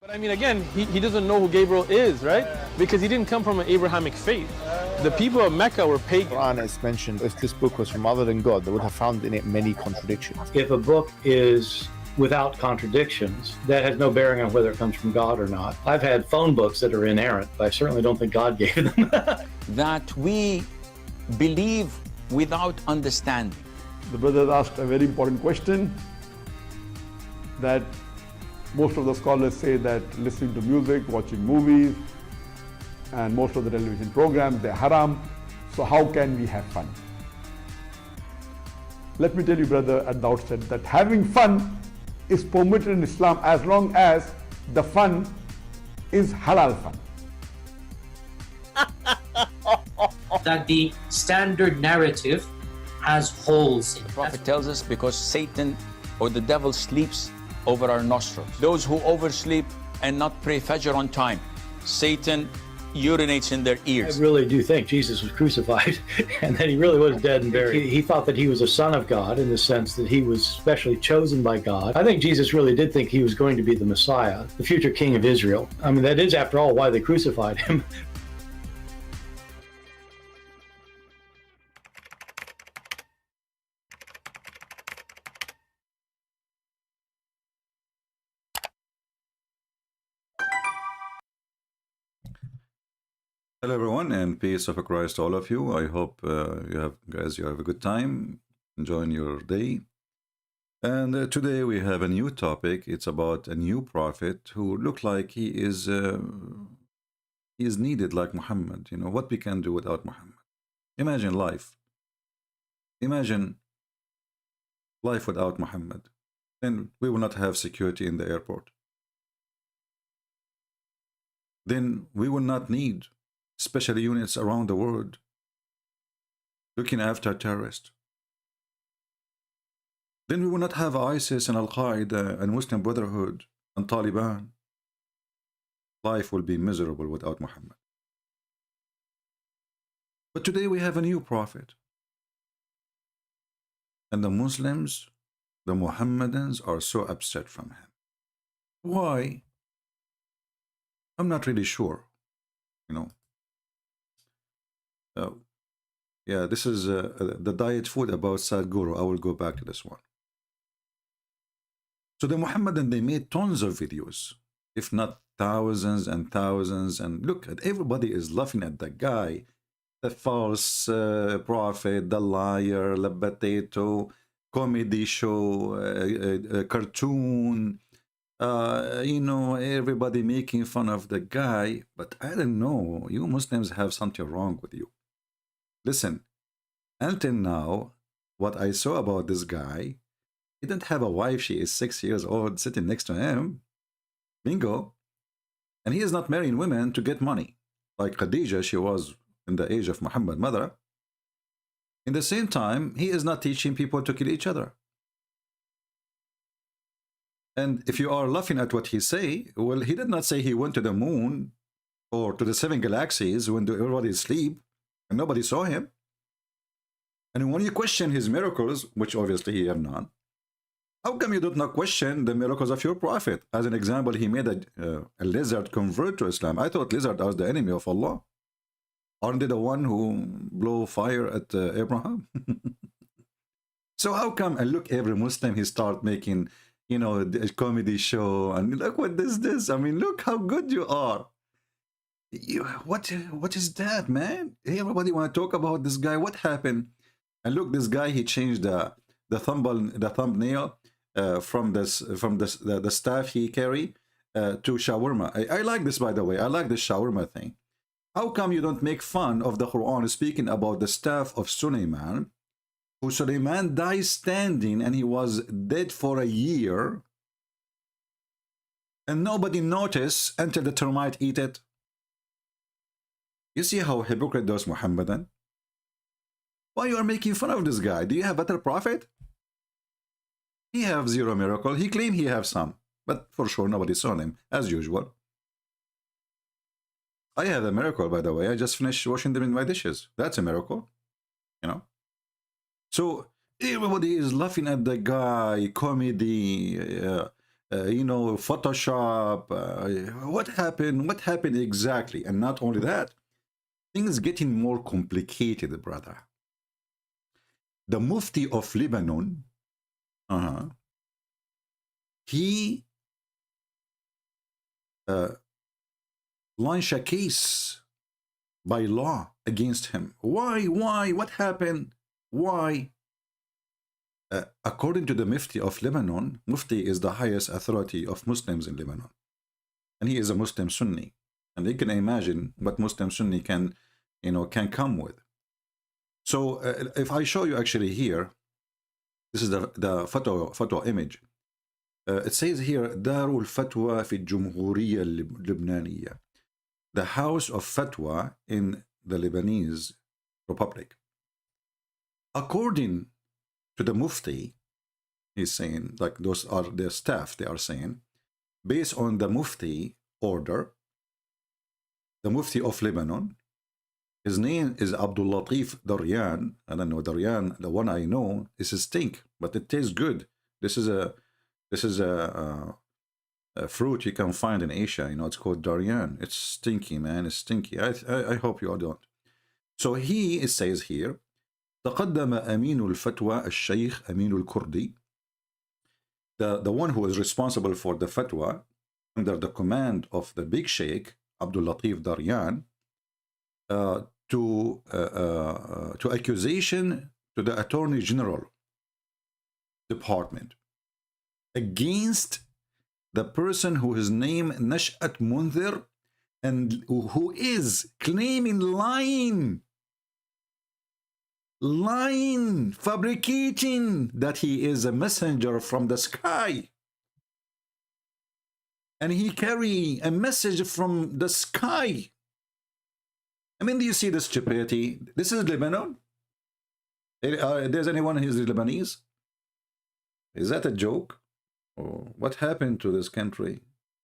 But I mean, again, he doesn't know who Gabriel is, right? Because he didn't come from an Abrahamic faith. The people of Mecca were pagan. The Quran is mentioned, if this book was from other than God, they would have found in it many contradictions. If a book is without contradictions, that has no bearing on whether it comes from God or not. I've had phone books that are inerrant, but I certainly don't think God gave them. That we believe without understanding. The brother asked a very important question, that most of the scholars say that listening to music, watching movies, and most of the television programs, they're haram. So how can we have fun? Let me tell you, brother, at the outset, that having fun is permitted in Islam as long as the fun is halal fun. That the standard narrative has holes in it. The Prophet tells us because Satan or the devil sleeps over our nostrils. Those who oversleep and not pray Fajr on time, Satan urinates in their ears. I really do think Jesus was crucified and that he really was dead and buried. He thought that he was a son of God in the sense that he was specially chosen by God. I think Jesus really did think he was going to be the Messiah, the future king of Israel. I mean, that is, after all, why they crucified him. Hello everyone, and peace of Christ to all of you. I hope you have a good time enjoying your day. And today we have a new topic. It's about a new prophet who looked like he is needed like Muhammad. You know what we can do without Muhammad. Imagine life. Imagine life without Muhammad. Then we will not have security in the airport. Then we will not need special units around the world looking after terrorists. Then we will not have ISIS and Al-Qaeda and Muslim Brotherhood and Taliban. Life will be miserable without Muhammad. But today we have a new prophet. And the Muslims, the Mohammedans, are so upset from him. Why? I'm not really sure, you know. Yeah, this is the diet food about Sadhguru. I will go back to this one. So the Muhammadan, they made tons of videos, if not thousands and thousands. And look, at everybody is laughing at the guy, the false prophet, the liar, the potato, comedy show, cartoon. You know, everybody making fun of the guy. But I don't know, you Muslims have something wrong with you. Listen, until now, what I saw about this guy, he didn't have a wife. She is 6 years old sitting next to him. Bingo. And he is not marrying women to get money. Like Khadija, she was in the age of Muhammad, mother. In the same time, he is not teaching people to kill each other. And if you are laughing at what he say, well, he did not say he went to the moon or to the 7 galaxies when everybody is asleep and nobody saw him. And when you question his miracles, which obviously he have none, how come you do not question the miracles of your prophet? As an example, he made a lizard convert to Islam. I thought lizard was the enemy of Allah. Aren't they the one who blew fire at Abraham? So how come, and look, every Muslim, he start making, you know, a comedy show, and look what this. I mean, look how good you are. What is that, man? Everybody want to talk about this guy. What happened? And look, this guy, he changed the thumbnail from the staff he carry to shawarma. I like this, by the way. I like this shawarma thing. How come you don't make fun of the Quran speaking about the staff of Sulaiman, who Sulaiman died standing and he was dead for a year, and nobody noticed until the termite eat it? You see how hypocrite those Muhammadan? Why you are making fun of this guy? Do you have better prophet? He have zero miracle. He claim he have some, but for sure nobody saw him, as usual. I have a miracle, by the way. I just finished washing them in my dishes. That's a miracle, you know. So everybody is laughing at the guy, comedy. you know, Photoshop. What happened? What happened exactly? And not only that, things getting more complicated, brother. The Mufti of Lebanon, he launched a case by law against him. Why? What happened? Why? According to the Mufti of Lebanon, Mufti is the highest authority of Muslims in Lebanon, and he is a Muslim Sunni, and you can imagine what Muslim Sunni can, you know, can come with. So if I show you actually here, this is the photo image. It says here Darul Fatwa fi Jumhuriyya Lebaniyya, the house of fatwa in the Lebanese Republic. According to the Mufti, he's saying, like those are their staff, they are saying, based on the Mufti order, the Mufti of Lebanon, his name is Abdul Latif Daryan. I don't know Daryan, the one I know is a stink, but it tastes good. This is a fruit you can find in Asia. You know, it's called Daryan. It's stinky, man. It's stinky. I hope you all don't. So it says here, تقدم أمين الفتوى الشيخ أمين الكردي, the one who is responsible for the fatwa under the command of the big sheikh Abdul Latif Daryan, to accusation to the Attorney General Department against the person who is named Nashat Munzir, and who is claiming lying, fabricating that he is a messenger from the sky, and he carry a message from the sky. I mean, do you see the stupidity? This is Lebanon. There's anyone who is Lebanese? Is that a joke? Oh, what happened to this country?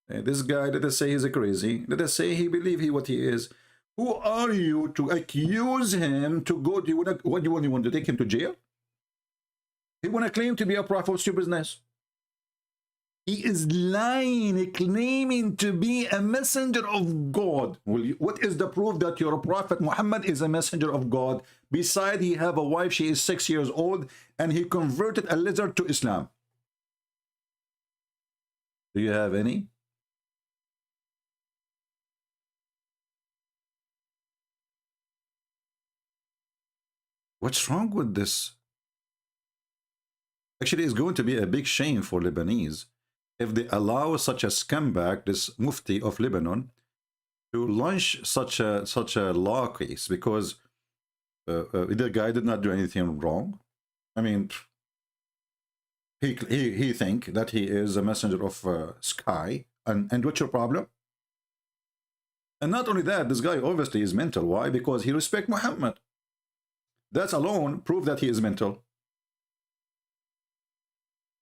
This guy, let us say he's a crazy. Let us say he believes what he is. Who are you to accuse him to go? What do you want to take him to jail? He want to claim to be a prophet. What's your business? He is lying, claiming to be a messenger of God. What is the proof that your prophet Muhammad is a messenger of God? Besides, he have a wife, she is 6 years old, and he converted a lizard to Islam. Do you have any? What's wrong with this? Actually, it's going to be a big shame for Lebanese if they allow such a scumbag, this Mufti of Lebanon, to launch such a law case, because the guy did not do anything wrong. I mean, he think that he is a messenger of sky, and what's your problem? And not only that, this guy obviously is mental. Why? Because he respects Muhammad. That alone prove that he is mental.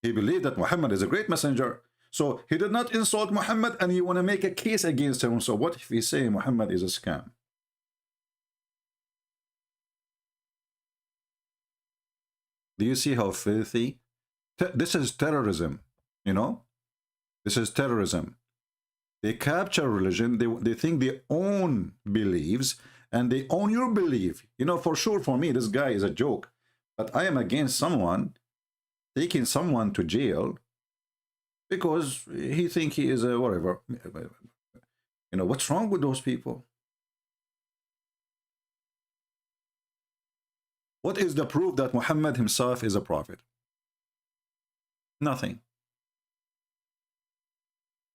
He believed that Muhammad is a great messenger. So he did not insult Muhammad, and you want to make a case against him. So what if we say Muhammad is a scam? Do you see how filthy? This is terrorism, you know? This is terrorism. They capture religion. They think they own beliefs, and they own your belief. You know, for sure, for me, this guy is a joke. But I am against someone taking someone to jail because he think he is a whatever. You know, what's wrong with those people? What is the proof that Muhammad himself is a prophet? Nothing.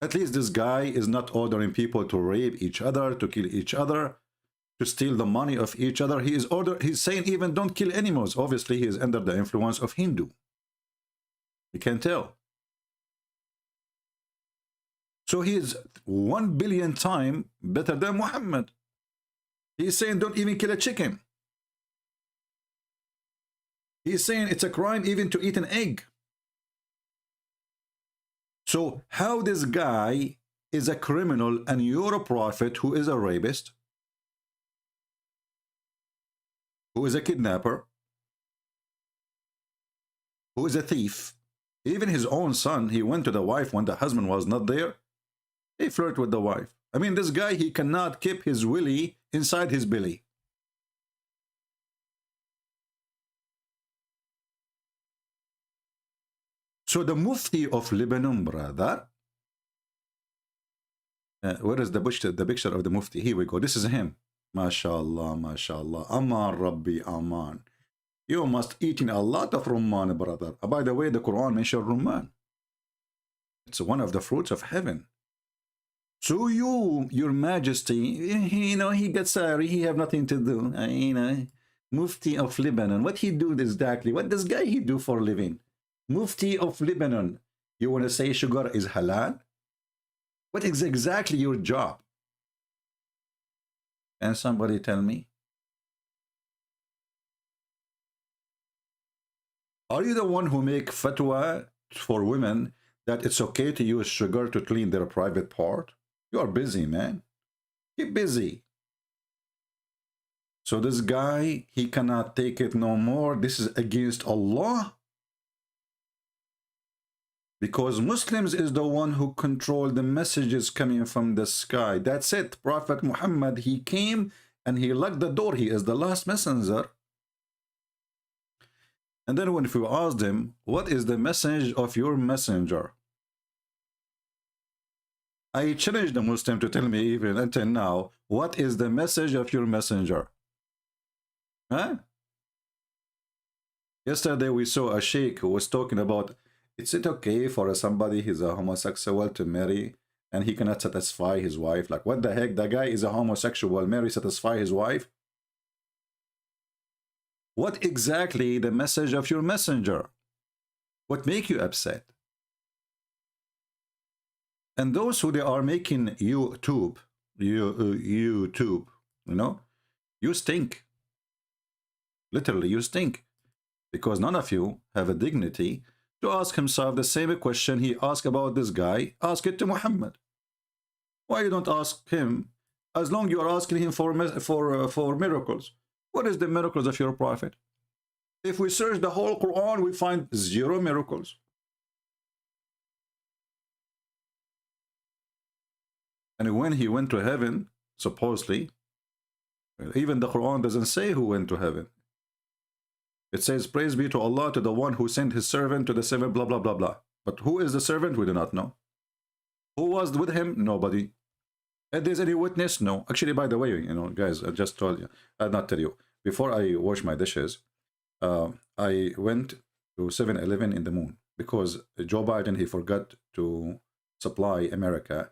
At least this guy is not ordering people to rape each other, to kill each other, to steal the money of each other. He's saying even don't kill animals. Obviously, he is under the influence of Hindu. You can tell. So he is 1 billion times better than Muhammad. He's saying don't even kill a chicken. He's saying it's a crime even to eat an egg. So how this guy is a criminal and you're a prophet who is a rapist, who is a kidnapper, who is a thief, Even his own son, he went to the wife when the husband was not there. He flirted with the wife. I mean, this guy, he cannot keep his willy inside his belly. So the Mufti of Lebanon, brother, where is the picture of the Mufti? Here we go. This is him. MashaAllah, MashaAllah. Aman Rabbi, Aman. You must eat a lot of rumman, brother. By the way, the Quran mentions rumman. It's one of the fruits of heaven. So you, your majesty, you know, he gets sorry, he have nothing to do. You know, Mufti of Lebanon. What he do exactly? What does guy he do for a living? Mufti of Lebanon. You want to say sugar is halal? What is exactly your job? Can somebody tell me? Are you the one who make fatwa for women that it's okay to use sugar to clean their private part? You are busy, man. Keep busy. So this guy, he cannot take it no more. This is against Allah. Because Muslims is the one who control the messages coming from the sky. That's it. Prophet Muhammad, he came and he locked the door. He is the last messenger. And then when we asked him, what is the message of your messenger? I challenged the Muslim to tell me even until now, what is the message of your messenger? Huh? Yesterday we saw a sheikh who was talking about, is it okay for somebody who's a homosexual to marry and he cannot satisfy his wife? Like, what the heck? The guy is a homosexual, marry, satisfy his wife? What exactly the message of your messenger? What make you upset? And those who they are making YouTube, you know, you stink. Literally, you stink. Because none of you have a dignity to ask himself the same question he asked about this guy. Ask it to Muhammad. Why you don't ask him? As long you are asking him for miracles. What is the miracles of your prophet? If we search the whole Quran, we find 0 miracles. And when he went to heaven, supposedly, even the Quran doesn't say who went to heaven. It says, praise be to Allah, to the one who sent his servant to the 7 blah, blah, blah, blah. But who is the servant? We do not know. Who was with him? Nobody. If there's any witness? No. Actually, by the way, you know, guys, I just told you, I'll not tell you. Before I wash my dishes, I went to 7-Eleven in the moon because Joe Biden, he forgot to supply America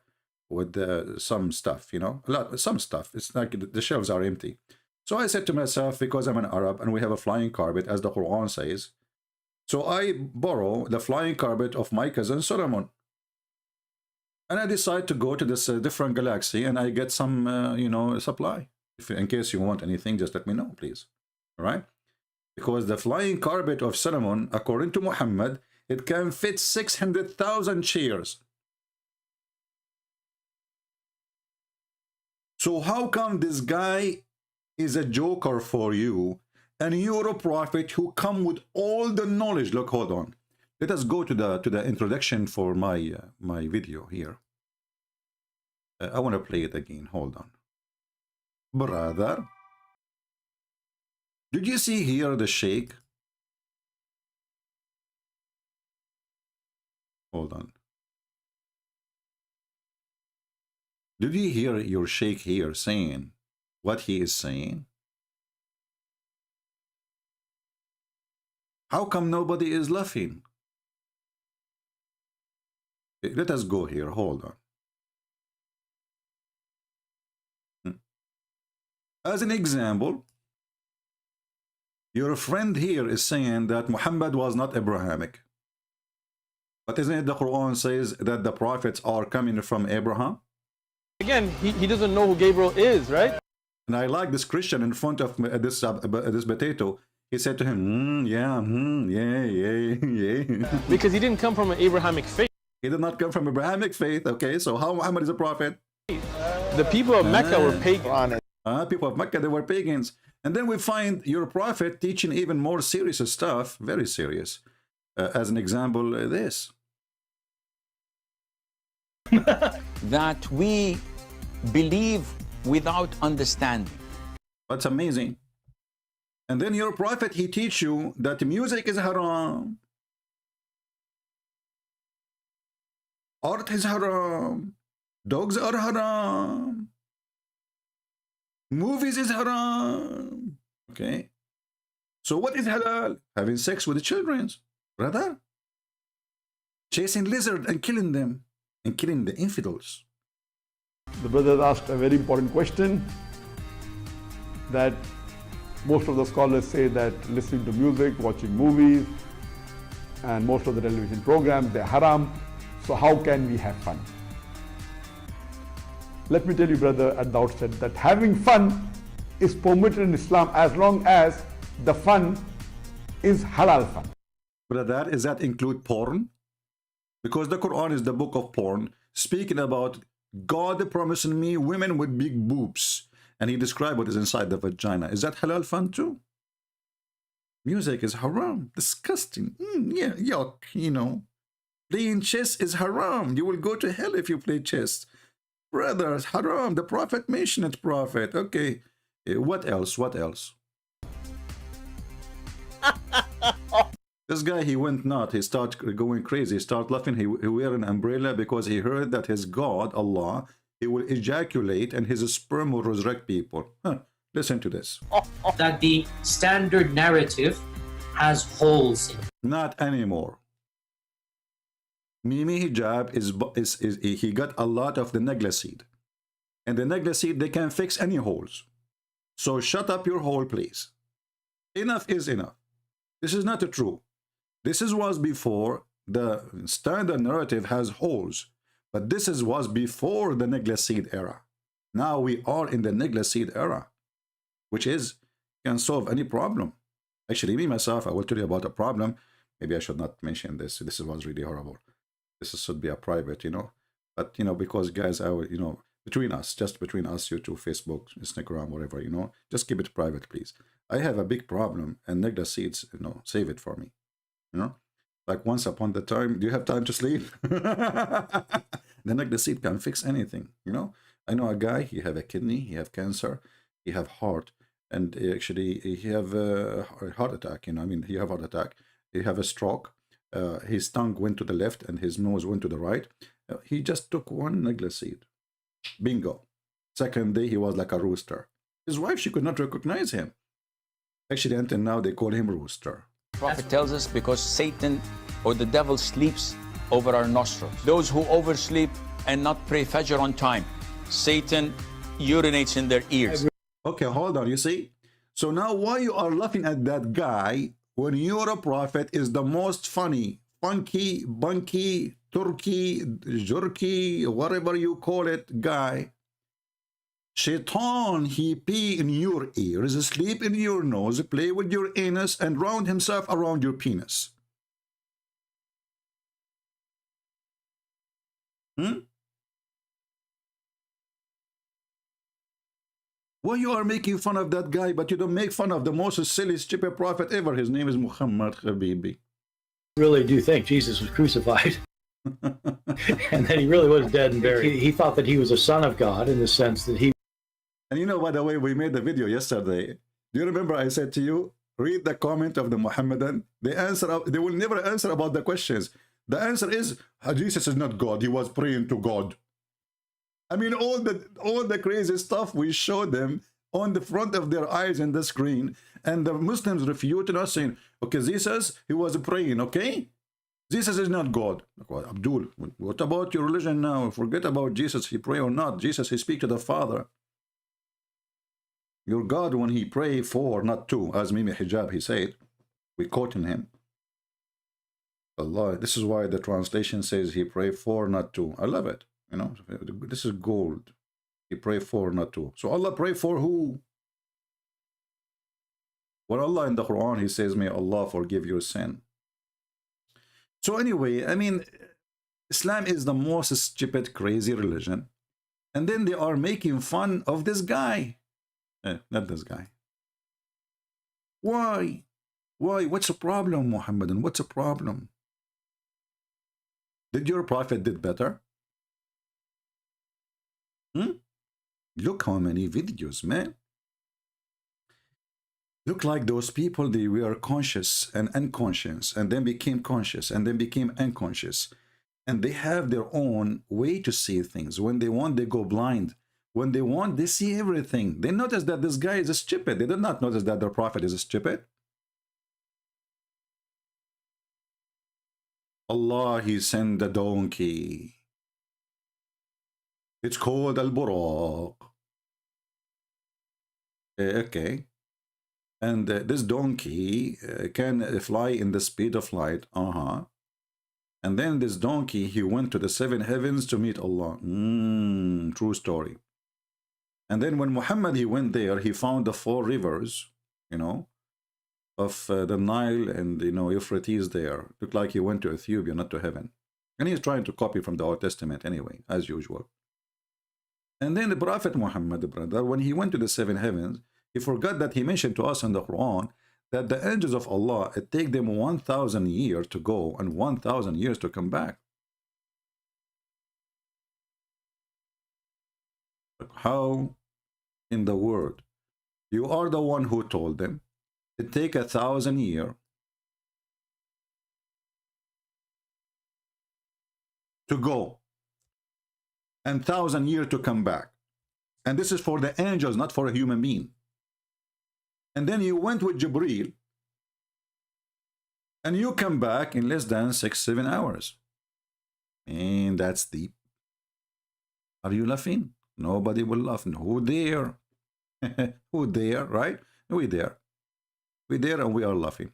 with some stuff, you know, some stuff. It's like the shelves are empty. So I said to myself, because I'm an Arab and we have a flying carpet, as the Quran says, so I borrow the flying carpet of my cousin Solomon. And I decide to go to this different galaxy and I get some, you know, supply. In case you want anything, just let me know, please. All right? Because the flying carpet of Solomon, according to Muhammad, it can fit 600,000 chairs. So how come this guy is a joker for you and you're a prophet who come with all the knowledge? Look, hold on. Let us go to the introduction for my my video here. I want to play it again. Hold on. Brother, did you see here the sheikh? Hold on. Did you hear your sheikh here saying what he is saying? How come nobody is laughing? Let us go here. Hold on. As an example, your friend here is saying that Muhammad was not Abrahamic. But isn't it the Quran says that the prophets are coming from Abraham? Again, he doesn't know who Gabriel is, right? And I like this Christian in front of this potato. He said to him, yeah. Because he didn't come from an Abrahamic faith. He did not come from Abrahamic faith. Okay, so how Muhammad is a prophet? The people of Mecca were pagan. People of Mecca, they were pagans. And then we find your prophet teaching even more serious stuff, very serious. as an example, this. That we believe without understanding. That's amazing. And then your prophet, he teach you that music is haram. Art is haram. Dogs are haram. Movies is haram. Okay. So what is halal? Having sex with the children, brother. Chasing lizards and killing them. And killing the infidels. The brother asked a very important question that most of the scholars say that listening to music, watching movies, and most of the television programs, they're haram. So how can we have fun? Let me tell you, brother, at the outset that having fun is permitted in Islam as long as the fun is halal fun. Brother, does that include porn? Because the Quran is the book of porn, speaking about God promising me women with big boobs. And he described what is inside the vagina. Is that halal fun too? Music is haram. Disgusting. Yeah, yuck, you know. Playing chess is haram. You will go to hell if you play chess. Brothers, haram. The Prophet mentioned it, Prophet. Okay. What else? What else? This guy, he went nuts. He started going crazy. He started laughing. He wear an umbrella because he heard that his God, Allah, he will ejaculate and his sperm will resurrect people. Huh. Listen to this. That the standard narrative has holes in it. Not anymore. Mimi hijab is he got a lot of the negla seed. And the negla seed, they can fix any holes. So shut up your hole, please. Enough is enough. This is not true. This was before the standard narrative has holes. But this was before the negla seed era. Now we are in the negla seed era, which is can solve any problem. Actually, me myself, I will tell you about a problem. Maybe I should not mention this. This was really horrible. This should be a private, you know. But you know, because guys, you know, between us, just between us, YouTube, Facebook, Instagram, whatever, you know, just keep it private, please. I have a big problem, and negla seeds, you know, save it for me. You know, like once upon the time, do you have time to sleep? The negla seed can fix anything, you know. I know a guy, he have a kidney, he have cancer, he have heart, and actually he have a heart attack, you know, I mean, he have heart attack, he have a stroke, his tongue went to the left and his nose went to the right. He just took one negla seed. Bingo. Second day, he was like a rooster. His wife, she could not recognize him. Actually, until now, they call him Rooster. Prophet tells us because Satan or the devil sleeps over our nostrils. Those who oversleep and not pray Fajr on time, Satan urinates in their ears. Okay, hold on, you see? So now why you are laughing at that guy when your prophet is the most funny, funky, bunky, turkey, jerky, whatever you call it, guy? Shaitan, he pee in your ears, sleep in your nose, play with your anus, and round himself around your penis. Why you are making fun of that guy, but you don't make fun of the most silly, stupid prophet ever? His name is Muhammad, Habibi. I really do think Jesus was crucified. And that he really was dead and buried. He thought that he was a son of God in the sense that he... And you know, by the way, we made the video yesterday. Do you remember I said to you, read the comment of the Muhammadan? They will never answer about the questions. The answer is, Jesus is not God. He was praying to God. I mean, all the crazy stuff we showed them on the front of their eyes in the screen. And the Muslims refuted us saying, okay, Jesus, he was praying, okay? Jesus is not God. Well, Abdul, what about your religion now? Forget about Jesus, he pray or not. Jesus, he speak to the Father. Your God, when he pray for, not to, as Mimi Hijab, he said, we quoting him. Allah, this is why the translation says he pray for, not to. I love it. You know, this is gold. He pray for, not to. So Allah pray for who? When Allah in the Quran, he says, may Allah forgive your sin. So anyway, I mean, Islam is the most stupid, crazy religion. And then they are making fun of this guy. Not this guy. Why? Why? What's the problem, Muhammadan? What's the problem? Did your prophet did better? Hmm? Look how many videos, man. Look like those people, they were conscious and unconscious, and then became conscious, and then became unconscious. And they have their own way to see things. When they want, they go blind. When they want, they see everything. They notice that this guy is stupid. They did not notice that their prophet is stupid. Allah, he sent the donkey. It's called Al-Buraq. Okay. And this donkey can fly in the speed of light. And then this donkey, he went to the 7 heavens to meet Allah. True story. And then when Muhammad, he went there, he found the 4 rivers, you know, of the Nile and, you know, Euphrates there. Looked like he went to Ethiopia, not to heaven. And he's trying to copy from the Old Testament anyway, as usual. And then the Prophet Muhammad, brother, when he went to the 7 heavens, he forgot that he mentioned to us in the Quran that the angels of Allah, it take them 1,000 years to go and 1,000 years to come back. How in the world? You are the one who told them it take 1,000 years to go and 1,000 years to come back. And this is for the angels, not for a human being. And then you went with Jibreel and you come back in less than 6-7 hours. And that's deep. Are you laughing? Nobody will laugh. Who dare? Who dare, right? We dare. We dare and we are laughing.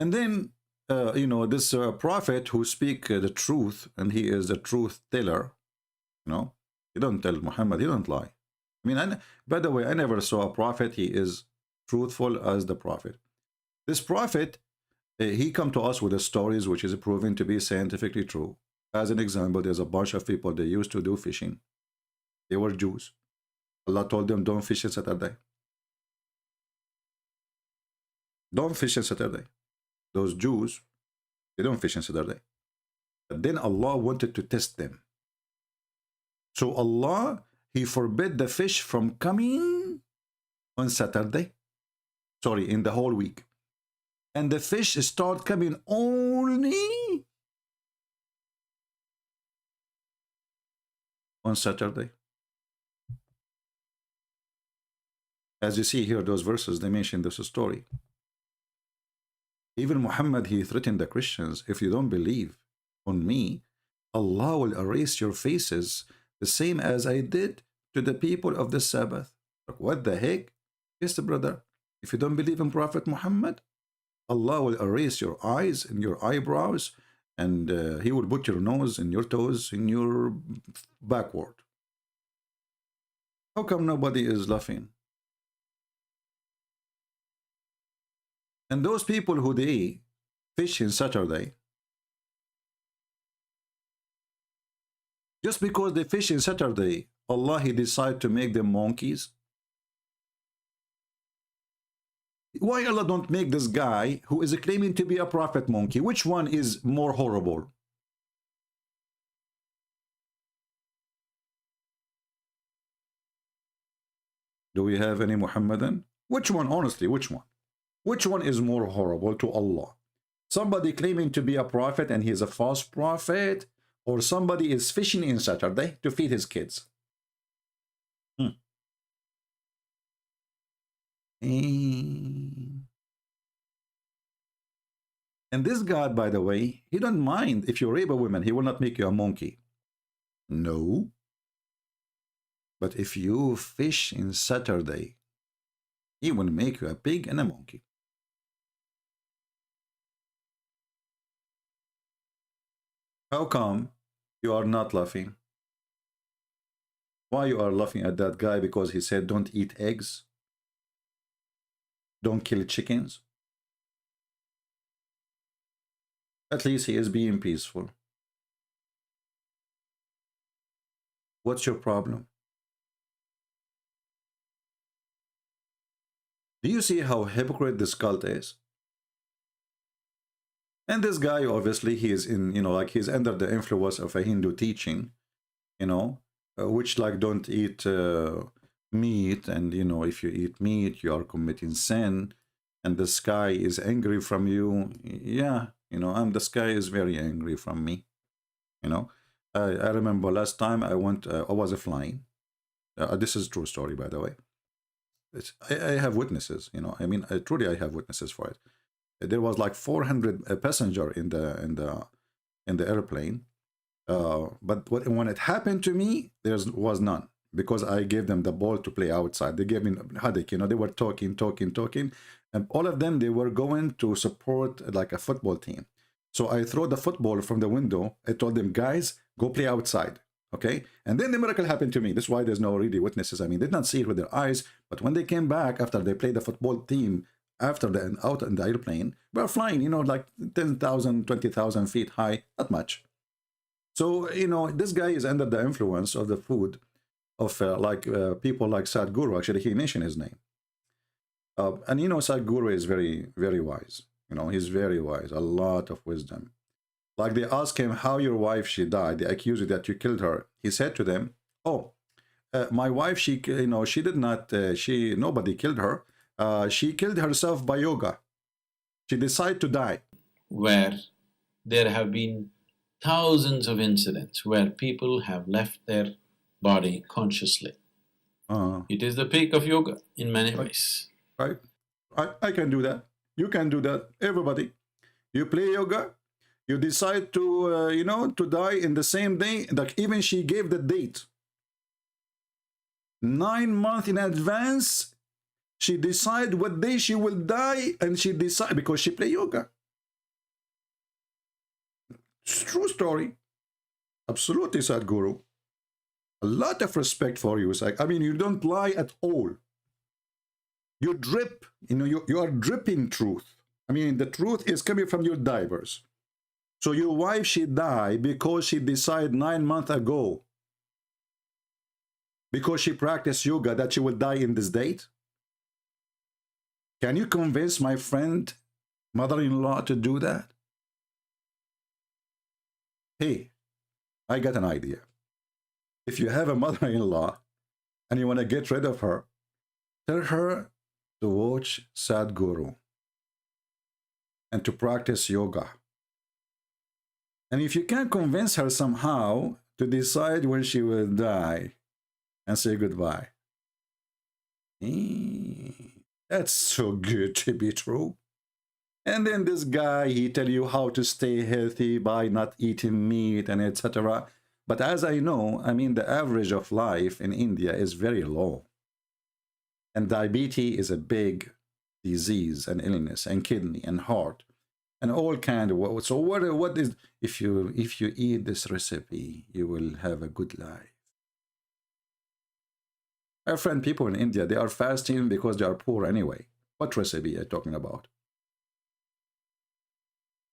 And then, you know, this prophet who speak the truth, and he is a truth teller, you know, he don't tell Muhammad, he don't lie. I mean, by the way, I never saw a prophet, he is truthful as the prophet. This prophet, he come to us with the stories which is proven to be scientifically true. As an example, there's a bunch of people, they used to do fishing. They were Jews. Allah told them, don't fish on Saturday. Don't fish on Saturday. Those Jews, they don't fish on Saturday. But then Allah wanted to test them. So Allah, he forbid the fish from coming on Saturday. Sorry, in the whole week. And the fish start coming only on Saturday. As you see here, those verses, they mention this story. Even Muhammad, he threatened the Christians, if you don't believe on me, Allah will erase your faces the same as I did to the people of the Sabbath. Like, what the heck? Yes, brother. If you don't believe in Prophet Muhammad, Allah will erase your eyes and your eyebrows, and he will put your nose and your toes in your backward. How come nobody is laughing? And those people who they fish in Saturday, just because they fish in Saturday, Allah, he decide to make them monkeys. Why Allah don't make this guy who is claiming to be a prophet monkey? Which one is more horrible? Do we have any Muhammadan? Which one, honestly, which one? Which one is more horrible to Allah? Somebody claiming to be a prophet and he is a false prophet, or somebody is fishing in Saturday to feed his kids? And this God, by the way, he don't mind if you rape a woman, he will not make you a monkey. No. But if you fish in Saturday, he will make you a pig and a monkey. How come you are not laughing? Why you are laughing at that guy? Because he said don't eat eggs, don't kill chickens. At least he is being peaceful. What's your problem? Do you see how hypocrite this cult is? And this guy, obviously, he is in, like he's under the influence of a Hindu teaching, which like don't eat meat. And, if you eat meat, you are committing sin. And the sky is angry from you. Yeah, the sky is very angry from me. I remember last time I was flying. This is a true story, by the way. I have witnesses, truly I have witnesses for it. There was like 400 passenger in the airplane, but when it happened to me, there was none, because I gave them the ball to play outside. They gave me headache, they were talking, and all of them, they were going to support like a football team. So I throw the football from the window. I told them, guys, go play outside. Okay, and then the miracle happened to me. That's why there's no really witnesses. They did not see it with their eyes, but when they came back after they played the football team, after the out in the airplane, we were flying, like 10,000, 20,000 feet high, not much. So, this guy is under the influence of the food of people like Sadhguru. Actually, he mentioned his name. And Sadhguru is very, very wise. He's very wise, a lot of wisdom. Like they asked him how your wife, she died. They accused you that you killed her. He said to them, oh, my wife, she did not, nobody killed her. She killed herself by yoga. She decided to die. Where there have been thousands of incidents where people have left their body consciously. It is the peak of yoga in many ways. Right. I can do that. You can do that. Everybody. You play yoga. You decide to, to die in the same day. Like even she gave the date. 9 months in advance, she decide what day she will die, and she decide because she play yoga. It's a true story. Absolutely, Sadhguru. A lot of respect for you. It's like, you don't lie at all. You drip, you are dripping truth. The truth is coming from your divers. So your wife, she died because she decided 9 months ago, because she practiced yoga, that she will die in this date. Can you convince my friend, mother-in-law, to do that? Hey, I got an idea. If you have a mother-in-law and you want to get rid of her, tell her to watch Sadhguru and to practice yoga. And if you can convince her somehow to decide when she will die and say goodbye, that's so good to be true. And then this guy, he tell you how to stay healthy by not eating meat and etc. But as I know, the average of life in India is very low. And diabetes is a big disease and illness, and kidney and heart and all kind of. So what is, if you eat this recipe, you will have a good life. I friend people in India, they are fasting because they are poor anyway. What recipe are you talking about?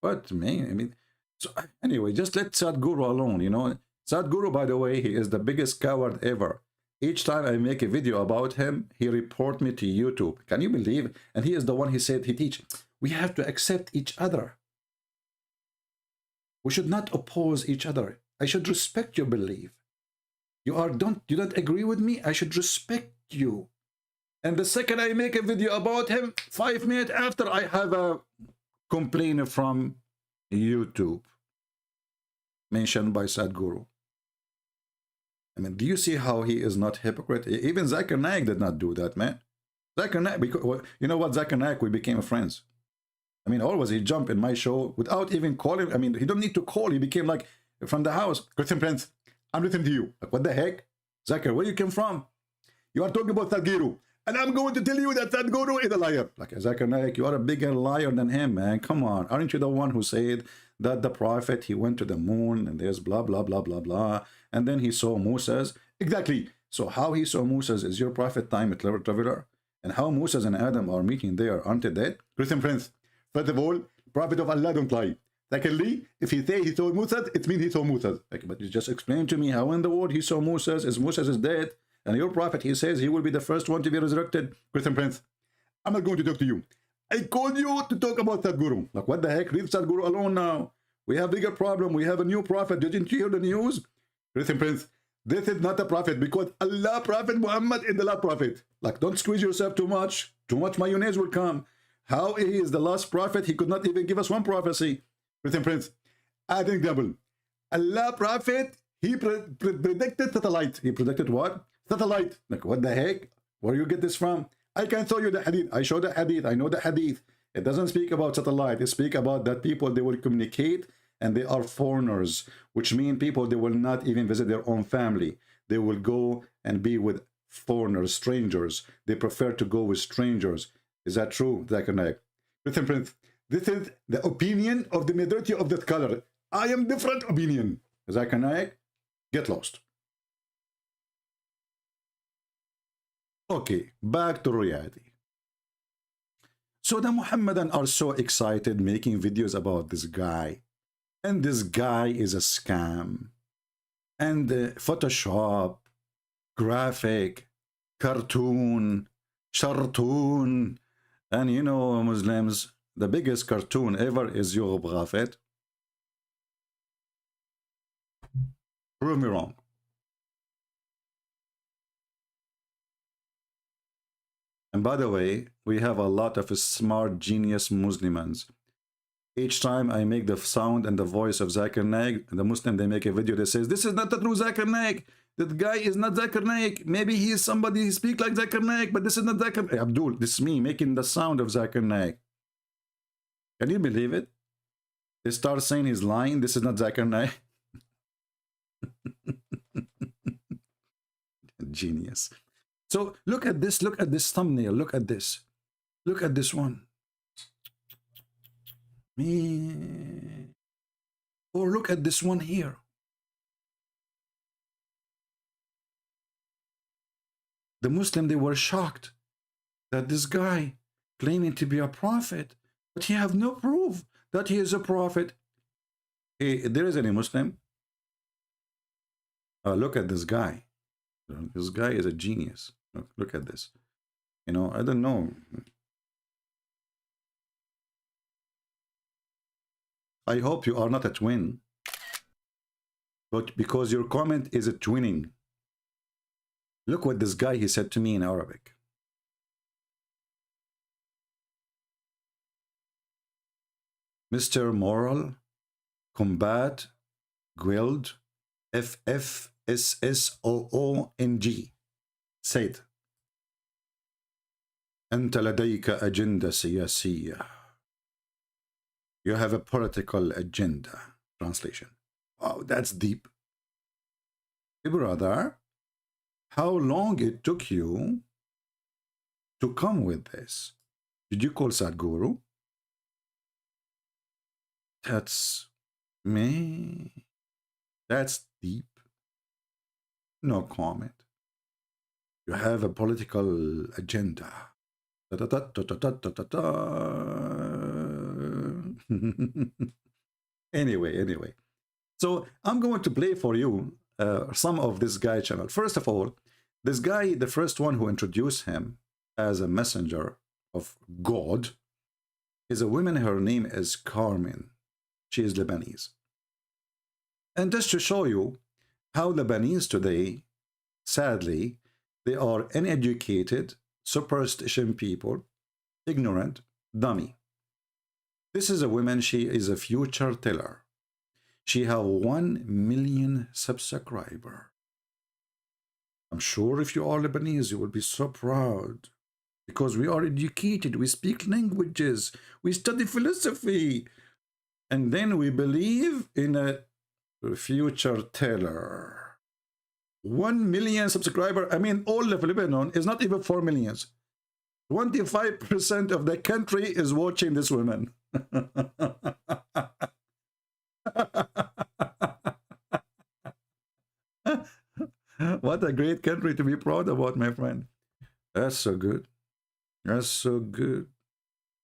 What, man? So anyway, just let Sadhguru alone, Sadhguru, by the way, he is the biggest coward ever. Each time I make a video about him, he report me to YouTube. Can you believe? And he is the one, he said, he teach, we have to accept each other. We should not oppose each other. I should respect your belief. You don't agree with me? I should respect you. And the second I make a video about him, 5 minutes after, I have a complaint from YouTube mentioned by Sadhguru. Do you see how he is not hypocrite? Even Zakir Naik did not do that, man. Zakir Naik, because, you know what, Zakir Naik, we became friends. Always he jump in my show without even calling. He don't need to call. He became like from the house. Christian Prince, I'm listening to you. Like, what the heck? Zakir, where you came from? You are talking about Sadhguru. And I'm going to tell you that Sadhguru is a liar. Like, Zakir Naik, you are a bigger liar than him, man. Come on. Aren't you the one who said that the prophet, he went to the moon and there's blah, blah, blah, blah, blah. And then he saw Moses. Exactly. So how he saw Moses is your prophet time traveler. And how Moses and Adam are meeting there, aren't they dead? Christian Prince, first of all, prophet of Allah don't lie. Secondly, if he say he saw Moses, it means he saw Moses. Like, but you just explain to me how in the world he saw Moses is dead. And your prophet, he says he will be the first one to be resurrected. Christian Prince, I'm not going to talk to you. I called you to talk about Sadhguru. Like, what the heck? Leave Sadhguru alone now. We have bigger problem. We have a new prophet. Didn't you hear the news? Listen, Prince, this is not a prophet because Allah, Prophet Muhammad is the last prophet. Like, don't squeeze yourself too much. Too much mayonnaise will come. How he is the last prophet? He could not even give us one prophecy. Listen, Prince, I think double. Allah, Prophet, he predicted satellite. He predicted what? Satellite. Like, what the heck? Where you get this from? I can show you the hadith. I show the hadith. I know the hadith. It doesn't speak about satellite. It speaks about that people, they will communicate and they are foreigners, which means people, they will not even visit their own family. They will go and be with foreigners, strangers. They prefer to go with strangers. Is that true, Zakir Naik? Listen, Prince, this is the opinion of the majority of the scholar. I am different opinion. Zakir Naik, get lost. Okay, back to reality. So the Muhammadan are so excited making videos about this guy. And this guy is a scam. And Photoshop, graphic, cartoon, shartoon. And you know, Muslims, the biggest cartoon ever is Yugub Ghafet. Prove me wrong. And by the way, we have a lot of smart, genius Muslims. Each time I make the sound and the voice of Zakir Naik, the Muslim, they make a video that says, this is not the true Zakir Naik. That guy is not Zakir Naik. Maybe he is somebody, he speaks like Zakir Naik, but this is not Zakir Naik. Abdul, this is me making the sound of Zakir Naik. Can you believe it? They start saying he's lying. This is not Zakir Naik. Genius. So look at this thumbnail, look at this one. Me. Or look at this one here. The Muslim, they were shocked that this guy claiming to be a prophet, but he have no proof that he is a prophet. Hey, there is any Muslim? Look at this guy. This guy is a genius. Look at this. You know, I don't know. I hope you are not a twin. But because your comment is a twinning. Look what this guy, he said to me in Arabic. Mr. Moral, Combat, Guild, FFSSOONG. said أنت لديك أجندة سياسية. You have a political agenda. Translation. Wow, that's deep. Hey, brother, how long it took you to come with this? Did you call Sadhguru? That's me. That's deep. No comment. You have a political agenda. Anyway. So I'm going to play for you some of this guy channel. First of all, this guy, the first one who introduced him as a messenger of God, is a woman. Her name is Carmen. She is Lebanese. And just to show you how Lebanese today, sadly, they are uneducated, superstition people, ignorant, dummy. This is a woman, she is a future teller. She have 1 million subscribers. I'm sure if you are Lebanese, you will be so proud. Because we are educated, we speak languages, we study philosophy. And then we believe in a future teller. 1 million subscribers. I mean, all of Lebanon is not even 4 million. 25% of the country is watching this woman. What a great country to be proud about, my friend. That's so good. That's so good.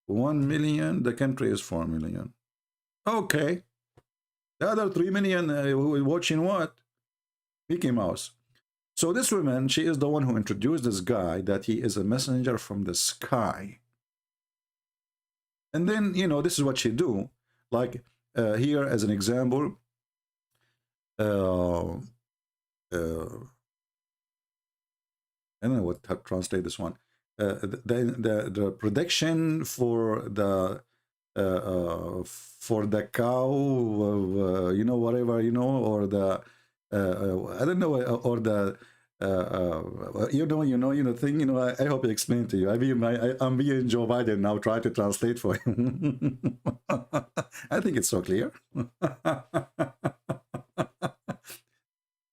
1 million, the country is 4 million. Okay. The other 3 million watching what? Mickey Mouse. So this woman, she is the one who introduced this guy that he is a messenger from the sky. And then, you know, this is what she do. Like here as an example, I don't know what to translate this one. The prediction for the cow, you know, whatever, you know, or the I don't know, or the you know thing, you know. I hope I explained to you. I mean, I'm being Joe Biden now, try to translate for him. I think it's so clear.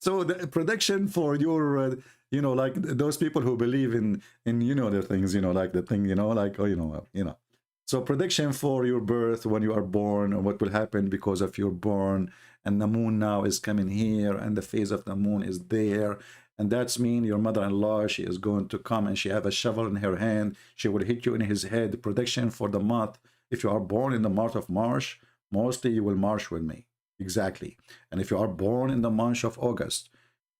So the prediction for your you know, like those people who believe in you know, the things, you know, like the thing, you know, like, oh, you know. So prediction for your birth, when you are born, or what will happen because of your born, and the moon now is coming here, and the phase of the moon is there, and that's mean your mother-in-law, she is going to come, and she have a shovel in her hand, she will hit you in his head. Prediction for the month: if you are born in the month of March, mostly you will march with me. Exactly. And if you are born in the month of August,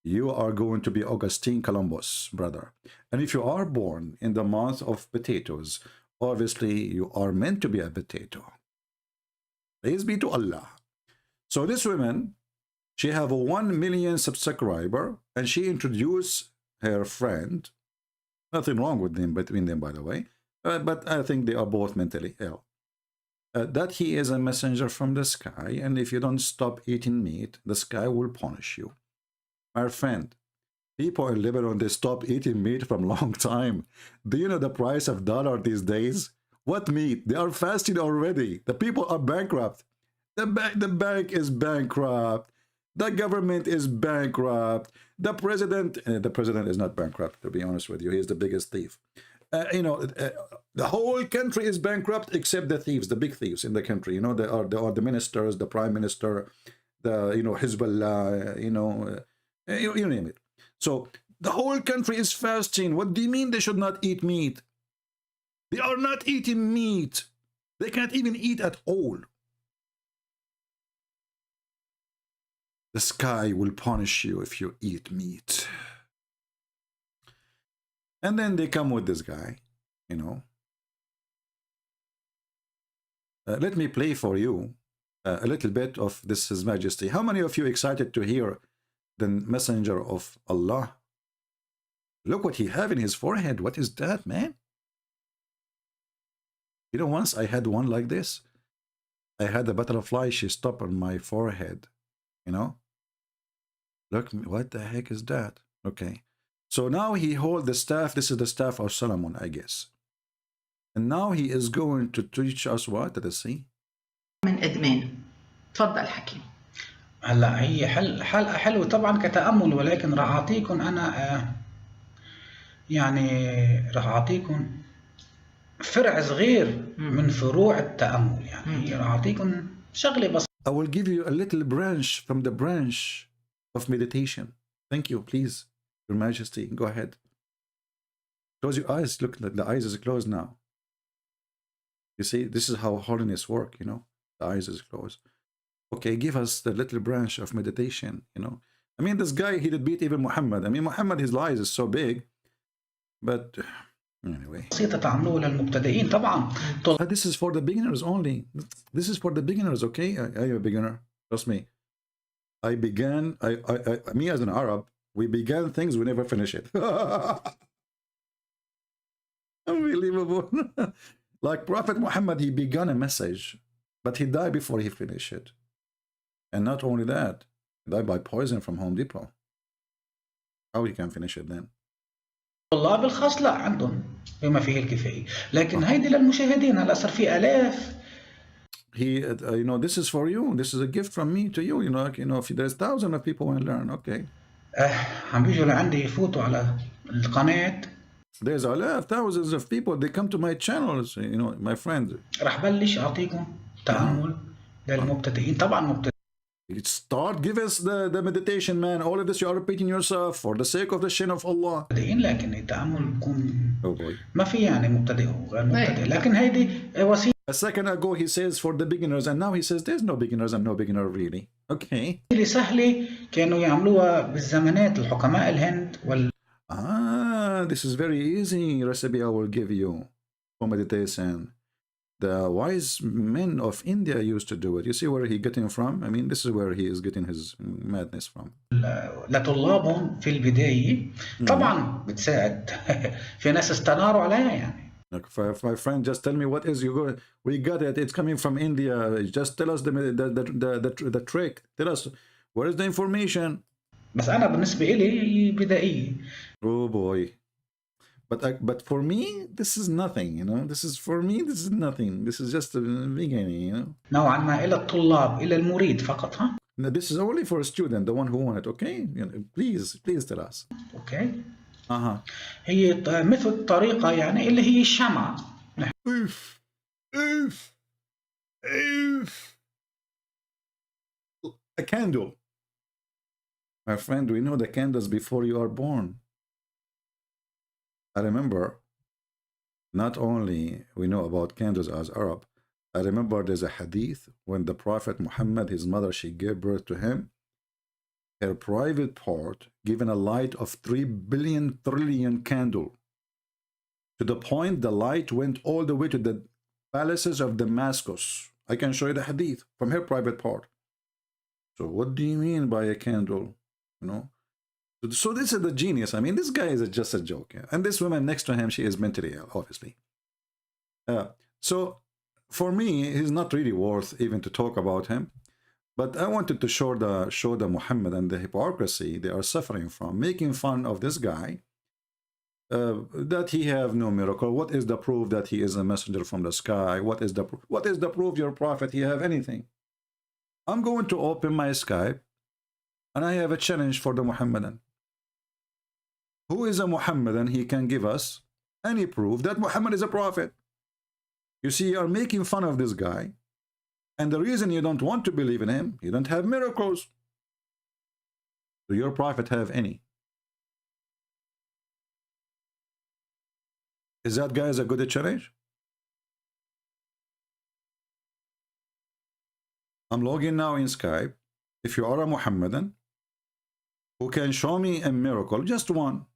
you are going to be Augustine Columbus, brother. And if you are born in the month of potatoes, obviously you are meant to be a potato. Praise be to Allah. So this woman, she have a 1 million subscriber, and she introduced her friend. Nothing wrong with them, between them, by the way, but I think they are both mentally ill. That he is a messenger from the sky, and if you don't stop eating meat, the sky will punish you. My friend, people in Lebanon, they stopped eating meat from a long time. Do you know the price of dollar these days? What meat? They are fasting already. The people are bankrupt. The bank is bankrupt. The government is bankrupt. The president is not bankrupt, to be honest with you. He is the biggest thief. You know, the whole country is bankrupt except the thieves, the big thieves in the country. You know, they are the ministers, the prime minister, the, you know, Hezbollah, you know, you name it. So the whole country is fasting. What do you mean they should not eat meat? They are not eating meat. They can't even eat at all. The sky will punish you if you eat meat. And then they come with this guy, you know. Let me play for you a little bit of this His Majesty. How many of you excited to hear the messenger of Allah? Look what he have in his forehead. What is that, man? You know, once I had one like this. I had a butterfly, she stopped on my forehead, you know. Look, what the heck is that? Okay. So now he hold the staff. This is the staff of Solomon, I guess. And now he is going to teach us what? Let us see. من إدمان. تفضل حكي. هلا هي حلقة حلوة طبعا كتأمل، ولكن راح أعطيكم أنا يعني راح أعطيكم فرع صغير من فروع التأمل. يعني راح أعطيكم شغلة بس. I will give you a little branch from the branch of meditation. Thank you, please. Your Majesty, go ahead. Close your eyes. Look, the eyes is closed now. You see, this is how holiness work, you know. The eyes is closed. Okay, give us the little branch of meditation, you know. I mean, this guy, he did beat even Muhammad. I mean, Muhammad, his eyes is so big. But anyway. This is for the beginners only. This is for the beginners, okay? I am a beginner. Trust me. I began, me as an Arab, we began things, we never finish it. Unbelievable. Like Prophet Muhammad, he began a message, but he died before he finished it. And not only that, he died by poison from Home Depot. How he can finish it then? الله بالخاص لا عندهم بما فيه الكفاية، لكن هيدي للمشاهدين. هلا صار في آلاف. He, you know, this is for you. This is a gift from me to you. You know, like, you know, if there's thousands of people who want to learn, okay. عم بيجوا لعندي يفوتوا على القناة. There's a lot of thousands of people. They come to my channels. You know, my friends. راح بلش أعطيكم تأمل للمبتدئين. طبعا مبتدئين. Start, give us the meditation, man. All of this you are repeating yourself for the sake of the shin of Allah. لكن التأمل بكون Oh boy. ما في يعني مبتدئ وغير مبتدئ، لكن هيدي وسيلة. A second ago he says for the beginners, and now he says there's no beginners and no beginner really. Okay. سهلة كانوا يعملوها بالزمانات الحكماء الهند This is very easy recipe I will give you for meditation. the wise men of India used to do it. You see where he getting from? I mean, this is where he is getting his madness from. لطلابهم في البداية طبعا بتساعد في ناس استناروا عليها يعني. Like my friend, just tell me what is you go. We got it. It's coming from India. Just tell us the trick. Tell us where is the information. بس أنا بالنسبة إلي بدائية. Oh boy. But for me, this is nothing, you know. This is nothing. This is just a beginning, you know. نوعا ما إلى الطلاب إلى المريد فقط ها. Now, this is only for a student, the one who want it, okay? You know, please tell us. Okay. هي مثل طريقة يعني اللي هي الشمعة. Oof. A candle. My friend, we know the candles before you are born. I remember, not only we know about candles as Arab, I remember there's a hadith when the Prophet Muhammad, his mother, she gave birth to him, her private part given a light of 3 billion trillion candle, to the point the light went all the way to the palaces of Damascus. I can show you the hadith from her private part. So what do you mean by a candle? You know? So this is the genius. I mean, this guy is just a joke. Yeah? And this woman next to him, she is mentally ill, obviously. So for me, he's not really worth even to talk about him. But I wanted to show the Muhammad and the hypocrisy they are suffering from, making fun of this guy, that he have no miracle. What is the proof that he is a messenger from the sky? What is the proof your prophet he have anything? I'm going to open my Skype, and I have a challenge for the Muhammadan. Who is a Muhammadan? He can give us any proof that Muhammad is a prophet. You see, you are making fun of this guy, and the reason you don't want to believe in him, you don't have miracles. Do your prophet have any? Is that guy a good challenge? I'm logging now in Skype. If you are a Muhammadan who can show me a miracle, just one,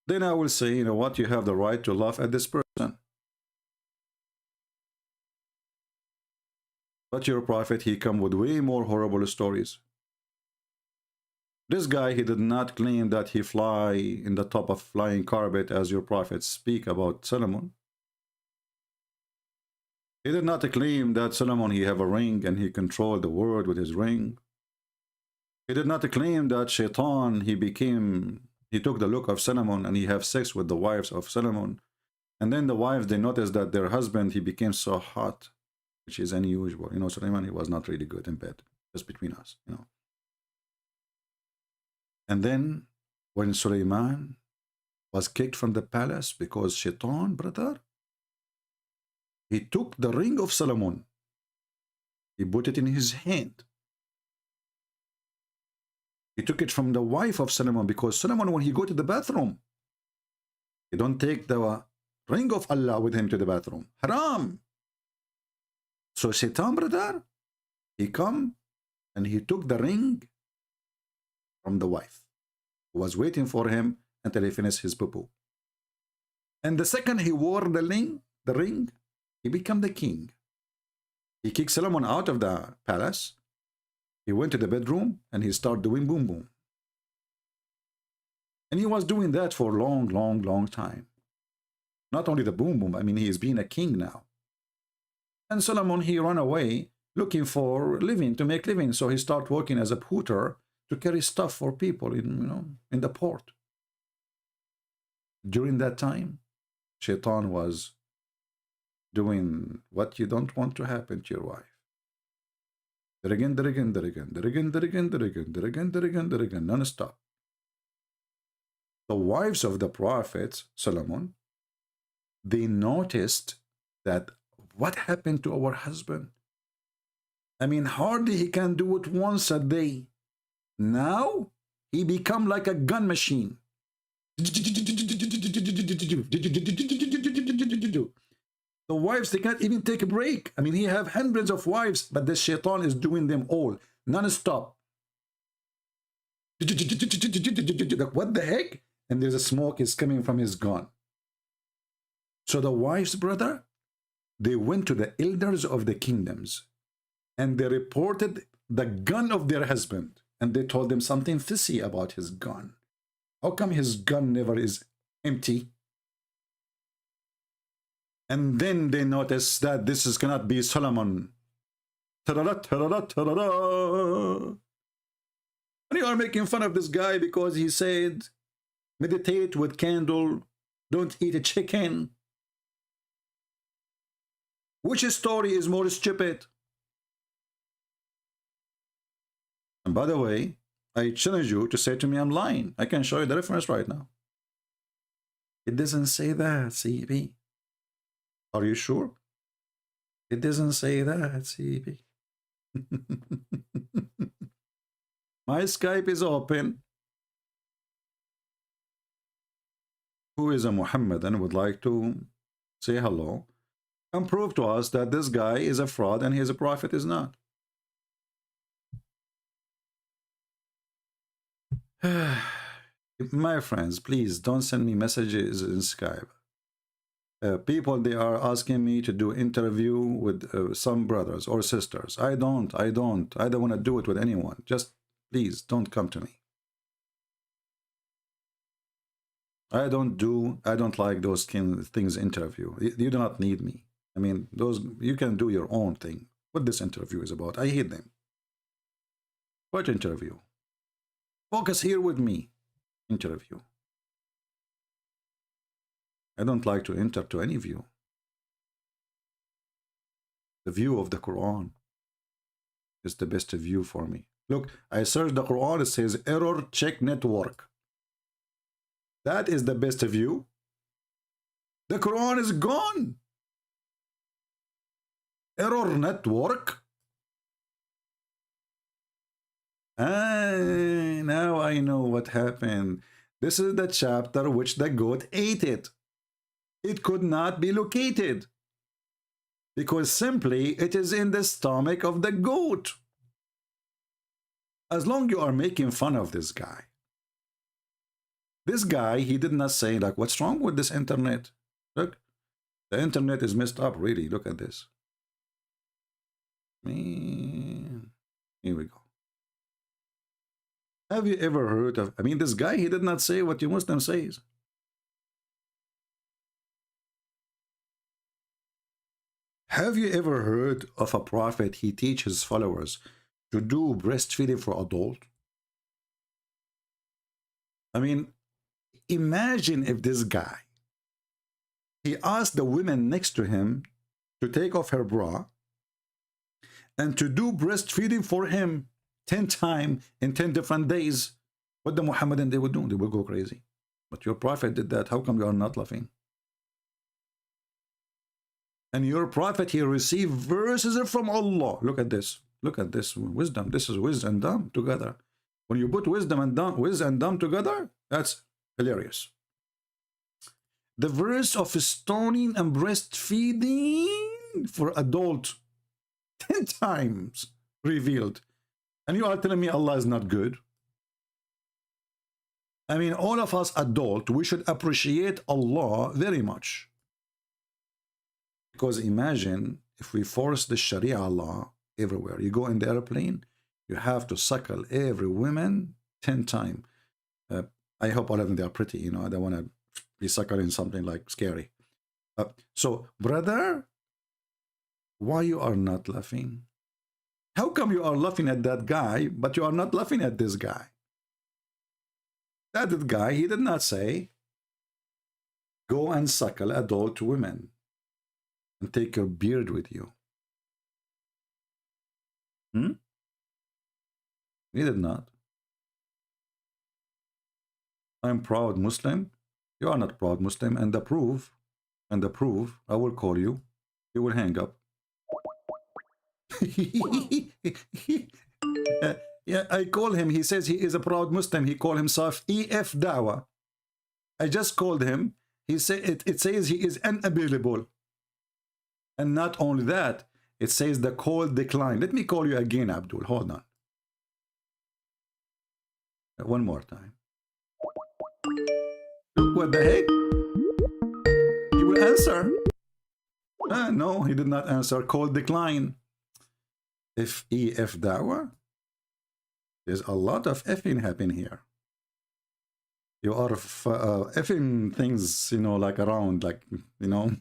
then I will say, you know what, you have the right to laugh at this person. But your prophet, he come with way more horrible stories. This guy, he did not claim that he fly in the top of flying carpet as your prophets speak about Solomon. He did not claim that Solomon, he have a ring and he controlled the world with his ring. He did not claim that Shaitan, he took the look of Solomon and he have sex with the wives of Solomon. And then the wives, they noticed that their husband, he became so hot, which is unusual. You know, Solomon, he was not really good in bed, just between us, you know. And then when Suleiman was kicked from the palace because Shaitan, brother, he took the ring of Solomon. He put it in his hand. He took it from the wife of Solomon, because Solomon, when he go to the bathroom, he don't take the ring of Allah with him to the bathroom. Haram. So Shaitan, brother, he come and he took the ring from the wife, who was waiting for him until he finished his poo-poo. And the second he wore the ring, he became the king. He kicked Solomon out of the palace. He went to the bedroom and he started doing boom boom. And he was doing that for a long, long, long time. Not only the boom boom, I mean, he is being a king now. And Solomon, he ran away looking for living, to make living. So he started working as a porter to carry stuff for people in the port. During that time, Shaitan was doing what you don't want to happen to your wife. Non-stop. The wives of the prophet Solomon, they noticed that what happened to our husband? I mean, hardly he can do it once a day. Now he become like a gun machine. The wives, they can't even take a break. I mean, he have hundreds of wives, but the Shaitan is doing them all non-stop. What the heck? And there's a smoke is coming from his gun. So the wives, brother, They went to the elders of the kingdoms and they reported the gun of their husband, and they told them something fishy about his gun. How come his gun never is empty? And then they noticed that this is cannot be Solomon. Ta-da-da, ta-da-da, ta-da-da. And you are making fun of this guy because he said, meditate with candle, don't eat a chicken. Which story is more stupid? And by the way, I challenge you to say to me I'm lying. I can show you the reference right now. It doesn't say that, CB. Are you sure? It doesn't say that, CB. My Skype is open. Who is a Muhammad and would like to say hello and prove to us that this guy is a fraud and he is a prophet is not. My friends, please don't send me messages in Skype. People, they are asking me to do interview with some brothers or sisters. I don't want to do it with anyone. Just please don't come to me. I don't like those things interview. You do not need me. I mean, those, you can do your own thing. What this interview is about, I hate them. What interview? Focus here with me. Interview. I don't like to enter to any view. The view of the Quran is the best view for me. Look, I searched the Quran, it says error check network. That is the best view. The Quran is gone. Error network. Now I know what happened. This is the chapter which the goat ate it. It could not be located because simply it is in the stomach of the goat. As long as you are making fun of this guy. This guy, he did not say like, what's wrong with this internet? Look, the internet is messed up, really. Look at this. Man. Here we go. Have you ever heard of, I mean, this guy, he did not say what you Muslim says. Have you ever heard of a prophet, he teaches his followers to do breastfeeding for adult? I mean, imagine if this guy, he asked the women next to him to take off her bra and to do breastfeeding for him 10 times in 10 different days. What the Muhammadan they would do? They would go crazy. But your prophet did that. How come you are not laughing? And your prophet, he received verses from Allah. Look at this. Look at this wisdom. This is wisdom and dumb together. When you put wisdom and dumb together, that's hilarious. The verse of stoning and breastfeeding for adult 10 times revealed. And you are telling me Allah is not good? I mean, all of us adult, we should appreciate Allah very much. Because imagine if we force the Sharia law everywhere. You go in the airplane, you have to suckle every woman 10 times. I hope all of them, they are pretty, you know, I don't want to be suckling something like scary. So, brother, why you are not laughing? How come you are laughing at that guy, but you are not laughing at this guy? That guy, he did not say, go and suckle adult women and take your beard with you. He did not. I'm proud Muslim. You are not proud Muslim. And the proof, I will call you. You will hang up. Yeah, I call him. He says he is a proud Muslim. He call himself EF Dawa. I just called him. He said it says he is unavailable. And not only that, it says the call declined. Let me call you again, Abdul. Hold on. One more time. What the heck? He will answer. No, he did not answer. Call decline. F-E-F dawah. There's a lot of effing happening here. You are effing things, you know, like around, like, you know.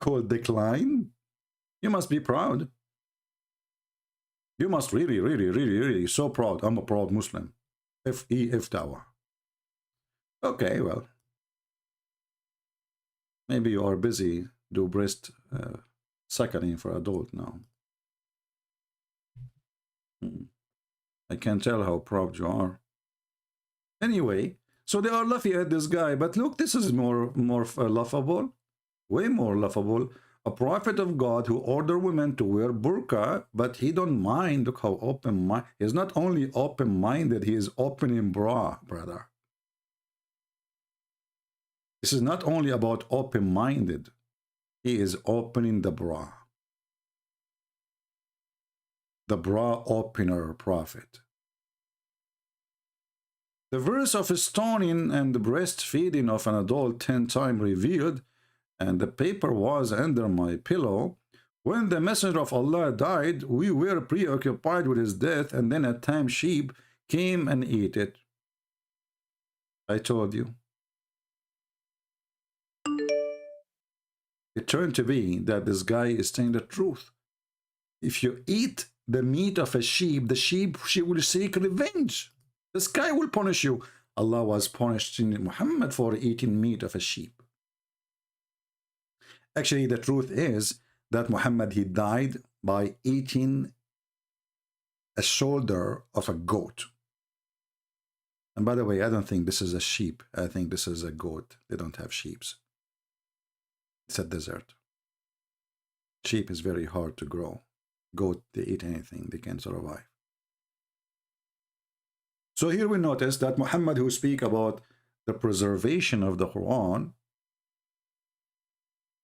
Call decline. You must be proud. You must really so proud. I'm a proud Muslim. F-E-F dawah. Okay, well. Maybe you are busy do breast suckling for adult now. I can tell how proud you are. Anyway, so they are laughing at this guy, but look, this is more laughable, way more laughable. A prophet of God who ordered women to wear burqa, but he don't mind. Look how open-minded. He's not only open-minded, he is opening bra, brother. This is not only about open-minded. He is opening the bra. The bra opener prophet. The verse of stoning and the breastfeeding of an adult 10 times revealed, and the paper was under my pillow. When the messenger of Allah died, we were preoccupied with his death, and then a tame sheep came and ate it. I told you. It turned to be that this guy is saying the truth. If you eat the meat of a sheep, the sheep, she will seek revenge. The sky will punish you. Allah was punishing Muhammad for eating meat of a sheep. Actually, the truth is that Muhammad, he died by eating a shoulder of a goat. And by the way, I don't think this is a sheep. I think this is a goat. They don't have sheep. It's a desert. Sheep is very hard to grow. Goat, they eat anything. They can survive. So here we notice that Muhammad, who speak about the preservation of the Quran,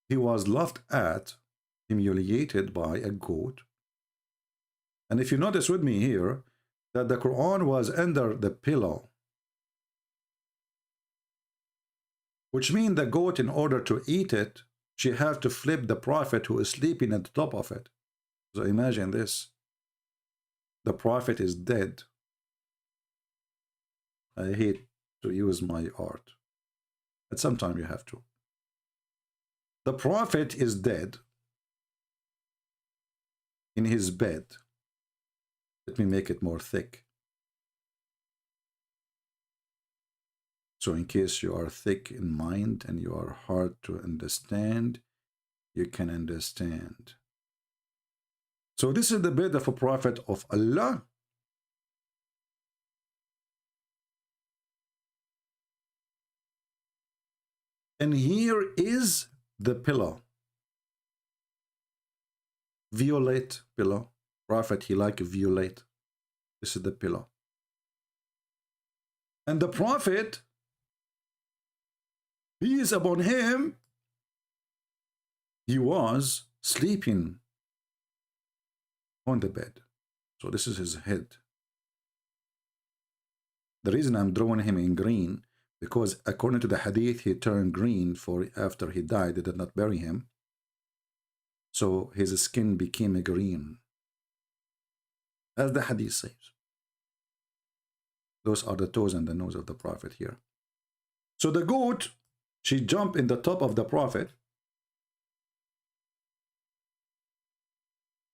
he was laughed at, humiliated by a goat. And if you notice with me here, that the Quran was under the pillow, which means the goat, in order to eat it, she have to flip the prophet who is sleeping at the top of it. So imagine this. The prophet is dead. I hate to use my art, but sometimes you have to. The prophet is dead in his bed. Let me make it more thick. So in case you are thick in mind and you are hard to understand, you can understand. So this is the bed of a prophet of Allah. And here is the pillow. Violet pillow. Prophet, he like violet. This is the pillow. And the prophet, peace upon him, he was sleeping on the bed. So this is his head. The reason I'm drawing him in green, because according to the hadith, he turned green for after he died. They did not bury him. So his skin became green. As the hadith says. Those are the toes and the nose of the prophet here. So the goat, she jumped in the top of the prophet.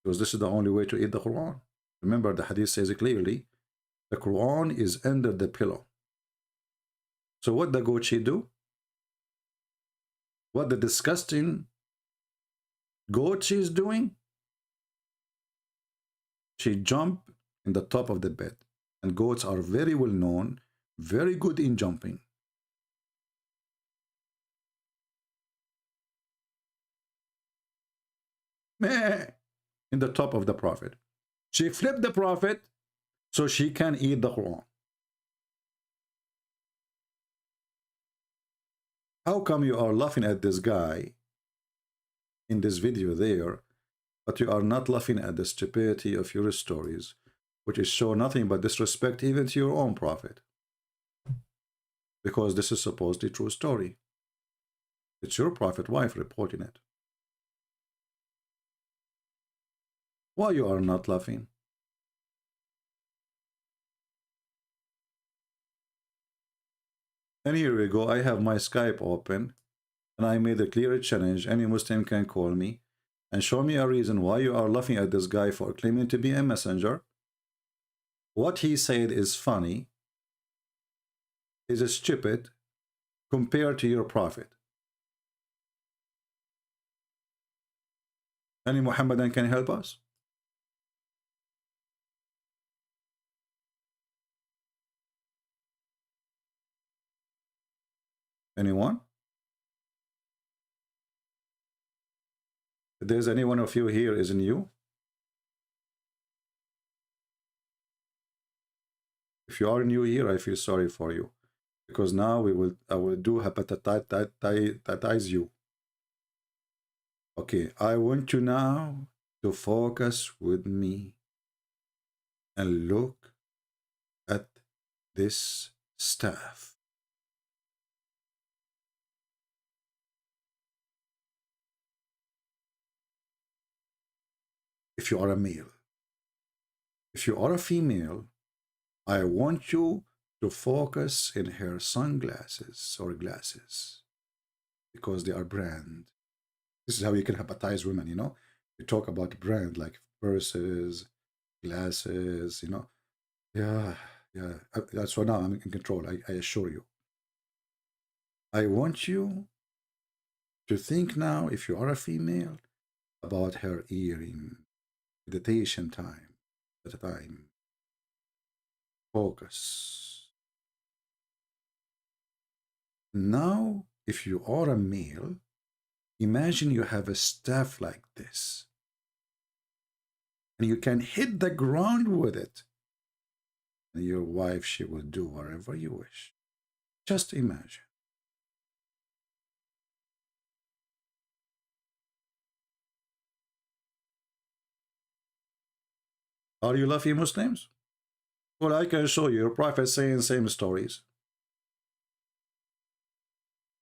Because this is the only way to eat the Quran. Remember, the hadith says it clearly. The Quran is under the pillow. So what the goat she do? What the disgusting goat she is doing? She jumped in the top of the bed. And goats are very well known, very good in jumping. In the top of the prophet. She flipped the prophet so she can eat the Quran. How come you are laughing at this guy in this video there, but you are not laughing at the stupidity of your stories, which is show nothing but disrespect even to your own prophet? Because this is supposedly true story. It's your prophet wife reporting it. Why you are not laughing? And here we go. I have my Skype open, and I made a clear challenge. Any Muslim can call me and show me a reason why you are laughing at this guy for claiming to be a messenger. What he said is funny, is stupid compared to your prophet. Any Muhammadan can help us? Anyone? If there's any one of you here is new, if you are new here, I feel sorry for you, because now I will do hepatize you. Okay, I want you now to focus with me and look at this staff. If you are a male. If you are a female, I want you to focus in her sunglasses or glasses, because they are brand. This is how you can hepatize women, you know. You talk about brand like purses, glasses, you know. Yeah. So now I'm in control, I assure you. I want you to think now, if you are a female, about her earring, meditation time, at a time. Focus. Now, if you are a male, imagine you have a staff like this, and you can hit the ground with it, and your wife, she will do whatever you wish. Just imagine. Are you laughing, Muslims? Well, I can show you your prophet saying same stories.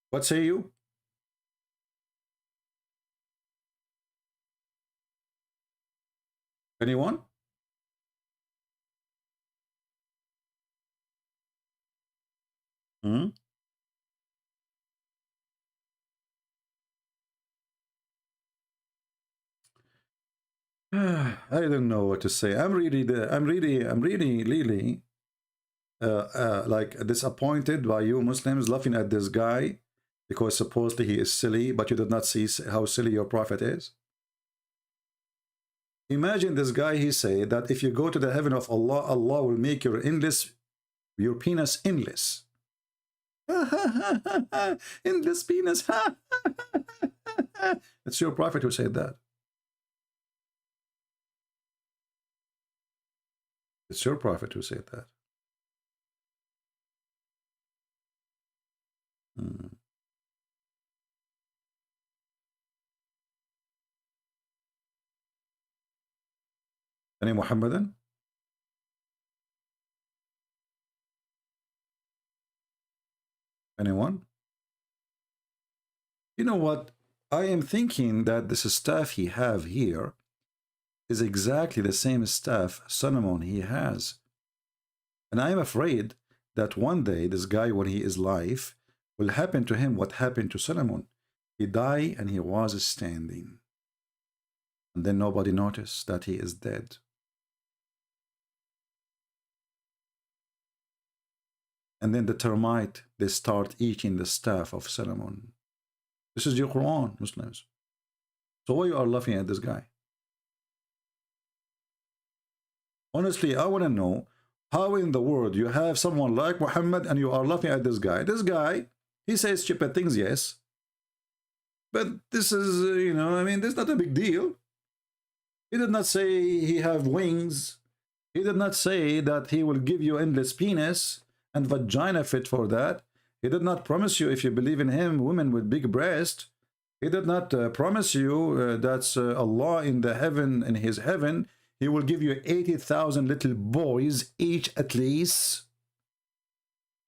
What say you? Anyone? Hmm? I don't know what to say. I'm really like disappointed by you Muslims laughing at this guy because supposedly he is silly, but you did not see how silly your prophet is. Imagine this guy, he said that if you go to the heaven of Allah, Allah will make your penis endless. Endless penis. It's your prophet who said that. It's your prophet who said that. Any Muhammadan? Anyone? You know what? I am thinking that this staff he have here is exactly the same staff Solomon he has. And I am afraid that one day this guy, when he is alive, will happen to him what happened to Solomon. He died and he was standing. And then nobody noticed that he is dead. And then the termite, they start eating the staff of Solomon. This is your Quran, Muslims. So why you are laughing at this guy? Honestly, I want to know how in the world you have someone like Muhammad and you are laughing at this guy. This guy, he says stupid things, yes. But this is, you know, I mean, this is not a big deal. He did not say he have wings. He did not say that he will give you endless penis and vagina fit for that. He did not promise you, if you believe in him, women with big breast. He did not promise you that's Allah in the heaven, in his heaven, he will give you 80,000 little boys each at least.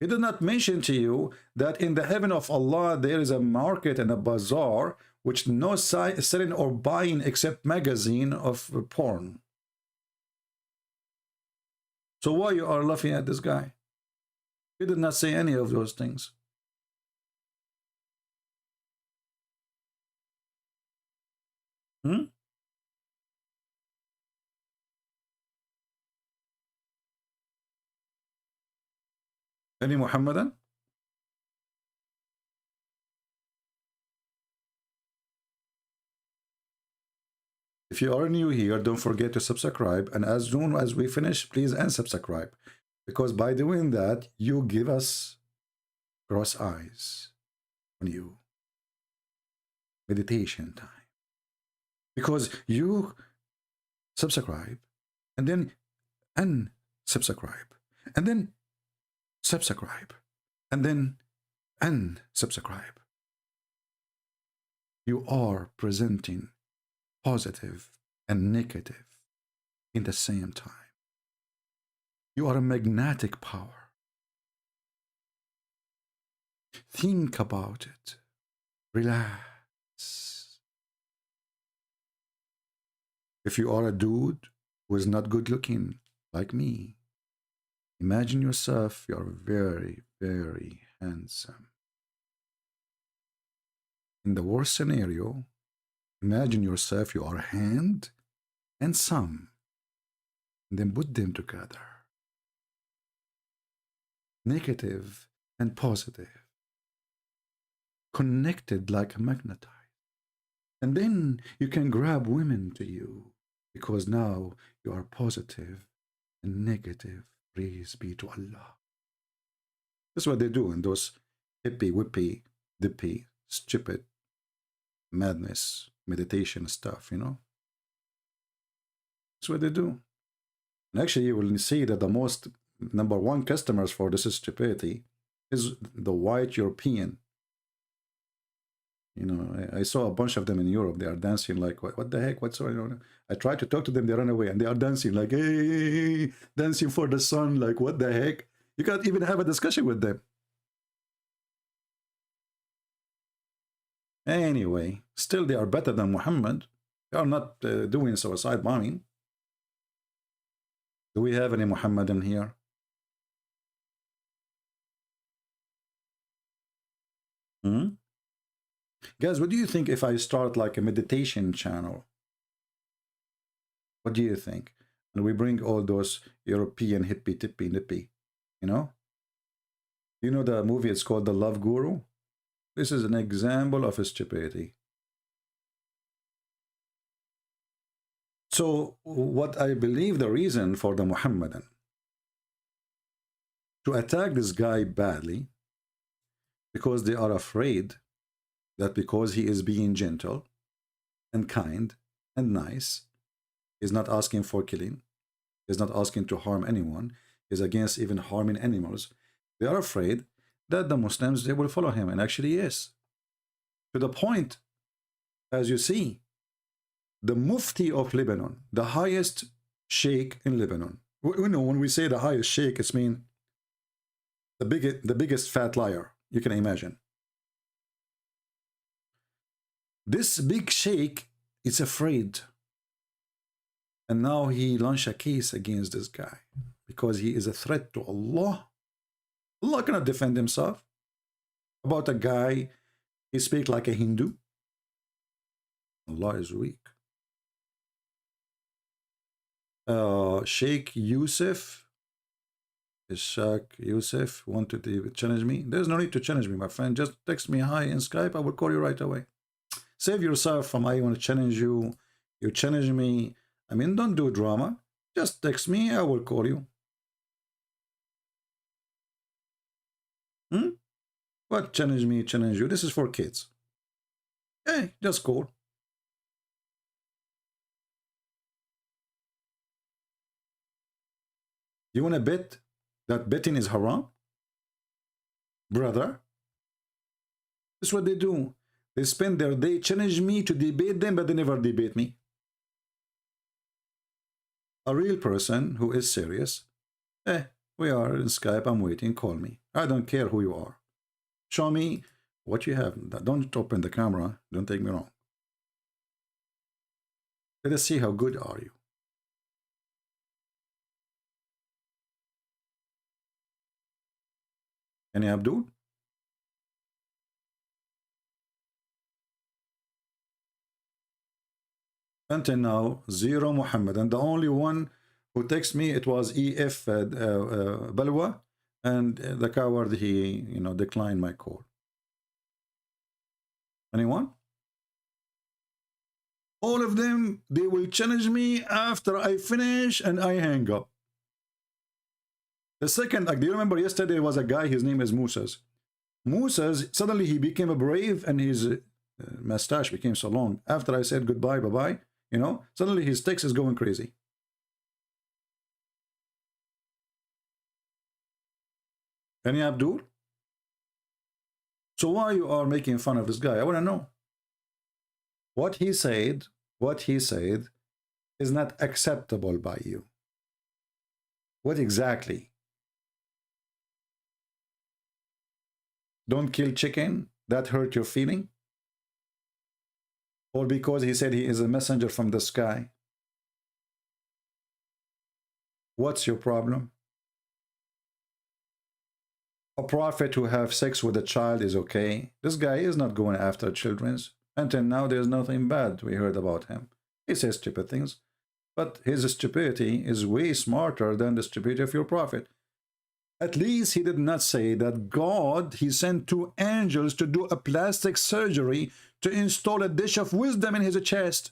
He did not mention to you that in the heaven of Allah there is a market and a bazaar which no selling or buying except magazine of porn. So why you are laughing at this guy? He did not say any of those things. Any Muhammadan? If you are new here, don't forget to subscribe, and as soon as we finish, please unsubscribe, because by doing that you give us cross eyes on you. Meditation time, because you subscribe and then unsubscribe and then subscribe and then unsubscribe. You are presenting positive and negative in the same time. You are a magnetic power. Think about it. Relax. If you are a dude who is not good looking like me, imagine yourself, you are very, very handsome. In the worst scenario, imagine yourself, you are hand and thumb, and then put them together. Negative and positive, connected like a magnetite. And then you can grab women to you, because now you are positive and negative. Praise be to Allah. That's what they do in those hippie, whippy, dippy, stupid, madness, meditation stuff, you know. That's what they do. And actually, you will see that the most #1 customers for this stupidity is the white European. You know, I saw a bunch of them in Europe. They are dancing like, what the heck? What's going on? I tried to talk to them. They run away, and they are dancing like, hey, dancing for the sun. Like, what the heck? You can't even have a discussion with them. Anyway, still they are better than Muhammad. They are not doing suicide bombing. Do we have any Muhammadan here? Guys, what do you think if I start like a meditation channel? What do you think? And we bring all those European hippie, tippy, nippy, you know? You know the movie, it's called The Love Guru? This is an example of stupidity. So what I believe the reason for the Muhammadan to attack this guy badly, because they are afraid that because he is being gentle and kind and nice, he's not asking for killing, he's not asking to harm anyone, he's against even harming animals. They are afraid that the Muslims, they will follow him, and actually yes. To the point, as you see, the Mufti of Lebanon, the highest sheikh in Lebanon. You know, when we say the highest sheikh, it's mean the biggest fat liar you can imagine. This big sheikh is afraid, and now he launched a case against this guy because he is a threat to Allah. Allah cannot defend himself about a guy, he speaks like a Hindu. Allah is weak. Sheikh Yusuf, Sheikh Yusuf wanted to challenge me. There's no need to challenge me, my friend. Just text me hi in Skype. I will call you right away. Save yourself from I want to challenge you. You challenge me. I mean, don't do drama. Just text me. I will call you. What challenge me, challenge you? This is for kids. Hey, just call. You want to bet that betting is haram? Brother, that's what they do. They spend their day challenge me to debate them, but they never debate me. A real person who is serious, We are in Skype. I'm waiting. Call me. I don't care who you are. Show me what you have. Don't open the camera. Don't take me wrong. Let us see how good are you. Any Abdul? Until now, 0 Muhammad. And the only one who texted me, it was EF Balwa. And the coward, he, declined my call. Anyone? All of them, they will challenge me after I finish and I hang up. The second, do you remember yesterday was a guy, his name is Musas. Musas, suddenly he became a brave and his mustache became so long. After I said goodbye, bye-bye, suddenly his text is going crazy. Any Abdul? So why you are making fun of this guy? I want to know. What he said is not acceptable by you. What exactly? Don't kill chicken, that hurt your feeling? Or because he said he is a messenger from the sky? What's your problem? A prophet who have sex with a child is okay. This guy is not going after children's. Until now, there's nothing bad we heard about him. He says stupid things, but his stupidity is way smarter than the stupidity of your prophet. At least he did not say that God, he sent 2 angels to do a plastic surgery to install a dish of wisdom in his chest.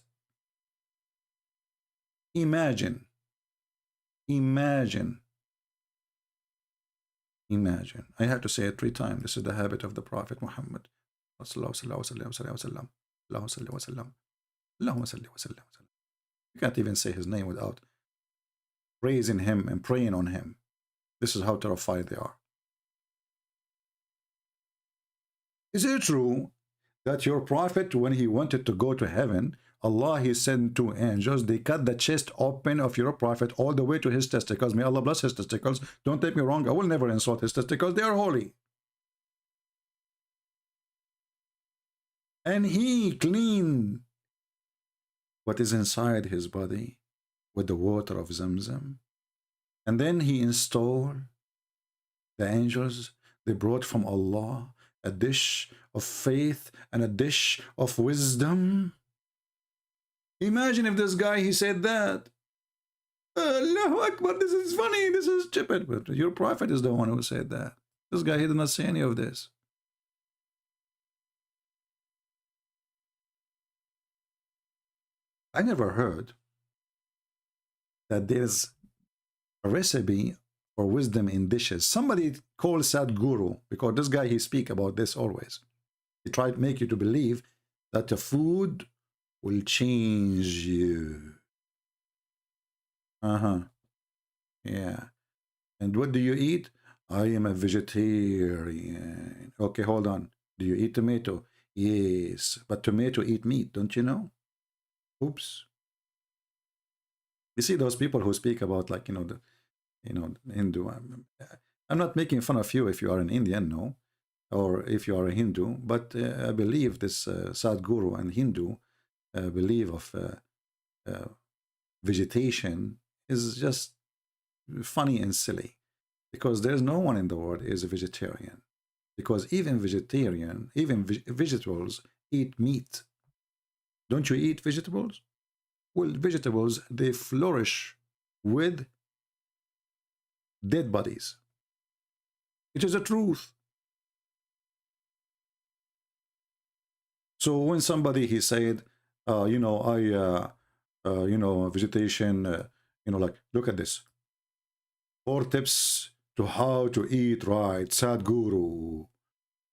Imagine. Imagine. Imagine. I have to say it 3 times. This is the habit of the Prophet Muhammad. You can't even say his name without praising him and praying on him. This is how terrified they are. Is it true that your prophet, when he wanted to go to heaven, Allah, he sent 2 angels, they cut the chest open of your prophet all the way to his testicles. May Allah bless his testicles. Don't take me wrong, I will never insult his testicles, they are holy. And he cleaned what is inside his body with the water of Zamzam. And then he installed the angels, they brought from Allah a dish of faith and a dish of wisdom. Imagine if this guy, he said that. Allahu Akbar, this is funny, this is stupid. But your prophet is the one who said that. This guy, he did not say any of this. I never heard that there's a recipe for wisdom in dishes. Somebody called Sadhguru, because this guy, he speak about this always. He tried to make you to believe that the food will change you. Yeah. And what do you eat? I am a vegetarian. Okay, hold on. Do you eat tomato? Yes, but tomato eat meat, don't you know? Oops. You see those people who speak about, like, Hindu. I'm not making fun of you if you are an Indian, no, or if you are a Hindu, but I believe this Sadhguru and Hindu belief of vegetation is just funny and silly, because there's no one in the world is a vegetarian, because even vegetables eat meat. Don't you eat vegetables? Well, vegetables, they flourish with dead bodies. It is a truth. So when somebody, he said, vegetation, like, look at this. 4 tips to how to eat right, Sadhguru.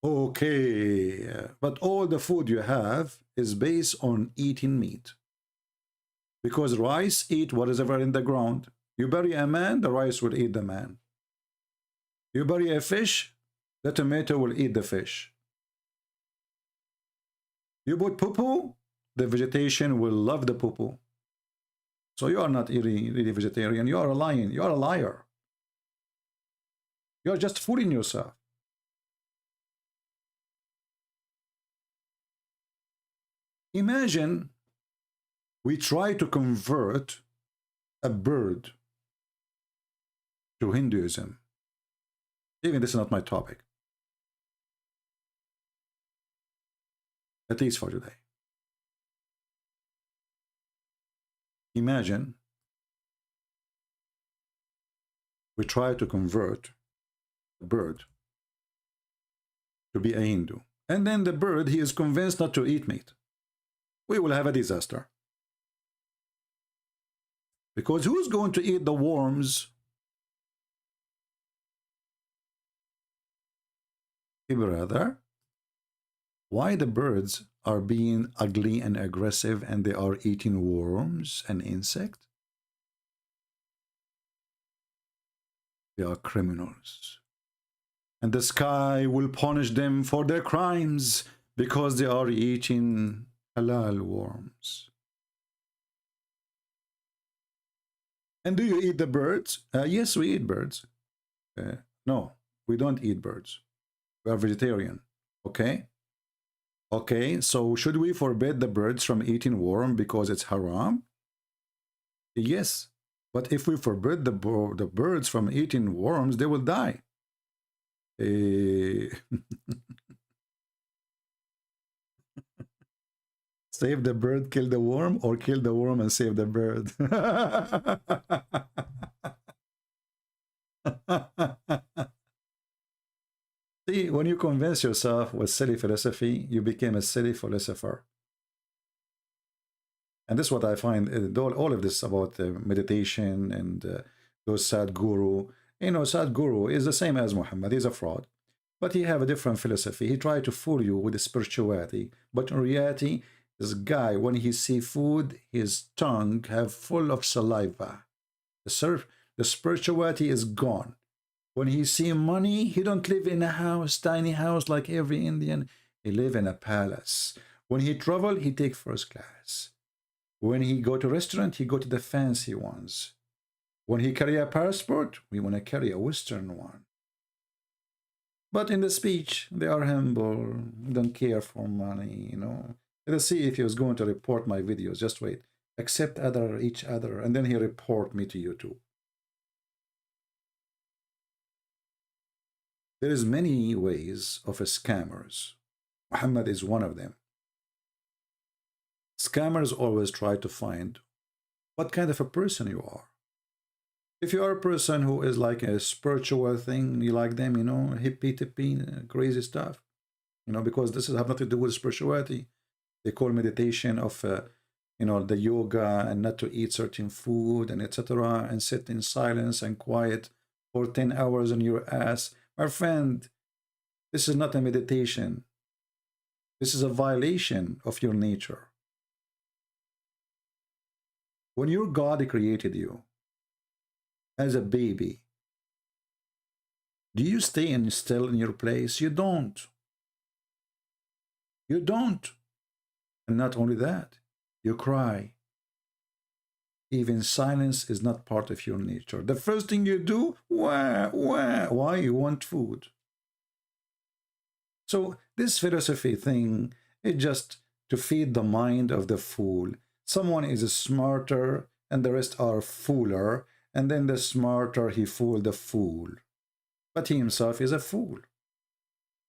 Okay, but all the food you have is based on eating meat. Because rice eat whatever in the ground. You bury a man, the rice will eat the man. You bury a fish, the tomato will eat the fish. You put poo-poo, the vegetation will love the poo-poo. So you are not really vegetarian, you are a lion, you are a liar. You're just fooling yourself. Imagine we try to convert a bird to Hinduism. Even this is not my topic, at least for today. Imagine we try to convert a bird to be a Hindu, and then the bird, he is convinced not to eat meat. We will have a disaster. Because who's going to eat the worms? Hey, brother, why the birds are being ugly and aggressive and they are eating worms and insects? They are criminals. And the sky will punish them for their crimes because they are eating halal worms. And do you eat the birds? Yes, we eat birds. No, we don't eat birds. We are vegetarian. Okay? Okay, so should we forbid the birds from eating worm because it's haram? Yes, but if we forbid the birds from eating worms, they will die. Save the bird, kill the worm, or kill the worm and save the bird. See, when you convince yourself with silly philosophy, you became a silly philosopher. And this is what I find, all of this about meditation and those Sadhguru. You know, Sadhguru is the same as Muhammad. He's a fraud. But he have a different philosophy. He tried to fool you with the spirituality. But in reality, this guy, when he see food, his tongue have full of saliva. The spirituality is gone. When he see money, he don't live in a house, tiny house like every Indian. He live in a palace. When he travel, he take first class. When he go to restaurant, he go to the fancy ones. When he carry a passport, we want to carry a Western one. But in the speech, they are humble, don't care for money, you know. Let's see if he was going to report my videos. Just wait. Accept each other, and then he report me to YouTube. There is many ways of scammers. Muhammad is one of them. Scammers always try to find what kind of a person you are. If you are a person who is like a spiritual thing, you like them, you know, hippie, crazy stuff, you know, because this have nothing to do with spirituality. They call meditation of, you know, the yoga and not to eat certain food and etc. and sit in silence and quiet for 10 hours on your ass. My friend, this is not a meditation. This is a violation of your nature. When your God created you as a baby, do you stay still in your place? You don't. You don't. And not only that, you cry. Even silence is not part of your nature. The first thing you do, wah, wah. Why? You want food. So this philosophy thing is just to feed the mind of the fool. Someone is smarter and the rest are fooler, and then the smarter he fooled the fool. But he himself is a fool.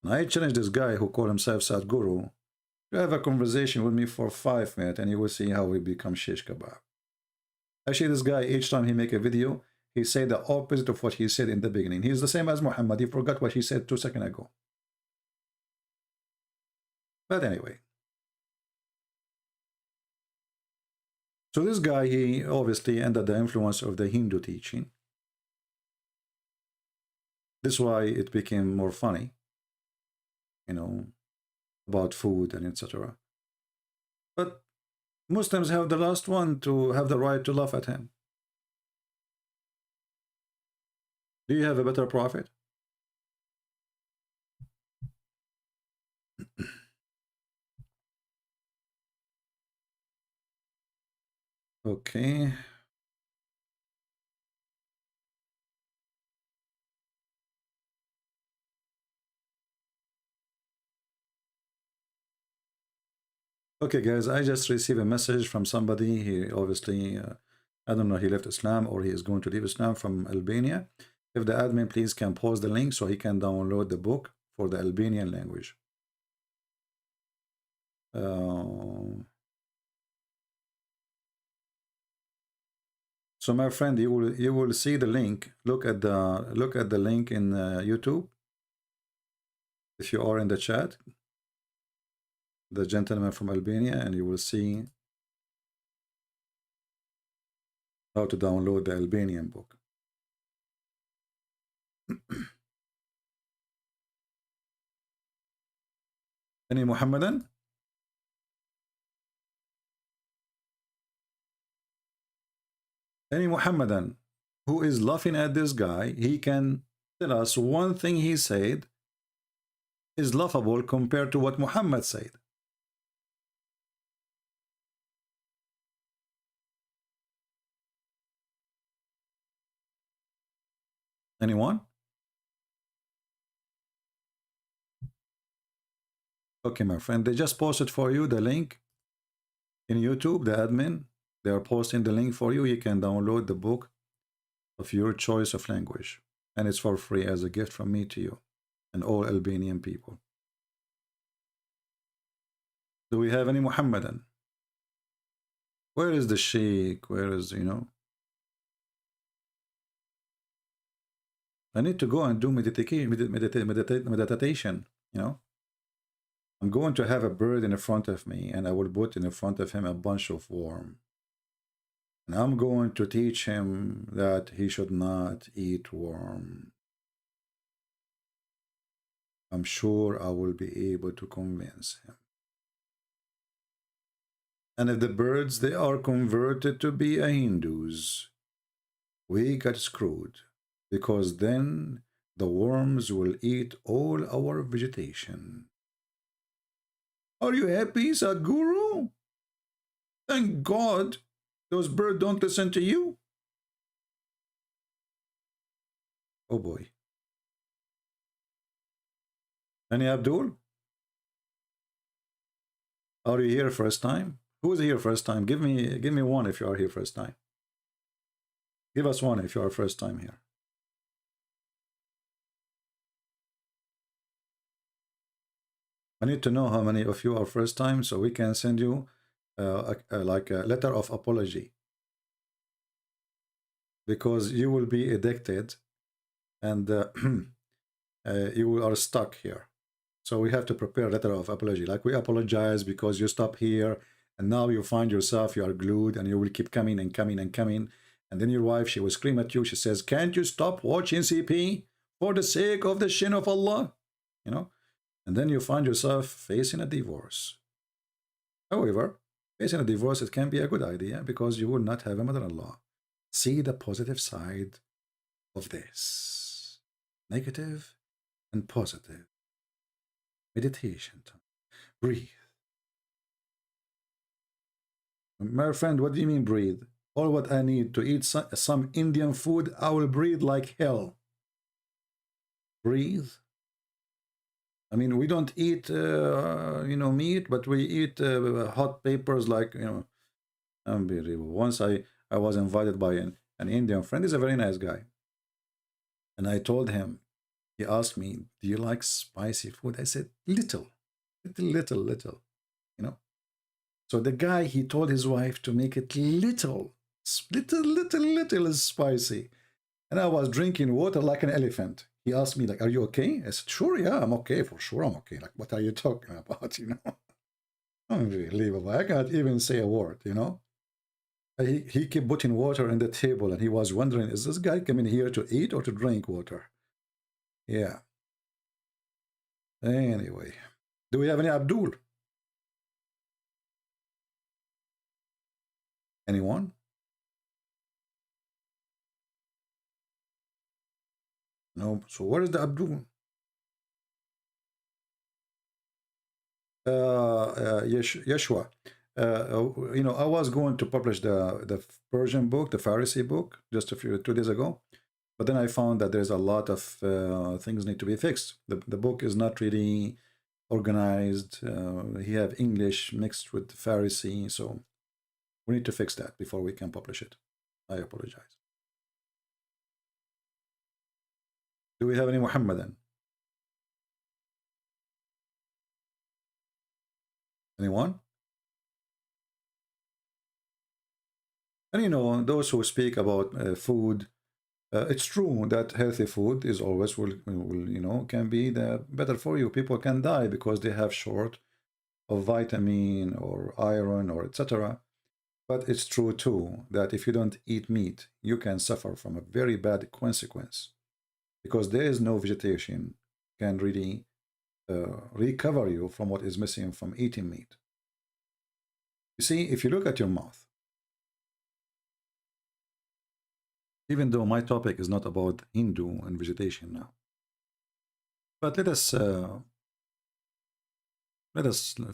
And I challenge this guy who called himself Sadhguru to have a conversation with me for 5 minutes, and you will see how we become shish kebab. Actually, this guy, each time he make a video, he say the opposite of what he said in the beginning. He's the same as Muhammad. He forgot what he said 2 seconds ago. But anyway. So this guy, he obviously under the influence of the Hindu teaching. This is why it became more funny, you know, about food and etc. But Muslims have the last one to have the right to laugh at him. Do you have a better prophet? Okay. Okay, guys, I just received a message from somebody. He obviously, I don't know, he left Islam or he is going to leave Islam from Albania. If the admin please can post the link so he can download the book for the Albanian language. So my friend, you will see the link. Look at the link in YouTube. If you are in the chat, the gentleman from Albania, and you will see how to download the Albanian book. Any Muhammadan? Any Muhammadan who is laughing at this guy, he can tell us one thing he said is laughable compared to what Muhammad said. Anyone? Okay, my friend, they just posted for you the link in YouTube, the admin. They are posting the link for you. You can download the book of your choice of language. And it's for free as a gift from me to you and all Albanian people. Do we have any Muhammadan? Where is the Sheikh? Where is, you know? I need to go and do meditation, you know? I'm going to have a bird in front of me, and I will put in front of him a bunch of worm. And I'm going to teach him that he should not eat worm. I'm sure I will be able to convince him. And if the birds, they are converted to be Hindus, we got screwed, because then the worms will eat all our vegetation. Are you happy, Sadhguru? Thank God those birds don't listen to you. Oh boy. Any Abdul? Are you here first time? Who is here first time? Give me one if you are here first time. Give us one if you are first time here. I need to know how many of you are first time so we can send you like a letter of apology. Because you will be addicted and you are stuck here. So we have to prepare a letter of apology. Like, we apologize because you stop here and now you find yourself, you are glued and you will keep coming and coming and coming. And then your wife, she will scream at you. She says, can't you stop watching CP for the sake of the shin of Allah? You know? And then you find yourself facing a divorce. However, facing a divorce, it can be a good idea because you will not have a mother-in-law. See the positive side of this. Negative and positive. Meditation time. Breathe. My friend, what do you mean breathe? All what I need to eat some Indian food, I will breathe like hell. Breathe. I mean, we don't eat, you know, meat, but we eat hot peppers like, you know, unbelievable. Once I was invited by an Indian friend. He's a very nice guy. And I told him, he asked me, do you like spicy food? I said, little, you know. So the guy, he told his wife to make it little spicy. And I was drinking water like an elephant. He asked me, like, are you okay? I said, sure, yeah, I'm okay. For sure, I'm okay. Like, what are you talking about, you know? Unbelievable. I can't even say a word, you know? He kept putting water on the table, and he was wondering, is this guy coming here to eat or to drink water? Yeah. Anyway, do we have any Abdul? Anyone? No. So where is the Abdul? Yeshua. You know, I was going to publish the Persian book, the Pharisee book, just 2 days ago. But then I found that there's a lot of things need to be fixed. The book is not really organized. He have English mixed with Pharisee, so we need to fix that before we can publish it. I apologize. Do we have any Muhammadan? Anyone? And you know, those who speak about food, it's true that healthy food is always will you know, can be the better for you. People can die because they have short of vitamin or iron or etc. But it's true too that if you don't eat meat, you can suffer from a very bad consequence, because there is no vegetation can really recover you from what is missing from eating meat. You see, if you look at your mouth, even though my topic is not about Hindu and vegetation now, but let us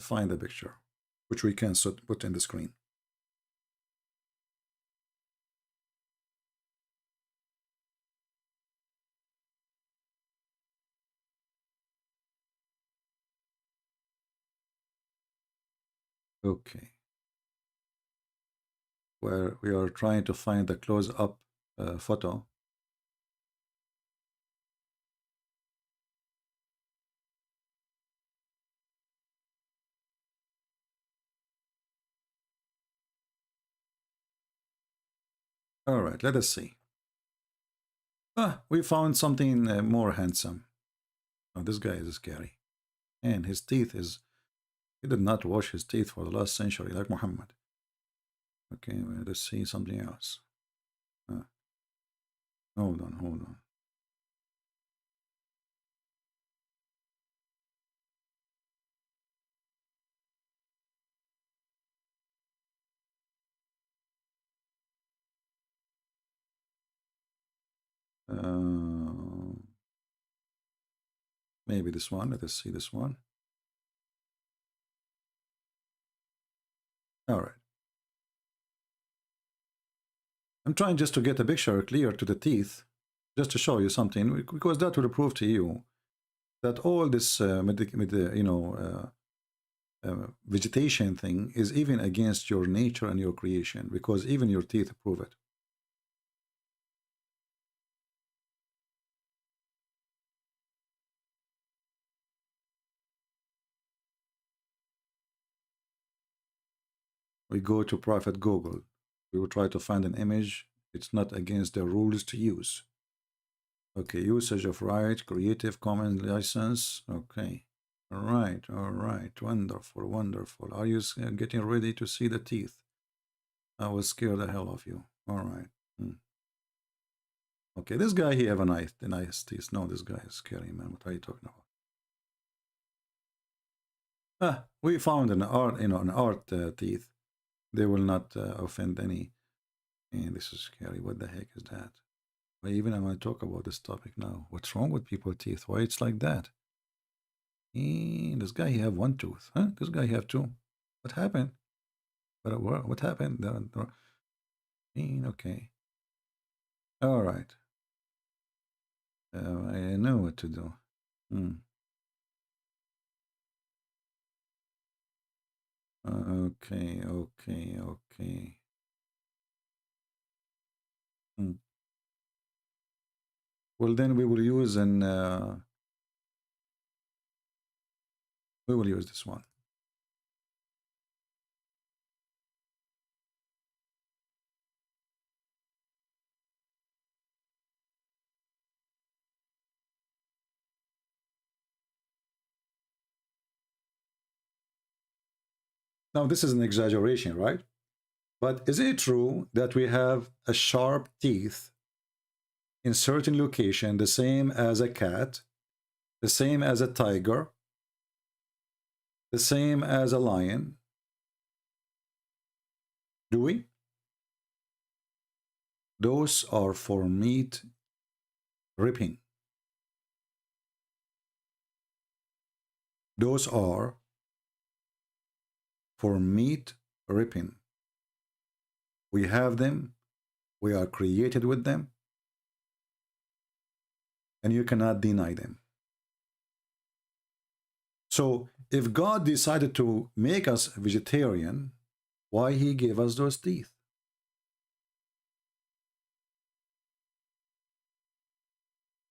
find the picture, which we can put in the screen. Okay. Where we are trying to find the close-up photo. All right, let us see. We found something more handsome. Oh, this guy is scary. And his teeth is... He did not wash his teeth for the last century like Muhammad. Okay, well, let's see something else. Hold on, hold on. Maybe this one. Let us see this one. All right. I'm trying just to get a picture clear to the teeth, just to show you something, because that will prove to you that all this vegetation thing is even against your nature and your creation, because even your teeth prove it. We go to Prophet Google. We will try to find an image. It's not against the rules to use. Okay, usage of right, Creative Commons license. Okay. All right. Wonderful, wonderful. Are you getting ready to see the teeth? I will scare the hell of you. All right. Okay, this guy, he have a nice teeth. No, this guy is scary, man. What are you talking about? We found an art teeth. They will not offend any. And this is scary. What the heck is that? Why even I want to talk about this topic now? What's wrong with people's teeth? Why it's like that? And this guy, he have one tooth. Huh? This guy, he have two. What happened? What happened? Okay. All right. I know what to do. Okay. Well, then we will use we will use this one. Now, this is an exaggeration, right? But is it true that we have a sharp teeth in certain location, the same as a cat, the same as a tiger, the same as a lion? Do we? Those are for meat ripping. Those are for meat ripping. We have them. We are created with them. And you cannot deny them. So if God decided to make us vegetarian, why he gave us those teeth?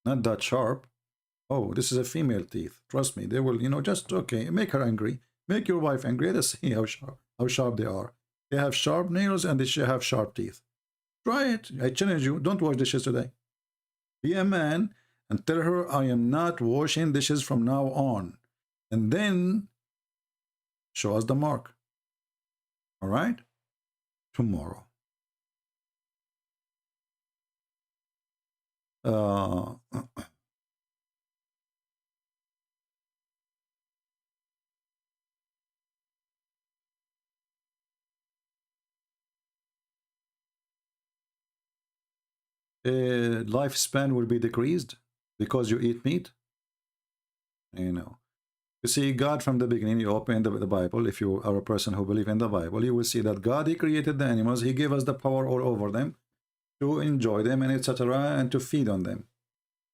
Not that sharp. Oh, this is a female teeth. Trust me, they will, you know, just, okay, make her angry. Make your wife angry. Let's see how sharp they are. They have sharp nails and they should have sharp teeth. Try it. I challenge you. Don't wash dishes today. Be a man and tell her, I am not washing dishes from now on. And then show us the mark. All right? Tomorrow. Lifespan will be decreased because you eat meat. You know, you see, God from the beginning, you open the Bible, if you are a person who believes in the Bible, you will see that God, he created the animals, he gave us the power all over them to enjoy them and etc. and to feed on them.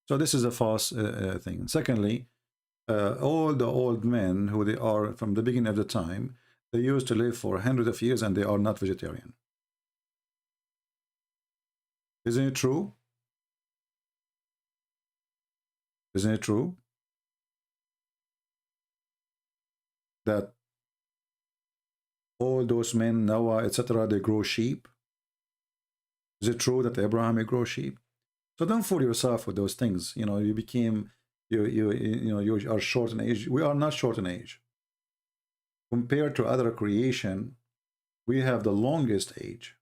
So this is a false thing. Secondly, all the old men who they are from the beginning of the time, they used to live for hundreds of years and they are not vegetarian. Isn't it true? Isn't it true that all those men, Noah, etc., they grow sheep? Is it true that Abraham may grow sheep? So don't fool yourself with those things. You know, you became, you are short in age. We are not short in age. Compared to other creation, we have the longest age.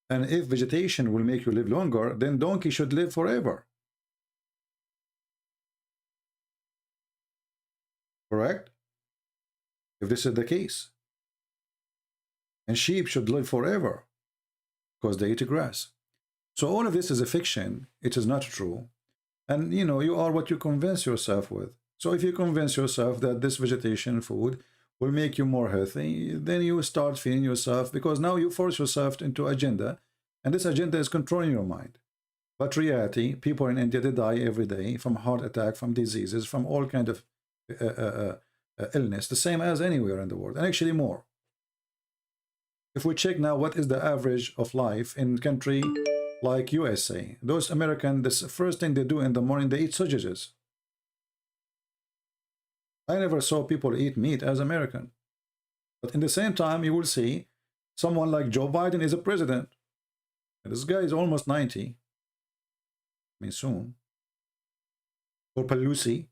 And if vegetation will make you live longer, then donkey should live forever. Correct? If this is the case. And sheep should live forever because they eat grass. So all of this is a fiction. It is not true. And you know, you are what you convince yourself with. So if you convince yourself that this vegetation food will make you more healthy, then you start feeding yourself, because now you force yourself into agenda, and this agenda is controlling your mind. But reality, people in India, they die every day from heart attack, from diseases, from all kind of illness, the same as anywhere in the world, and actually more. If we check now what is the average of life in country like USA, those Americans, the first thing they do in the morning, they eat sausages. I never saw people eat meat as American. But in the same time, you will see someone like Joe Biden is a president. And this guy is almost 90. I mean, soon. Or Pelosi.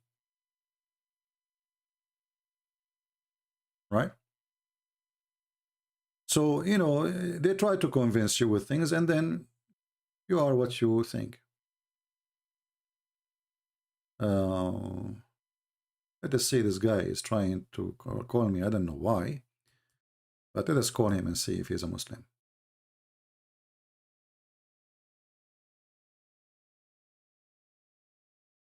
Right? So, you know, they try to convince you with things, and then you are what you think. Let us see, this guy is trying to call me. I don't know why. But let us call him and see if he's a Muslim.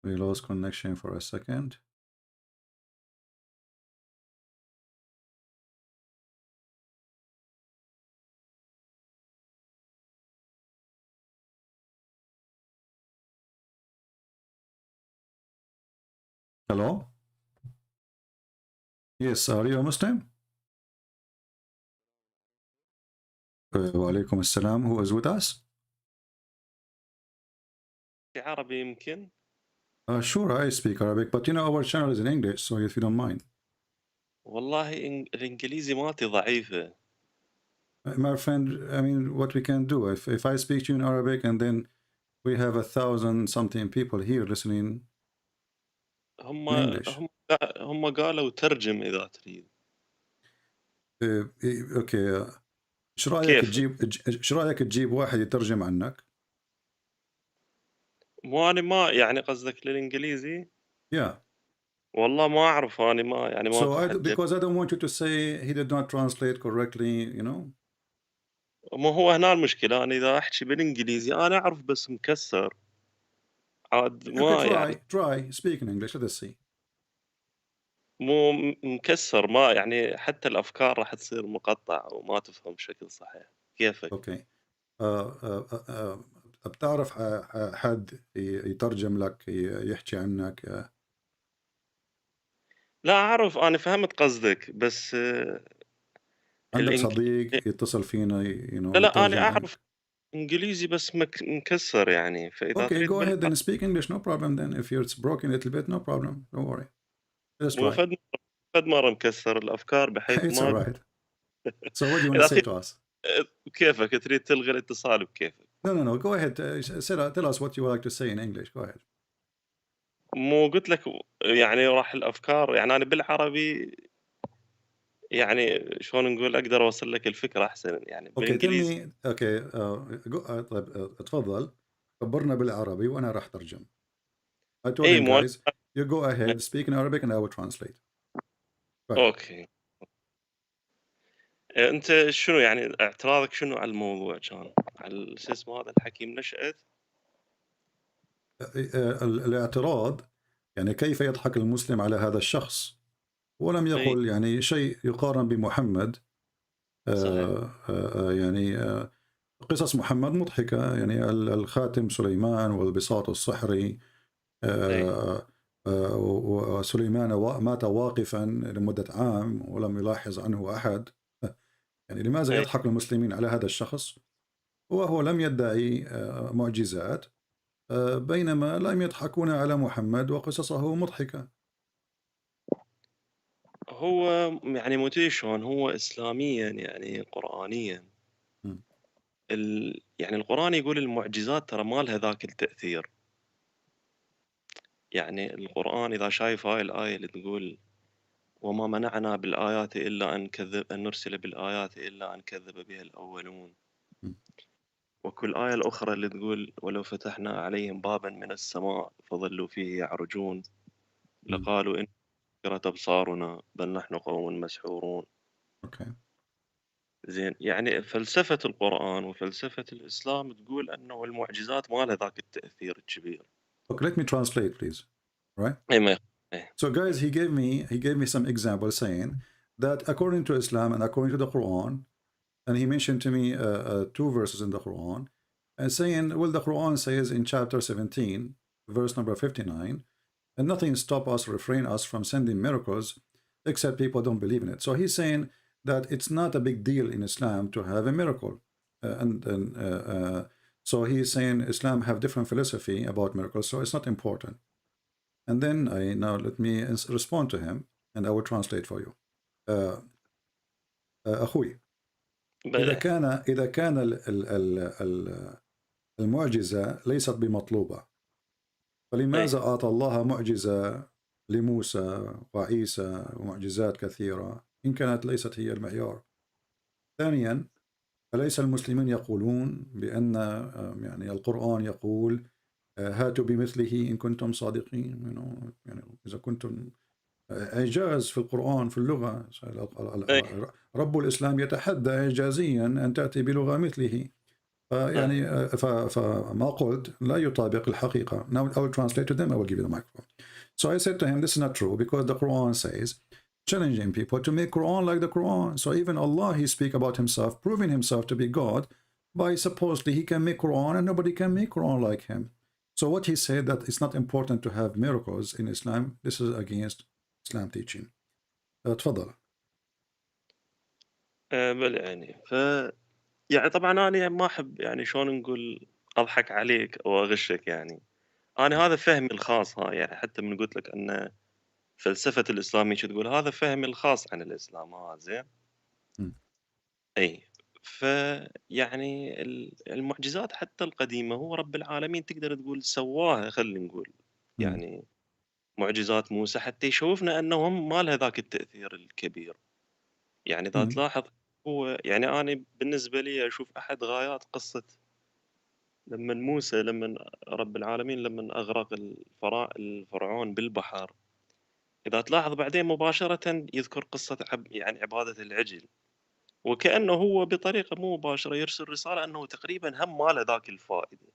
We lost connection for a second. Hello? Yes, are you a Muslim? Wa alaikum assalam. Who is with us? عربي يمكن. Sure, I speak Arabic, but you know our channel is in English, so if you don't mind. والله الإنجليزي مالتي ضعيفة. My friend, I mean, what we can do, if I speak to you in Arabic and then we have 1,000-something people here listening in English. هم قالوا ترجم إذا تريد. اوكي. ايش رايك تجيب واحد يترجم عنك؟ مو أنا ما يعني قصدك للإنجليزي؟ Yeah. والله ما أعرف أنا ما يعني ما. So because I don't want you to say he did not translate correctly, you know. ما هو هنا المشكلة، أنا إذا أحكي بالإنجليزي أنا أعرف بس مكسر. عاد ما يعني. Try speak in English. Let us see. مو مكسر، ما يعني حتى الأفكار راح تصير مقطع وما تفهم بشكل صحيح. كيفك؟ اوكي. بتعرف حد يترجم لك، يحكي عنك لا أعرف، أنا فهمت قصدك، بس عندك الإنج... صديق يتصل فينا لا أنا يترجم أعرف لك؟ إنجليزي بس مكسر يعني، فإذا Okay, تريد go ahead and speak English, no problem then. If it's broken a little bit, no problem. Don't worry. Let's مو try. فد مرة مكسر الأفكار بحيث It's all ما right. So what do you want إذا to say تريد to us? بكيفك، تريد تلغي الاتصال بكيفك. No. Go ahead. Tell us what you would like to say in English. Go ahead. مو قلت لك يعني راح الأفكار، يعني أنا بالعربي يعني شلون نقول أقدر أوصل لك الفكرة أحسن، يعني Okay, tell بالإنجليزي. me. Okay, طيب اتفضل خبرنا بالعربي وأنا راح ترجم. I told إي him مو guys, you go ahead, speak in Arabic and I will translate. Go ahead. أوكي. أنت شنو يعني اعتراضك شنو على الموضوع كان؟ على شو اسمه هذا الحكيم نشأت؟ الاعتراض يعني كيف يضحك المسلم على هذا الشخص، ولم إي يقل يعني شيء يقارن بمحمد. صحيح. يعني قصص محمد مضحكة، يعني الخاتم سليمان والبساط السحري. إي وسليمان مات واقفا لمدة عام ولم يلاحظ عنه أحد. يعني لماذا إي يضحك المسلمين على هذا الشخص وهو لم يدعي معجزات، بينما لم يضحكون على محمد وقصصه مضحكة. هو يعني موتيشون هو إسلاميا يعني قرآنيا م. يعني القرآن يقول المعجزات ترى ما لها ذاك التأثير. يعني القرآن إذا شايف هاي الآية اللي تقول وما منعنا بالآيات إلا أن نرسل بالآيات إلا أن كذب بها الأولون، م. وكل آية الأخرى اللي تقول ولو فتحنا عليهم بابا من السماء فظلوا فيه يعرجون م. لقالوا إن سكرت أبصارنا بل نحن قوم مسحورون. Okay. زين، يعني فلسفة القرآن وفلسفة الإسلام تقول أنه المعجزات ما لها ذاك التأثير الكبير. Okay, let me translate, please. Right. إيه ما إيه. So, guys, he gave me some examples saying that according to Islam and according to the Quran, and he mentioned to me 2 verses in the Quran, and saying, well, the Quran says in chapter 17, verse number 59, and nothing stop us, refrain us from sending miracles, except people don't believe in it. So he's saying that it's not a big deal in Islam to have a miracle, so he's saying Islam have different philosophy about miracles, so it's not important. And then now let me respond to him, and I will translate for you. أخوي، إذا كان المعجزة ليست بمطلوبة، فلماذا أعطى الله معجزة لموسى وعيسى ومعجزات كثيرة إن كانت ليست هي المعيار؟ ثانيا، أليس المسلمين يقولون بأن يعني القرآن يقول هاتوا بمثله إن كنتم صادقين؟ يعني إذا كنتم إعجاز في القرآن في اللغة، رب الإسلام يتحدى إعجازيا أن تأتي بلغة مثله. يعني فما قلت لا يطابق الحقيقة. Now I will translate to them, I will give you the microphone. So I said to him, this is not true, because the Quran says, challenging people to make Quran like the Quran. So even Allah, he speak about himself, proving himself to be God, by supposedly he can make Quran and nobody can make Quran like him. So what he said, that it's not important to have miracles in Islam, this is against Islam teaching. تفضل. بل يعني يعني طبعا أنا ما أحب يعني شلون نقول أضحك عليك أو أغشك يعني. أنا هذا فهمي الخاص، يعني حتى من قلت لك أن فلسفة الإسلام تقول هذا فهمي الخاص عن الإسلام. زين. أي فيعني المعجزات حتى القديمة هو رب العالمين تقدر تقول سواها، خلينا نقول يعني معجزات موسى حتى يشوفنا أنهم ما لها ذاك التأثير الكبير. يعني إذا تلاحظ هو يعني أنا بالنسبة لي أشوف أحد غايات قصة لما رب العالمين لما أغرق الفرعون بالبحر، إذا تلاحظ بعدين مباشرة يذكر قصة يعني عبادة العجل، وكأنه هو بطريقة مو مباشرة يرسل رسالة أنه تقريبا هم ما له ذاك الفائدة.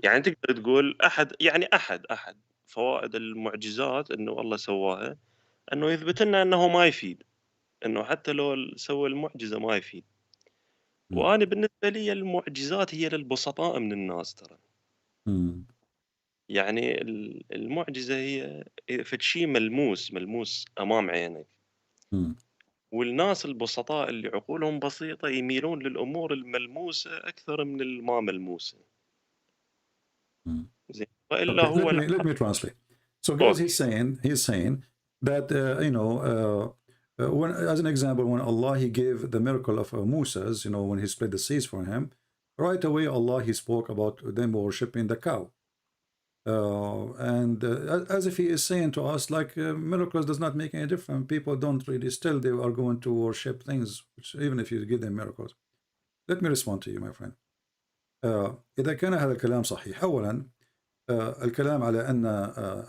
يعني تقدر تقول أحد فوائد المعجزات أنه الله سواها أنه يثبت لنا أنه ما يفيد، أنه حتى لو سوى المعجزة ما يفيد. وأنا بالنسبة لي المعجزات هي للبسطاء من الناس ترى. يعني المعجزة هي فد شيء ملموس أمام عينك. مم. والناس البسطاء اللي عقولهم بسيطة يميلون للأمور الملموسة أكثر من الما ملموسة. مم. زين، وإلا Okay, هو let me translate. So, guys, أوكي. he's saying that when, as an example, when Allah he gave the miracle of Moses, when he split the seas for him, right away Allah he spoke about them worshiping the cow, and as if he is saying to us, like miracles does not make any difference. People don't really still they are going to worship things, which, even if you give them miracles. Let me respond to you, my friend. إذا كان هذا الكلام صحيح، أولا الكلام على أن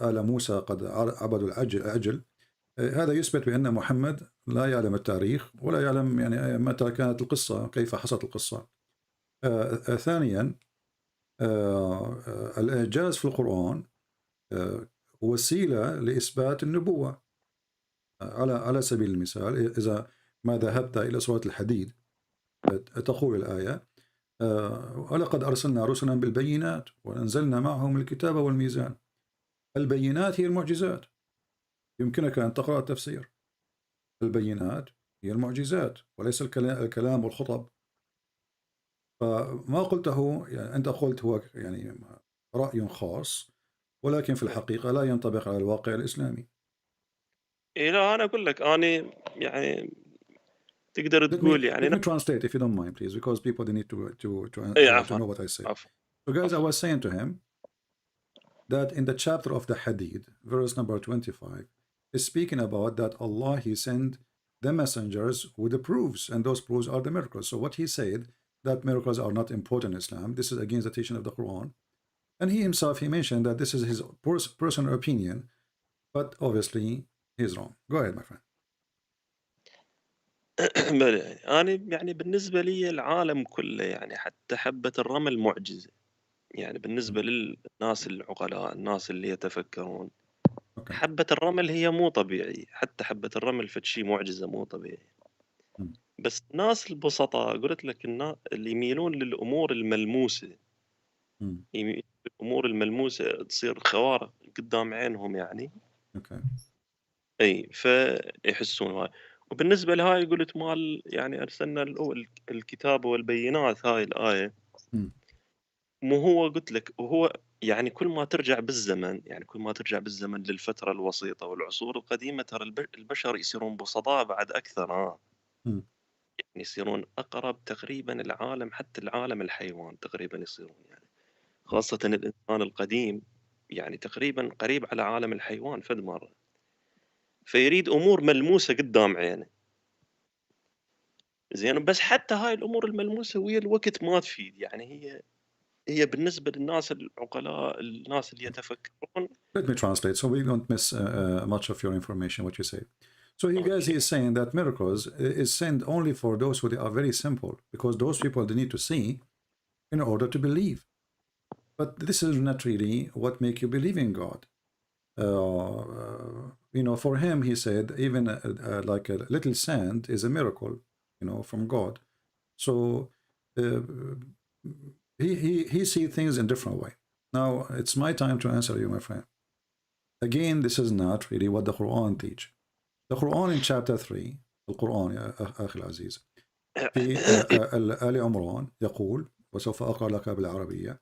آل موسى قد عبدوا العجل، هذا يثبت بأن محمد لا يعلم التاريخ ولا يعلم يعني متى كانت القصة، كيف حصلت القصة. ثانيا الإعجاز في القرآن وسيلة لإثبات النبوة. على سبيل المثال، إذا ما ذهبت إلى سورة الحديد تقول الآية: ولقد أرسلنا رسلا بالبينات وأنزلنا معهم الكتاب والميزان. البينات هي المعجزات. يمكنك أن تقرأ التفسير. البينات هي المعجزات وليس الكلام والخطب. فما قلته يعني أنت قلت هو يعني رأي خاص، ولكن في الحقيقة لا ينطبق على الواقع الإسلامي. إيه، لا أنا أقول لك أنا يعني تقدر Let تقول me يعني translate if you don't mind, please, because people they need إيه، to عفوا know what I say. عفوا So, guys, I عفوا. was saying to him that in the chapter of the Hadid, verse number 25, is speaking about that Allah he sent the messengers with the proofs, and those proofs are the miracles. So what he said, that miracles are not important in Islam, this is against the teaching of the Quran. And he himself, he mentioned that this is his personal opinion, but obviously he's wrong. Go ahead, my friend. أنا يعني بالنسبة لي العالم كله يعني حتى حبة الرمل معجزة. يعني بالنسبة للناس العقلاء، الناس اللي يتفكرون، Okay. حبة الرمل هي مو طبيعي، حتى حبة الرمل فد شي معجزة مو طبيعي. بس الناس البسطاء قلت لك اللي يميلون للأمور الملموسة، الأمور الملموسة تصير خوارق قدام عينهم يعني. Okay. أي فيحسون هاي. وبالنسبة لهاي قلت مال يعني أرسلنا الكتاب والبينات، هاي الآية مو هو قلت لك، وهو يعني كل ما ترجع بالزمن، يعني كل ما ترجع بالزمن للفترة الوسيطة والعصور القديمة، ترى البشر يصيرون بسطاء بعد أكثر. يعني يصيرون أقرب تقريبا العالم، حتى العالم الحيوان تقريبا يصيرون يعني، خاصة الإنسان القديم يعني تقريبا قريب على عالم الحيوان فد مرة. فيريد أمور ملموسة قدام عينه. زين، بس حتى هاي الأمور الملموسة ويا الوقت ما تفيد، يعني هي بالنسبة للناس العقلاء، الناس اللي يتفكرون. Let me translate so we don't miss much of your information, what you say. So you guys, he is saying that miracles is sent only for those who they are very simple, because those people they need to see in order to believe. But this is not really what make you believe in God. For him, he said, even like a little sand is a miracle, from God. So he see things in different way. Now it's my time to answer you, my friend. Again, this is not really what the Quran teach. The Quran in chapter 3, القرآن يا أخي العزيز، في آل عمران يقول، وسوف أقرأ لك بالعربية: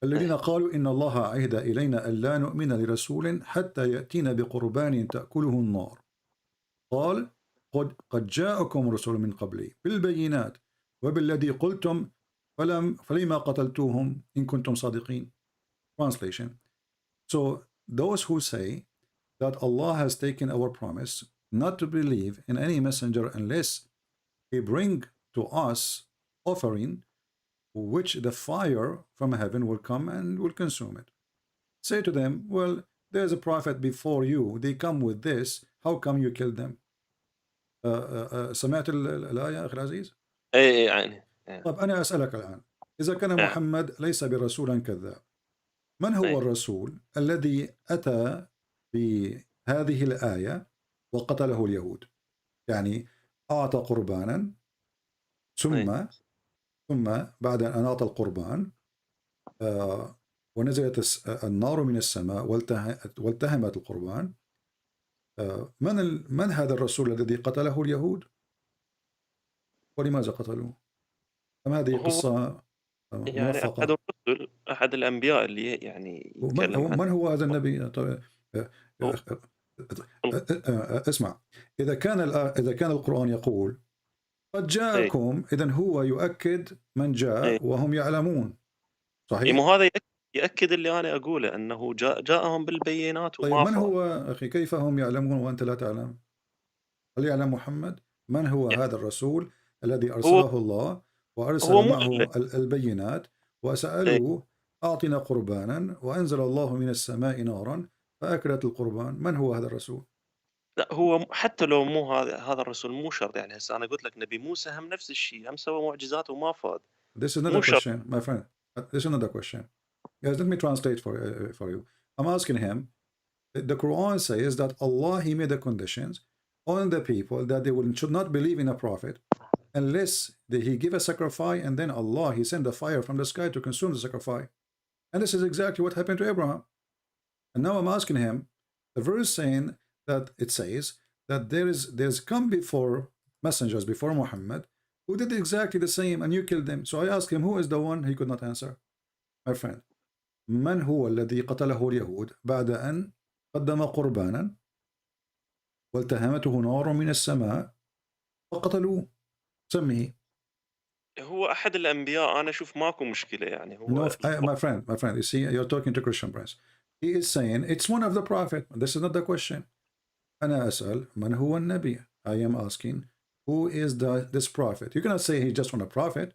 الذين قالوا إن الله عهد إلينا ألا نؤمن لرسول حتى يأتينا بقربان تأكله النار قال قد جاءكم رسول من قبلي بالبينات وبالذي قلتم فلما قتلتوهم إن كنتم صادقين. Translation. So those who say that Allah has taken our promise not to believe in any messenger unless he bring to us offering which the fire from heaven will come and will consume it. Say to them, well, there's a prophet before you, they come with this, how come you killed them? سمعت الآية أخي العزيز؟ أي يعني. طب أنا أسألك الآن، إذا كان محمد ليس برسولا كذاب، من هو الرسول الذي أتى بهذه الآية وقتله اليهود؟ يعني أعطى قربانا ثم بعد أن أعطى القربان ونزلت النار من السماء والتهمت القربان. من هذا الرسول الذي قتله اليهود؟ ولماذا قتلوه؟ أم هذه هو قصة يعني أحد موفقة؟ الرسل، أحد الأنبياء اللي يعني يتكلم عن من هو هذا النبي؟ اسمع، إذا كان القرآن يقول قد إيه جاءكم، إذن هو يؤكد من إيه جاء وهم يعلمون، إيه، صحيح؟ مو هذا يأكد اللي أنا أقوله، أنه جاءهم بالبينات طيب وما من فاض. هو أخي؟ كيف هم يعلمون وأنت لا تعلم؟ هل يعلم محمد؟ من هو يعني هذا الرسول الذي هو أرسله الله هو وأرسل مو معه البينات، إيه وسألوه أعطنا قربانا وأنزل الله من السماء نارا فأكلت القربان؟ من هو هذا الرسول؟ لا، هو حتى لو مو هذا الرسول مو شرط. يعني هسه أنا قلت لك نبي موسى هم نفس الشيء، هم سوى معجزات وما فاد. This is not مو a شرط. question, my friend. This is not a question. Guys, let me translate for you. I'm asking him. The Quran says that Allah, He made the conditions on the people that they should not believe in a prophet unless He give a sacrifice, and then Allah, He send a fire from the sky to consume the sacrifice. And this is exactly what happened to Abraham. And now I'm asking him, the verse saying that it says that there's come before messengers before Muhammad who did exactly the same and you killed them. So I asked him, who is the one? He could not answer. My friend, من هو الذي قتله اليهود بعد أن قدم قربانا والتهمته نار من السماء وقتلوه؟ سميه. هو أحد الأنبياء. أنا أشوف ماكو مشكلة. يعني هو No, my friend, you see, you're talking to Christian Prince. He is saying it's one of the prophet. This is not the question. أنا أسأل من هو النبي. I am asking who is this prophet. You cannot say he's just one a prophet.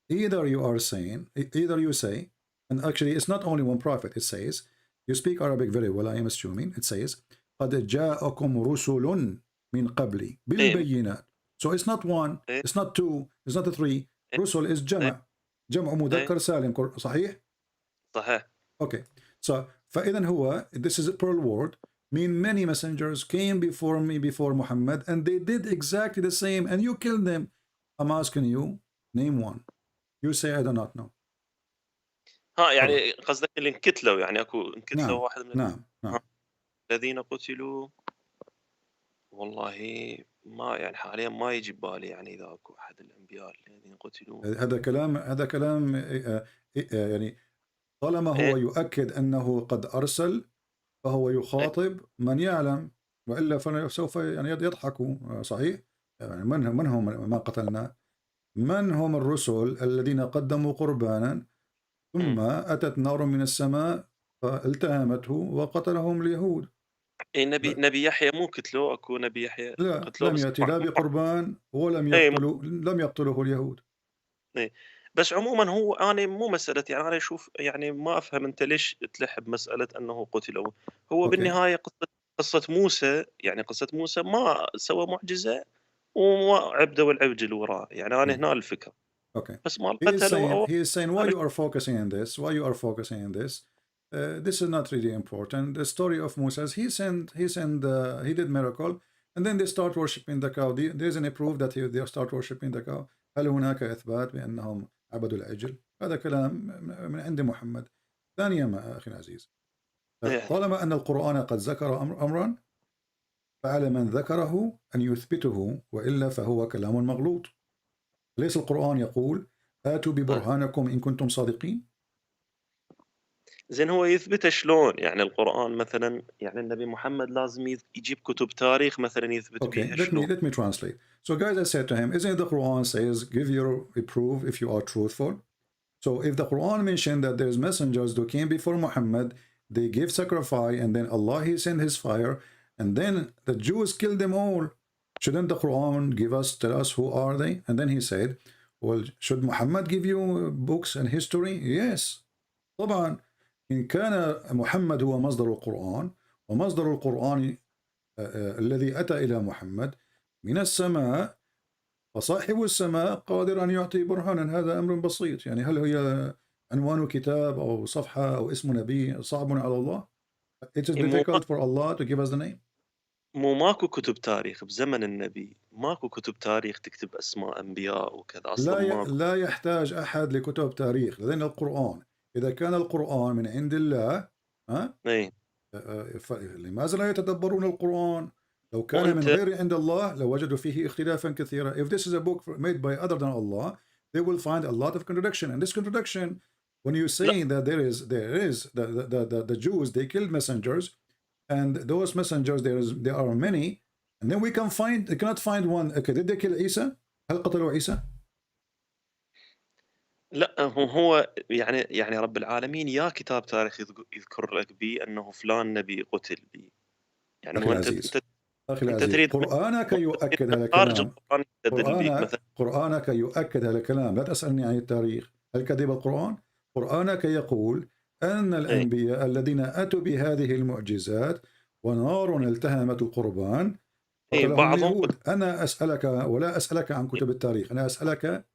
Either you say, and actually it's not only one prophet. It says, you speak Arabic very well, I am assuming. It says قد جاءكم رسل من قبلي بالبينات. So it's not one, it's not two, it's not three. رسل is جمع مذكر سالم، صحيح؟ صحيح. Okay. So فإذا هو, this is a plural word, mean many messengers came before me, before Muhammad, and they did exactly the same, and you killed them. I'm asking you, name one. You say I do not know. يعني قصدك اللي انقتلوا، يعني اكو انقتلوا نعم واحد من نعم نعم. الذين قتلوا. والله ما يعني حاليا ما يجي ببالي يعني اذا اكو احد الانبياء الذين قتلوا. هذا كلام يعني طالما هو يؤكد أنه قد أرسل فهو يخاطب من يعلم، وإلا فسوف يعني يضحكوا. صحيح؟ يعني من هم ما قتلنا؟ من هم الرسل الذين قدموا قربانا ثم أتت نار من السماء فالتهمته وقتلهم اليهود؟ نبي يحيى مو قتلوه؟ اكو نبي يحيى لا، قتلوه لم يأتي لا بقربان ولم يقتله اليهود. بس عموما هو انا مو مساله، يعني انا اشوف يعني ما افهم انت ليش تلح بمساله انه قتلوا. هو بالنهايه قصه موسى، يعني قصه موسى ما سوى معجزه وما عبده والعبد اللي وراه. يعني انا هنا الفكره. Okay. بس ما He قتلوا. is saying why you are focusing on this? Why you are focusing on this? This is not really important. The story of Moses, he did miracle, and then they start worshiping the cow. There isn't a proof that they start worshiping the cow. هل هناك إثبات بأنهم عبدوا العجل؟ هذا كلام من عند محمد. ثانيا أخي العزيز، طالما أن القرآن قد ذكر أمرا فعلى من ذكره أن يثبته، وإلا فهو كلام مغلوط. ليس القرآن يقول آتوا ببرهانكم إن كنتم صادقين؟ زين هو يثبت شلون؟ يعني القرآن مثلا، يعني النبي محمد لازم يجيب كتب تاريخ مثلا يثبت بيها شلون؟ Let me translate. So guys, I said to him, isn't the Quran says give your proof if you are truthful? So if the Quran mentioned that there's messengers who came before Muhammad, they give sacrifice, and then Allah, He sent His fire, and then the Jews killed them all. Shouldn't the Quran tell us who are they? And then he said, well, should Muhammad give you books and history? Yes. طبعا إن كان محمد هو مصدر القرآن، ومصدر القرآن الذي أتى إلى محمد من السماء، فصاحب السماء قادر أن يعطي برهانا. هذا أمر بسيط. يعني هل هي عنوان كتاب أو صفحة أو اسم نبي صعب على الله؟ It is difficult for Allah to give us the name. ماكو كتب تاريخ بزمن النبي، ماكو كتب تاريخ تكتب اسماء انبياء وكذا اصلا. لا يحتاج احد لكتب تاريخ، لان القرآن إذا كان القرآن من عند الله اي لماذا لا يتدبرون القرآن؟ لو كان من وانت غير عند الله لوجدوا فيه اختلافا كثيرا. If this is a book made by other than Allah, they will find a lot of contradiction. And this contradiction, when you're saying that there is the Jews, they killed messengers, and those messengers there are many, and then we cannot find one. Okay, did they kill Isa? هل قتلوا عيسى؟ لا هو يعني رب العالمين يا كتاب تاريخ يذكر لك به انه فلان نبي قتل به يعني أخي العزيز، أخي العزيز، تريد قرآنك يؤكد هذا خارج الكلام. القرآن يستدل بيك مثلا. قرآنك يؤكد هذا الكلام. لا تسألني عن التاريخ. هل كذب القرآن؟ قرآنك يقول أن الأنبياء الذين أتوا بهذه المعجزات ونار التهمت القربان قتلهم اليهود. أنا أسألك ولا أسألك عن كتب التاريخ، أنا أسألك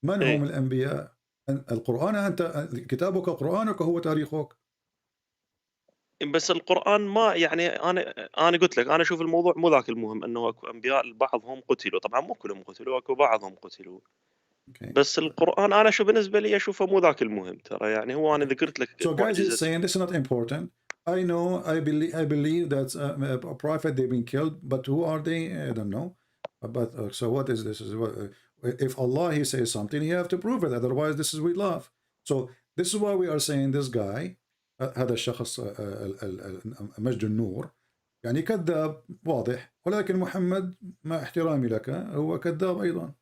من هم الأنبياء؟ القرآن، أنت كتابك قرآنك هو تاريخك. بس القرآن ما يعني أنا قلت لك أنا أشوف الموضوع مو ذاك المهم، إنه أكو أنبياء بعضهم قتلوا، طبعا مو كلهم قتلوا، أكو بعضهم قتلوا. بس القرآن أنا شو بالنسبة لي أشوفه مو ذاك المهم ترى، يعني هو أنا ذكرت لك So guys is saying this is not important. I know, I believe that a prophet they've been killed, but who are they? I don't know. But so what is this? If Allah he says something, you have to prove it. Otherwise, this is we love. So this is why we are saying this guy, هذا الشخص مجد النور، يعني كذاب واضح، ولكن محمد مع احترامي لك هو كذاب أيضا.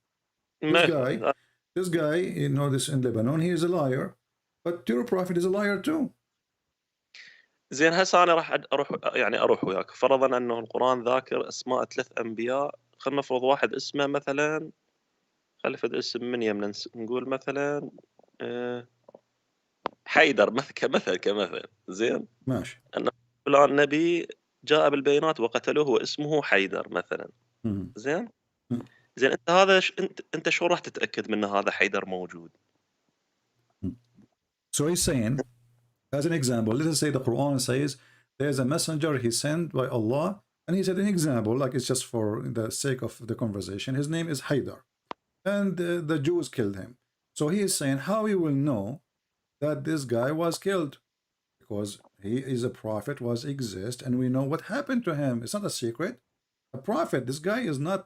This guy, you know this in Lebanon, he is a liar, but your prophet is a liar too. زين هسه أنا راح أروح وياك، فرضا أنه القرآن ذاكر أسماء 3 أنبياء، خلينا نفرض واحد اسمه مثلا، خلفت اسم من يمنا نقول مثلا حيدر كمثل زين ماشي، أن فلان نبي جاء بالبينات وقتلوه واسمه حيدر مثلا. زين زين انت هذا انت شو راح تتاكد من هذا حيدر موجود؟ So he's saying, as an example, let us say the Quran says there's a messenger he sent by Allah, and he said an example, like it's just for the sake of the conversation, his name is Haydar, and the Jews killed him. So he is saying how he will know that this guy was killed, because he is a prophet, exists, and we know what happened to him. It's not a secret. A prophet, this guy is not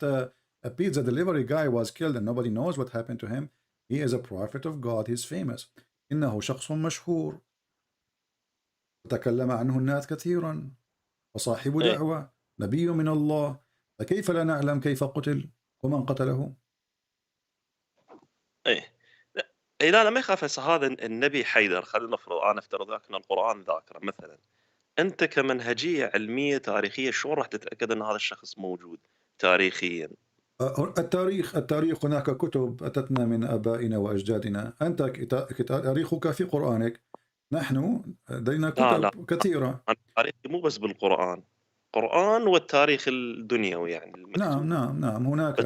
a pizza delivery guy was killed and nobody knows what happened to him. He is a prophet of God. He's famous. إنه شخص مشهور تكلم عنه الناس كثيرا وصاحب دعوة نبي من الله، فكيف لا نعلم كيف قتل ومن قتله؟ لا ما يخاف. هسه هذا النبي حيدر، خلينا نفرض انا افترض ان القرآن ذاكره مثلا، انت كمنهجية علمية تاريخية شلون راح تتاكد ان هذا الشخص موجود تاريخيا؟ التاريخ هناك كتب أتتنا من آبائنا وأجدادنا. أنت تاريخك في قرآنك، نحن لدينا كتب كثيرة. التاريخ مو بس بالقرآن، قرآن والتاريخ الدنيوي يعني المكتوب. نعم هناك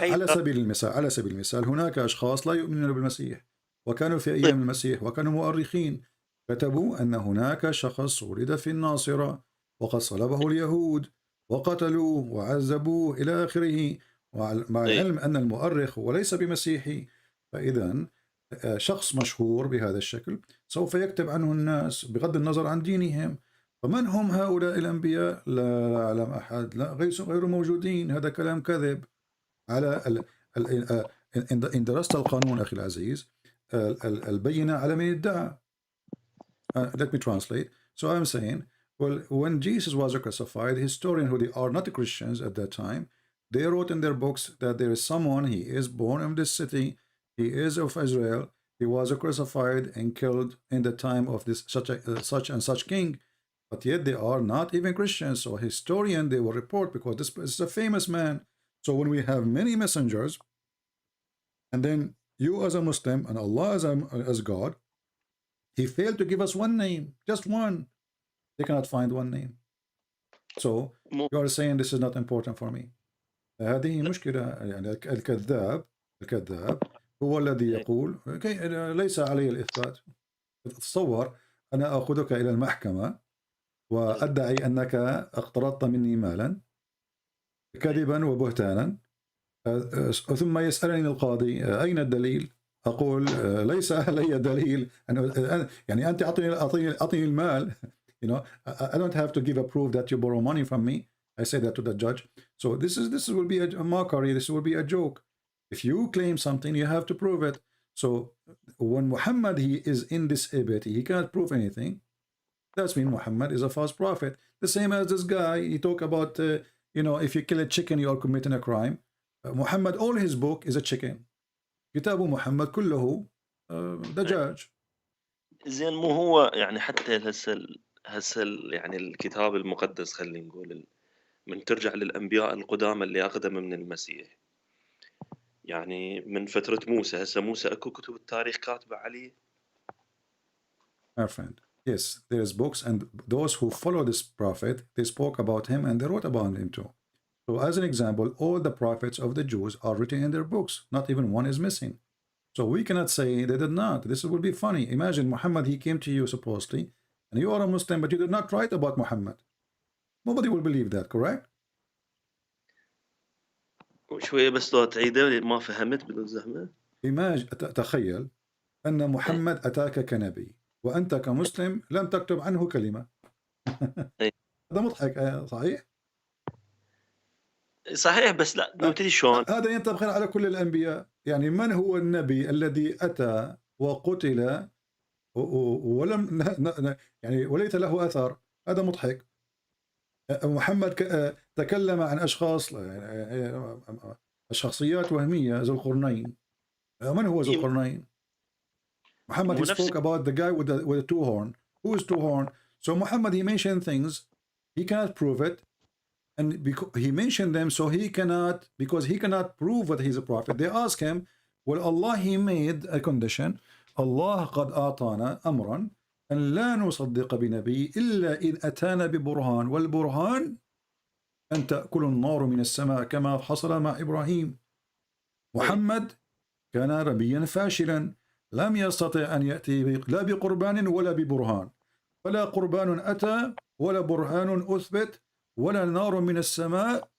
على سبيل المثال هناك أشخاص لا يؤمنون بالمسيح وكانوا في أيام المسيح وكانوا مؤرخين، كتبوا أن هناك شخص ولد في الناصرة وقد صلبه اليهود وقتلوه وعذبوه إلى آخره، مع العلم أن المؤرخ هو ليس بمسيحي. فإذا شخص مشهور بهذا الشكل سوف يكتب عنه الناس بغض النظر عن دينهم. فمن هم هؤلاء الأنبياء؟ لا أعلم أحد، لا غير موجودين. هذا كلام كذب. على إن درست القانون أخي العزيز، البينة على من ادعى. Let me translate. So I'm saying, well, when Jesus was crucified, historians who they are not Christians at that time, they wrote in their books that there is someone, he is born in this city, he is of Israel, he was crucified and killed in the time of this such and such king. But yet they are not even Christians. So historian, they will report because this is a famous man. So when we have many messengers, and then you as a Muslim and Allah as God, he failed to give us one name, just one. They cannot find one name. So you are saying this is not important for me. هذه مشكلة. يعني الكذاب هو الذي يقول ليس علي الإثبات. تصور أنا أخذك إلى المحكمة وأدعي أنك اقترضت مني مالا كذبا وبهتانا، ثم يسألني القاضي أين الدليل؟ أقول ليس لي دليل يعني أنت أعطيني المال. You know, I don't have to give a proof that you borrow money from me. I say that to the judge. So this will be a mockery. This will be a joke. If you claim something, you have to prove it. So when Muhammad, he is indisabled, he cannot prove anything. That's mean Muhammad is a false prophet. The same as this guy, he talk about, you know, if you kill a chicken, you are committing a crime. Muhammad, all his book is a chicken. كتاب محمد كله دجاج. زين مو هو يعني حتى هسه يعني الكتاب المقدس خلينا نقول من ترجع للانبياء القدامى اللي اقدم من المسيح، يعني من فترة موسى، هسه موسى اكو كتب التاريخ كاتبة عليه. My friend, yes, there's books, and those who follow this prophet, they spoke about him and they wrote about him too. So as an example, all the prophets of the Jews are written in their books. Not even one is missing. So we cannot say they did not. This would be funny. Imagine Muhammad, he came to you supposedly, and you are a Muslim, but you did not write about Muhammad. Nobody will believe that, correct? شوية بس لو تعيده ما فهمت بالزحمة. تخيل أن محمد أتاك كنبي وأنت كمسلم لم تكتب عنه كلمة. هذا مضحك، صحيح؟ صحيح، بس لا نبتدي شلون؟ هذا ينطبق على كل الأنبياء. يعني من هو النبي الذي أتى وقتل ولم يعني وليس له أثر؟ هذا مضحك. محمد تكلم عن أشخاص، شخصيات وهمية، ذو القرنين. من هو ذو القرنين؟ Muhammad, he spoke about the guy with the two horn. Who is two horn? So Muhammad, he mentioned things, he cannot prove it, and because he mentioned them, so he cannot, because he cannot prove that he's a prophet. They ask him, well, Allah, he made a condition. Allah قد أعطانا أمرا أن لا نصدق بنبي إلا إذ أتانا ببرهان، والبرهان أن تأكل النار من السماء كما حصل مع إبراهيم. محمد كان نبيا فاشلا، لم يستطع أن يأتي لا بقربان ولا ببرهان، فلا قربان أتى ولا برهان أثبت ولا نار من السماء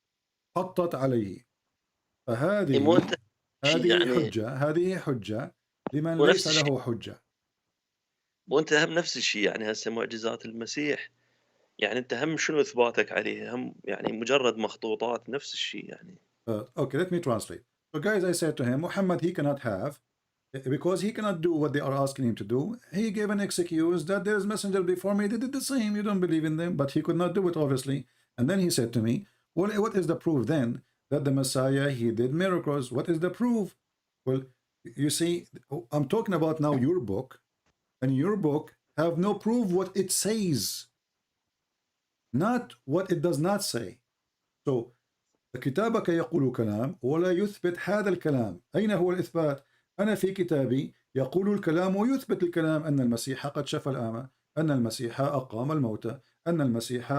حطت عليه. فهذه هذه حجة لمن ليس له حجة. وانت هم نفس الشيء، يعني هسه معجزات المسيح، يعني انت هم شنو اثباتك عليه؟ هم يعني مجرد مخطوطات، نفس الشيء يعني. Okay, let me translate. So guys, I said to him, Muhammad, he cannot have, because he cannot do what they are asking him to do. He gave an excuse that there's messenger before me, they did the same, you don't believe in them, but he could not do it, obviously. And then he said to me, well, what is the proof then that the Messiah, he did miracles? What is the proof? Well, you see, I'm talking about now your book, and your book have no proof what it says, not what it does not say. So كتابك يقول كلام ولا يثبت هذا الكلام. أين هو الإثبات؟ أنا في كتابي يقول الكلام ويثبت الكلام، أن المسيح قد شفى الأعمى، أن المسيح أقام الموتى، أن المسيح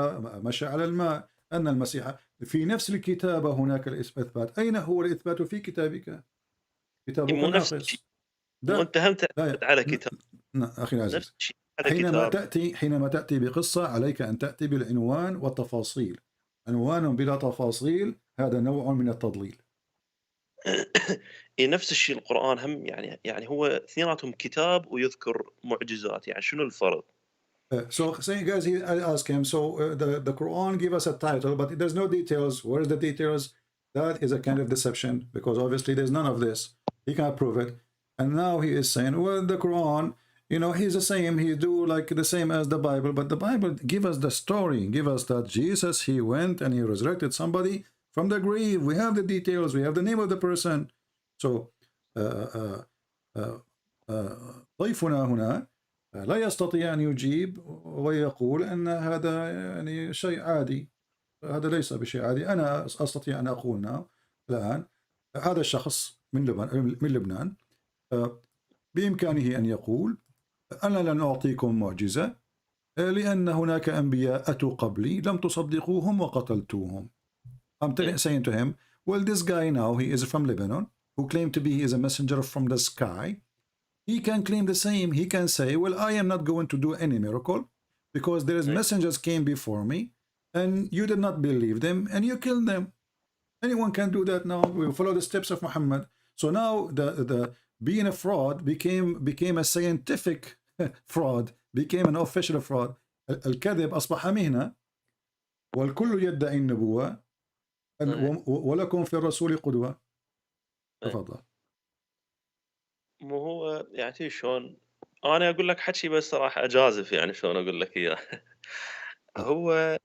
مشى على الماء، أن المسيح في نفس الكتابة هناك الإثبات. أين هو الإثبات في كتابك؟ كتابك ناقص. وأنت هم تعتمد على كتاب. أخي العزيز، حينما تأتي بقصة عليك أن تأتي بالعنوان والتفاصيل. عنوان بلا تفاصيل هذا نوع من التضليل. نفس الشيء القرآن هم يعني هو اثنيناتهم كتاب ويذكر معجزات، يعني شنو الفرق؟ So saying guys, I ask him, so the Quran give us a title, but there's no details. Where is the details? That is a kind of deception, because obviously there's none of this. He can't prove it. And now he is saying, well, the Quran, you know, he's the same. He do like the same as the Bible, but the Bible give us the story, give us that Jesus, he went and he resurrected somebody from the grave. We have the details. We have the name of the person. So ضيفنا هنا لا يستطيع أن يجيب ويقول أن هذا يعني شيء عادي. هذا ليس بشيء عادي. أنا أستطيع أن أقول الآن هذا الشخص من لبنان بإمكانه أن يقول أنا لن أعطيكم معجزة لأن هناك أنبياء أتوا قبلي لم تصدقوهم وقتلتوهم. I'm saying to him, well, this guy now, he is from Lebanon, who claimed to be he is a messenger from the sky. He can claim the same. He can say, well, I am not going to do any miracle because there is messengers came before me and you did not believe them and you killed them. Anyone can do that now. We follow the steps of Muhammad. So now being a fraud became a scientific fraud, became an official fraud. الكذب أصبح مهنة والكل يدعي النبوة ولكم في الرسول قدوة. تفضل. مو هو يعني شلون انا اقول لك حكي بس صراحه اجازف يعني شلون اقول لك اياه. هو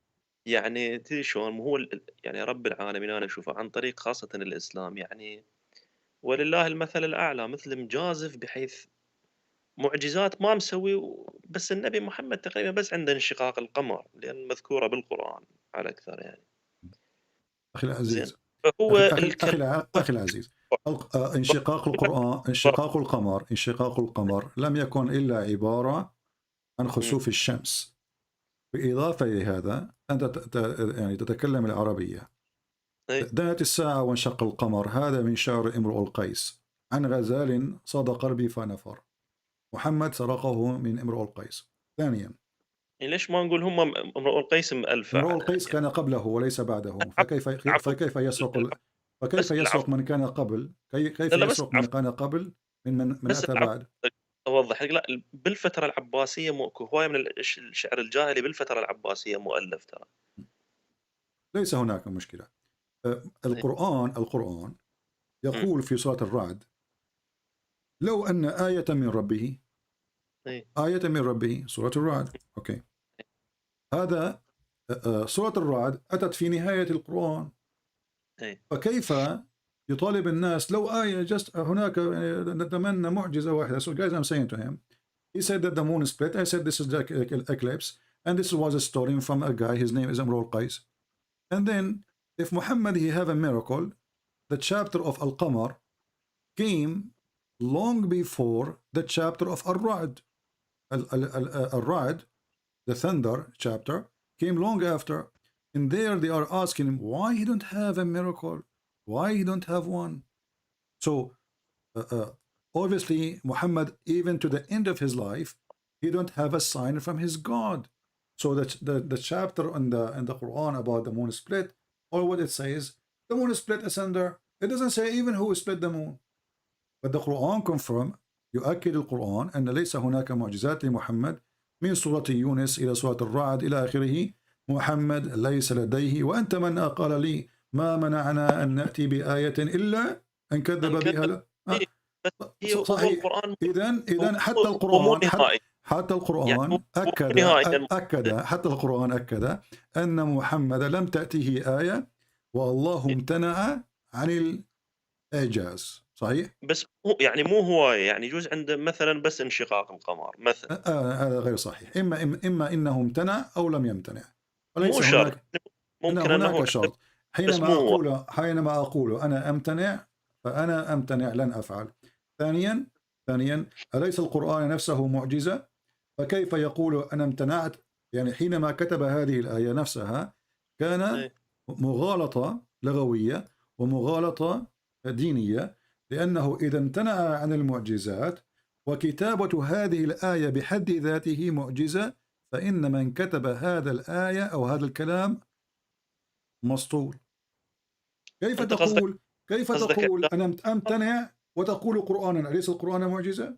يعني تدري شلون هو يعني رب العالمين انا اشوفه عن طريق خاصه الاسلام يعني ولله المثل الاعلى مثل مجازف بحيث معجزات ما مسوي بس النبي محمد تقريبا بس عنده انشقاق القمر لان مذكوره بالقران على اكثر يعني. أخي العزيز، فهو أخي العزيز، انشقاق القمر لم يكن إلا عبارة عن خسوف الشمس. بالإضافة لهذا أنت يعني تتكلم العربية. دنت الساعة وانشق القمر، هذا من شعر امرؤ القيس. عن غزال صاد قلبي فنفر، محمد سرقه من امرؤ القيس. ثانيا، ليش ما نقول هم امرؤ القيس مألفة؟ امرؤ القيس كان قبله وليس بعده، فكيف يسرق من كان قبل؟ كيف يسرق من كان قبل من أتى بعد؟ اوضح لك لا بالفتره العباسيه هوايه من الشعر الجاهلي بالفتره العباسيه مؤلف ترى. ليس هناك مشكله. القرآن يقول في سورة الرعد: لو أن آية من ربه، آية من ربه، سورة الرعد. أوكي، هذا سورة الرعد أتت في نهاية القرآن. فكيف يطالب الناس لو آية هناك نتمنى معجزة واحدة. So guys, I'm saying to him, he said that the moon split. I said this is the eclipse, and this was a story from a guy, his name is Amr al-Qais. And then if Muhammad he have a miracle, the chapter of Al-Qamar came long before the chapter of Al-Ra'd. Al-Ra'd, the thunder chapter, came long after. And there they are asking him why he don't have a miracle, why he don't have one. So obviously Muhammad, even to the end of his life, he don't have a sign from his God. So that the chapter in the Quran about the moon split, or what it says, the moon split asunder. It doesn't say even who split the moon. But the Quran confirm, يؤكد القرآن أن ليس هناك معجزات لمحمد من سورة يونس إلى سورة الرعد إلى آخره. محمد ليس لديه. وأنت من قال لي ما منعنا أن نأتي بآية إلا أن كذب بها. صحيح. إذن حتى القرآن أكد أن محمد لم تأتيه آية والله امتنع عن الإعجاز. صحيح؟ بس يعني مو هواية، يعني يجوز عنده مثلا بس انشقاق القمر مثلا. هذا غير صحيح. إما إنه امتنع أو لم يمتنع. مو شرط. ممكن هناك شرط. حينما أقول أنا أمتنع فأنا أمتنع، لن أفعل. ثانيا أليس القرآن نفسه معجزة؟ فكيف يقول أنا امتنعت؟ يعني حينما كتب هذه الآية نفسها كان مغالطة لغوية ومغالطة دينية، لأنه إذا امتنع عن المعجزات وكتابة هذه الآية بحد ذاته معجزة، فإن من كتب هذا الآية أو هذا الكلام مسطول. كيف تقول أنا أمتنع وتقول قرآنا؟ أليس القرآن معجزة؟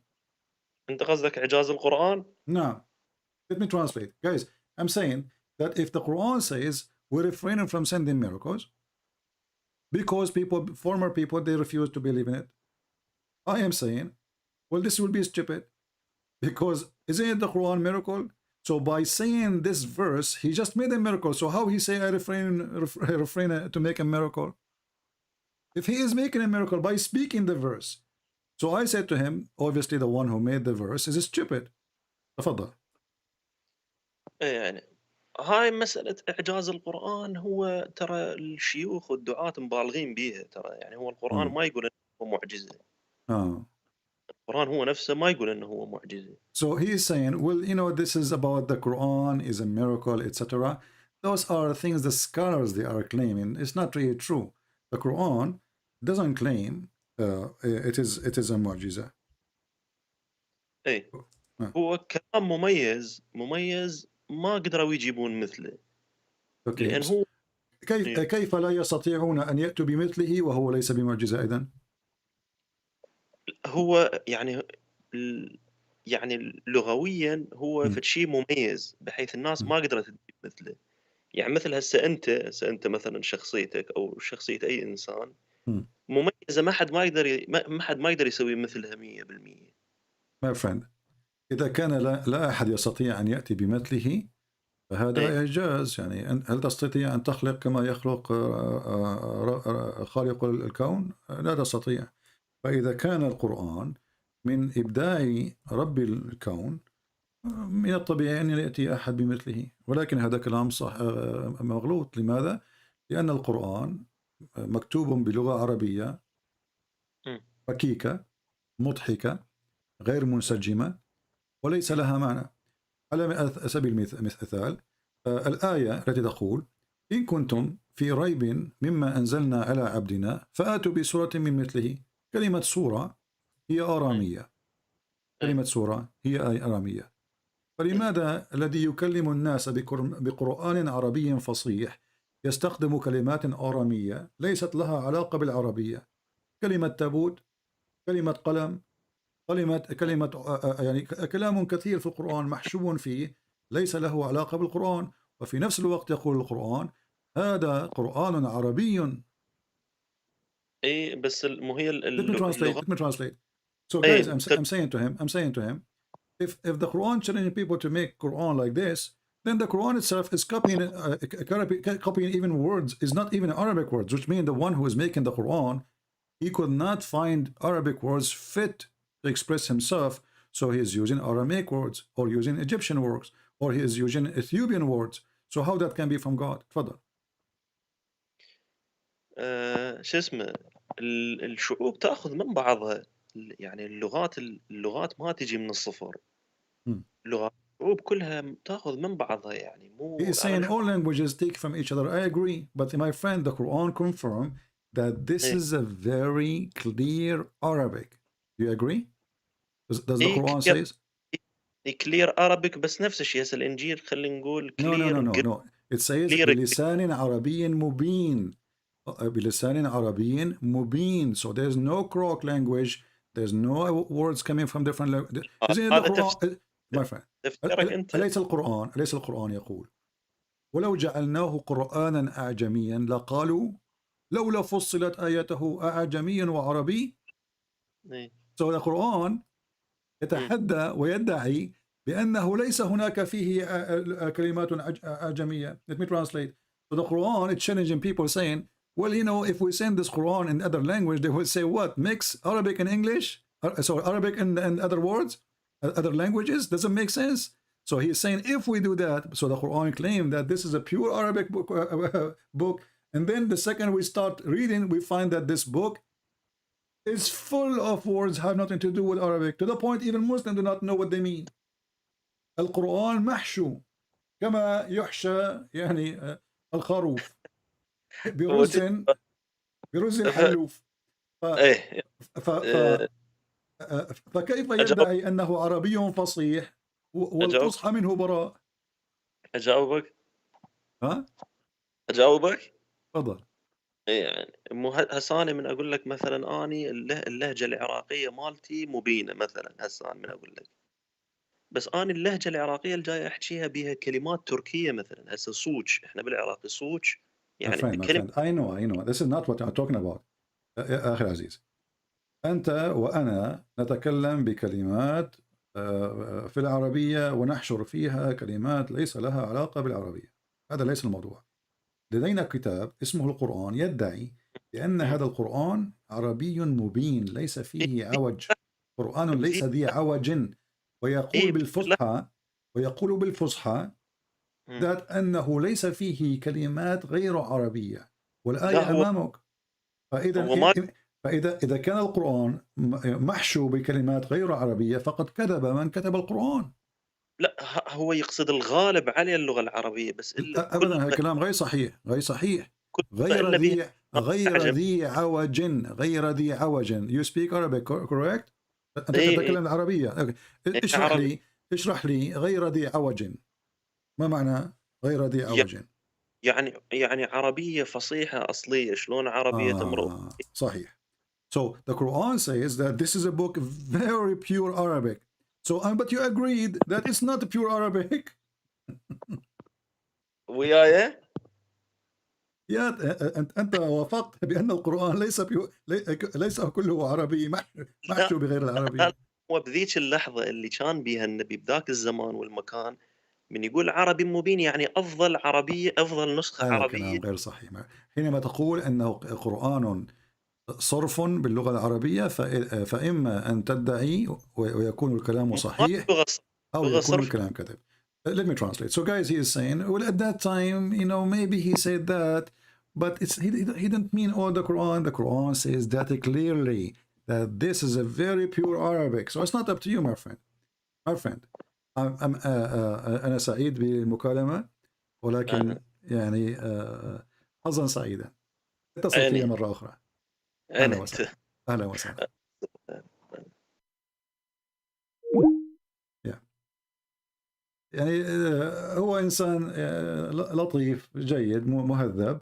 أنت قصدك إعجاز القرآن؟ نعم. Let me translate. Guys, I'm saying that if the Quran says we're refraining from sending miracles because former people, they refuse to believe in it, I am saying, well, this will be stupid, because isn't it the Quran miracle? So by saying this verse, he just made a miracle. So how he say I refrain to make a miracle? If he is making a miracle by speaking the verse. So I said to him, obviously the one who made the verse is stupid. تفضل. يعني هاي مسألة إعجاز القرآن هو ترى الشيوخ والدعاة مبالغين بيها ترى، يعني هو القرآن ما يقول إنه هو معجزة. القرآن هو نفسه ما يقول إنه هو معجزة. So he is saying, well, you know, this is about the Quran is a miracle, etc. Those are things the scholars they are claiming. It's not really true. The Quran doesn't claim it is a معجزة. إيه هو كلام مميز ما قدروا يجيبون مثله. Okay. لأن هو كيف لا يستطيعون أن يأتوا بمثله وهو ليس بمعجزة إذن؟ هو يعني يعني لغويا هو مم. شيء مميز بحيث الناس مم. ما قدرت تجيب مثله. يعني مثل هسه انت مثلا شخصيتك او شخصيه اي انسان مم. مميزه، ما حد ما يقدر يسوي مثلها 100%. My friend، إذا كان لا أحد يستطيع أن يأتي بمثله فهذا اي إعجاز. يعني هل تستطيع أن تخلق كما يخلق خالق الكون؟ لا تستطيع. فإذا كان القرآن من إبداع رب الكون، من الطبيعي أن يأتي أحد بمثله. ولكن هذا كلام صح مغلوط. لماذا؟ لأن القرآن مكتوب بلغة عربية م. ركيكة مضحكة غير منسجمة وليس لها معنى. على سبيل المثال الآية التي تقول: إن كنتم في ريب مما أنزلنا على عبدنا فآتوا بسورة من مثله. كلمة سورة هي آرامية. كلمة سورة هي آرامية. فلماذا الذي يكلم الناس بقرآن عربي فصيح يستخدم كلمات آرامية ليست لها علاقة بالعربية؟ كلمة تابوت، كلمة قلم، كلمة يعني كلام كثير في القرآن محشو فيه ليس له علاقة بالقرآن. وفي نفس الوقت يقول القرآن هذا قرآن عربي. اي بس مو هي Let me translate. اللغه. Let me translate. So guys, اي I'm saying to him, if the Quran challenging people to make Quran like this, then the Quran itself is copying even words, is not even Arabic words, which means the one who is making the Quran, he could not find Arabic words fit to express himself, so he is using Aramaic words or using Egyptian words or he is using Ethiopian words. So how that can be from God? تفضل. شو اسمه، الشعوب تاخذ من بعضها. يعني اللغات ما تجي من الصفر. Hmm. لغات الشعوب كلها تاخذ من بعضها، يعني He مو is انا saying all languages take from each other. I agree, but my friend, the Quran confirm that this إيه. is a very clear Arabic. Do you agree? Does the اي Quran كلير، says? كلير ارابيك، بس نفس الشيء هسه الانجيل خلينا نقول No. It says كلير. بلسان عربي مبين. بلسان عربي مبين. So there's no crock language. There's no words coming from different languages. Isn't it the هذا Quran, my friend? تفسيرك انت. أليس القرآن يقول: ولو جعلناه قرآنا أعجميا لقالوا لولا فصلت آياته أعجمي وعربي. إيه. So the Quran يتحدى ويدعي بأنه ليس هناك فيه كلمات أعجمية. Let me translate. So the Quran is challenging people saying, well, you know, if we send this Quran in other language, they will say what? Mix Arabic and English? Sorry, Arabic and other words? Other languages? Doesn't make sense. So he's saying if we do that, so the Quran claimed that this is a pure Arabic book. And then the second we start reading, we find that this book is full of words have nothing to do with Arabic, to the point even Muslims do not know what they mean. القرآن محشو كما يحشى يعني الخروف برز الحلوف. ايه فكيف يدعي أنه عربي فصيح والفصحى منه براء؟ أجاوبك؟ ها؟ أجاوبك؟ تفضل. يعني مو هسه أنا من أقول لك مثلا أني اللهجة العراقية مالتي مبينة مثلا، هسه أنا من أقول لك، بس أنا اللهجة العراقية اللي جاي أحكيها بها كلمات تركية مثلا. هسه صوج، إحنا بالعراقي صوج يعني My friend, I know. This is not what I'm talking about. أخي العزيز، أنت وأنا نتكلم بكلمات في العربية ونحشر فيها كلمات ليس لها علاقة بالعربية. هذا ليس الموضوع. لدينا كتاب اسمه القرآن يدعي بأن هذا القرآن عربي مبين ليس فيه عوج. قرآن ليس ذي عوج. ويقول بالفصحى ذات أنه ليس فيه كلمات غير عربية. والآية أمامك. فإذا كان القرآن محشو بكلمات غير عربية فقد كذب من كتب القرآن. لا، هو يقصد الغالب على اللغة العربية، بس أبدا هذا كلام غير صحيح. غير ذي عوج. You speak Arabic, correct? أنت تتكلم العربية. اشرح لي غير ذي عوج. ما معنى غير ذي عوج؟ يعني عربية فصيحة أصلية. شلون عربية تمرق؟ صحيح. So the Quran says that this is a book very pure Arabic. So, but you agreed that it's not pure Arabic. وياي؟ يا أنت وافقت بأن القرآن ليس كله عربي محشو بغير العربي. هو بذيك اللحظة اللي كان بيها النبي بذاك الزمان والمكان من يقول عربي مبين يعني أفضل عربية، أفضل نسخة هذا عربية. كلام غير صحيح. حينما تقول أنه قرآن صرف باللغة العربية فإما أن تدعي ويكون الكلام صحيح أو يكون الكلام كذب. Let me translate. So guys, he is saying, well, at that time, you know, maybe he said that, but he didn't mean all the Quran. The Quran says that clearly, that this is a very pure Arabic. So it's not up to you, my friend. My friend. أنا سعيد بالمكالمة ولكن يعني حظا سعيدا. اتصل في مرة أخرى. أهلا وسهلا. أهلا وسهلا. يعني هو إنسان لطيف جيد مهذب،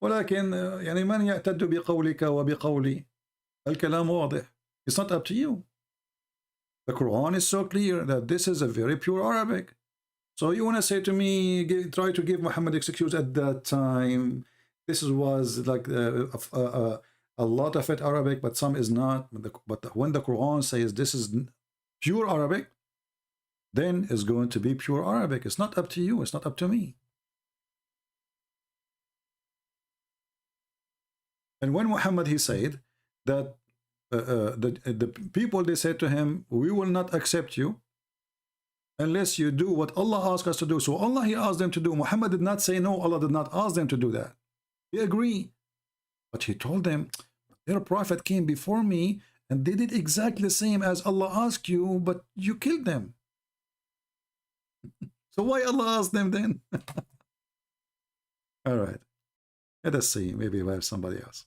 ولكن يعني من يعتد بقولك وبقولي؟ الكلام واضح. It's not up to you. The Quran is so clear that this is a very pure Arabic. So you want to say to me, try to give Muhammad excuse at that time. This was like a lot of it Arabic, but some is not. But when the Quran says this is pure Arabic, then it's going to be pure Arabic. It's not up to you. It's not up to me. And when Muhammad, he said that the people, they said to him, we will not accept you unless you do what Allah asked us to do. So Allah, he asked them to do. Muhammad did not say no. Allah did not ask them to do that. He agreed. But he told them, their prophet came before me and they did exactly the same as Allah asked you, but you killed them. So why Allah asked them then? All right. Let us see. Maybe we have somebody else.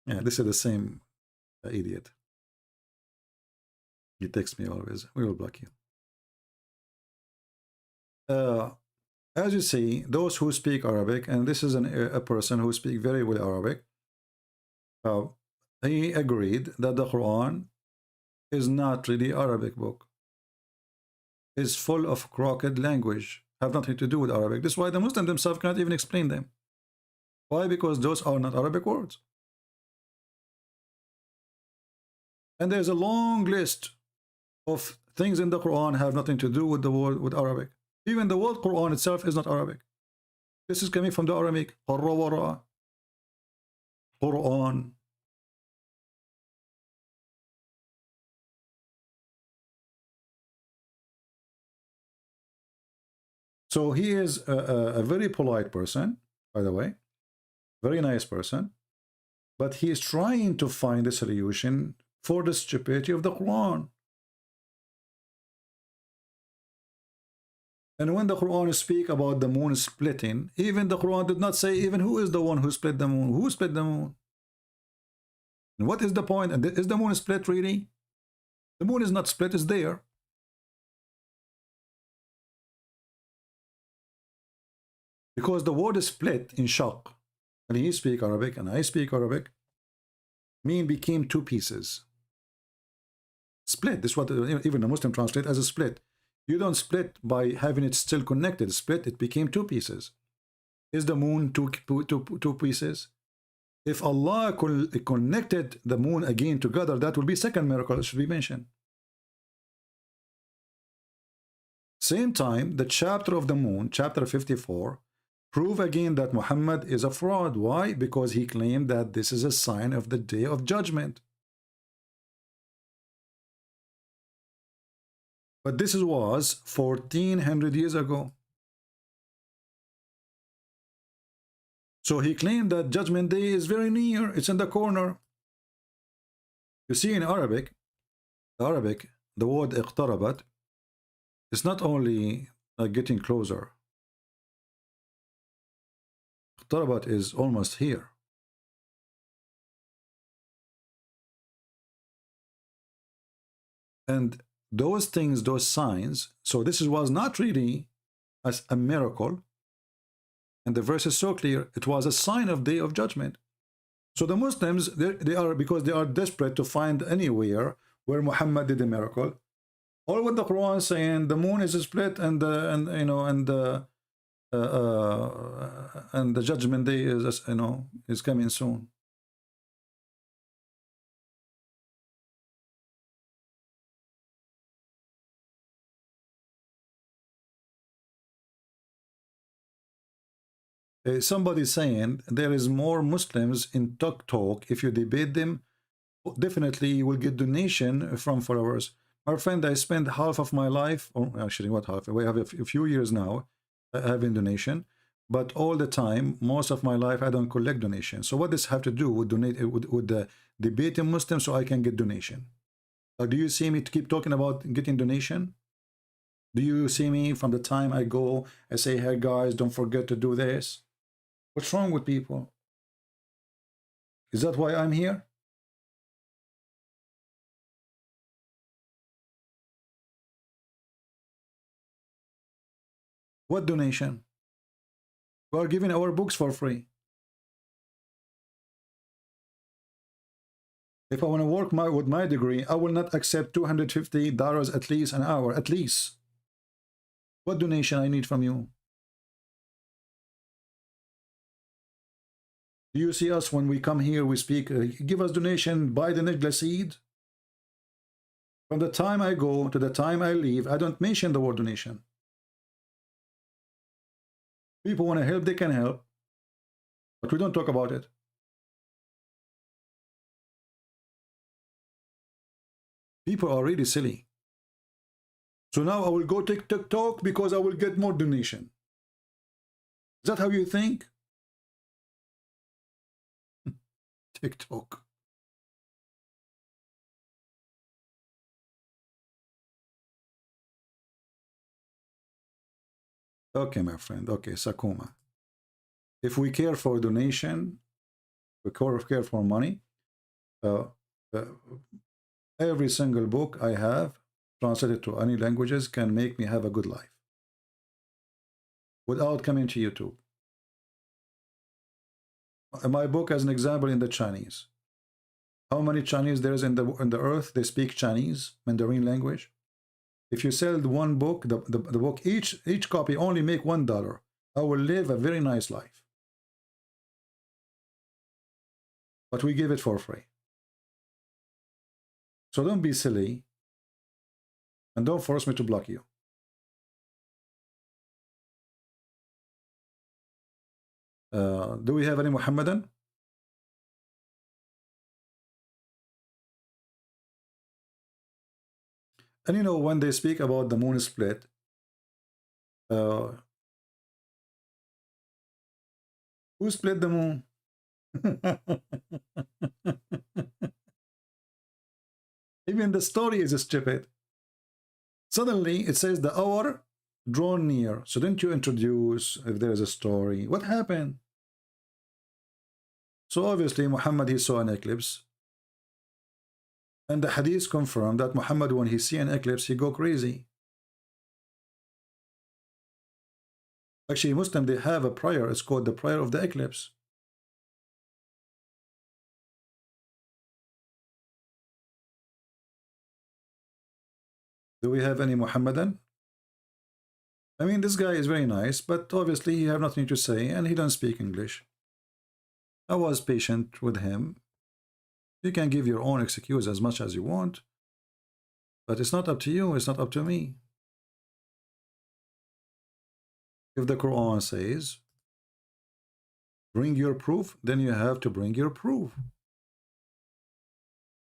Yeah, this is the same idiot. He texts me always. We will block you. As you see, those who speak Arabic, and this is a person who speaks very well Arabic, he agreed that the Quran is not really Arabic book. It's full of crooked language, have nothing to do with Arabic. This is why the Muslims themselves cannot even explain them. Why? Because those are not Arabic words. And there's a long list of things in the Quran have nothing to do with the word with Arabic. Even the word Quran itself is not Arabic. This is coming from the Aramaic. Quran. So he is a very polite person, by the way, very nice person, but he is trying to find a solution for the stupidity of the Quran. And when the Quran speaks about the moon splitting, even the Quran did not say even who is the one who split the moon. Who split the moon? And what is the point? And is the moon split really? The moon is not split, it's there. Because the word is split in shaq, and he speaks Arabic and I speak Arabic, mean became two pieces. Split, this is what even the Muslim translate as a split. You don't split by having it still connected. Split, it became two pieces. Is the moon two pieces? If Allah connected the moon again together, that will be second miracle that should be mentioned. Same time, the chapter of the moon, chapter 54, prove again that Muhammad is a fraud. Why? Because he claimed that this is a sign of the day of judgment. But this was 1400 years ago. So he claimed that judgment day is very near. It's in the corner. You see in Arabic, the word اقتربت is not only getting closer. اقتربت is almost here. And those things, those signs, so this was not really as a miracle. And the verse is so clear. It was a sign of day of judgment. So the Muslims, they are, because they are desperate to find anywhere where Muhammad did a miracle. All what the Quran is saying, the moon is split, and the judgment day is, is coming soon. Somebody saying there is more Muslims in PalTalk. If you debate them, definitely you will get donation from followers. My friend, I spent half of my life, or actually what half, we have a few years now having donation, but all the time, most of my life, I don't collect donation. So what does have to do with debating Muslims so I can get donation? Do you see me to keep talking about getting donation? Do you see me from the time I go, I say, hey guys, don't forget to do this? What's wrong with people? Is that why I'm here? What donation? We are giving our books for free. If I want to work with my degree, I will not accept $250 at least an hour, at least. What donation I need from you? Do you see us when we come here, we speak, give us donation, buy the necklace seed? From the time I go to the time I leave, I don't mention the word donation. People want to help, they can help, but we don't talk about it. People are really silly. So now I will go take TikTok because I will get more donation. Is that how you think? TikTok. Okay, my friend. Okay, Sakuma. If we care for donation, we care for money, every single book I have translated to any languages can make me have a good life without coming to YouTube. My book as an example in the Chinese. How many Chinese there is in the earth? They speak Chinese, Mandarin language. If you sell one book, the book, each copy only make $1. I will live a very nice life. But we give it for free. So don't be silly. And don't force me to block you. Do we have any Muhammadan? And you know, when they speak about the moon split, who split the moon? Even the story is stupid. Suddenly it says the hour drawn near. So didn't you introduce if there is a story? What happened? So obviously Muhammad, he saw an eclipse. And the hadith confirmed that Muhammad, when he see an eclipse, he go crazy. Actually, Muslim, they have a prayer. It's called the prayer of the eclipse. Do we have any Muhammadan? I mean, this guy is very nice, but obviously he have nothing to say, and he don't speak English. I was patient with him. You can give your own excuse as much as you want, but it's not up to you, it's not up to me. If the Quran says, bring your proof, then you have to bring your proof.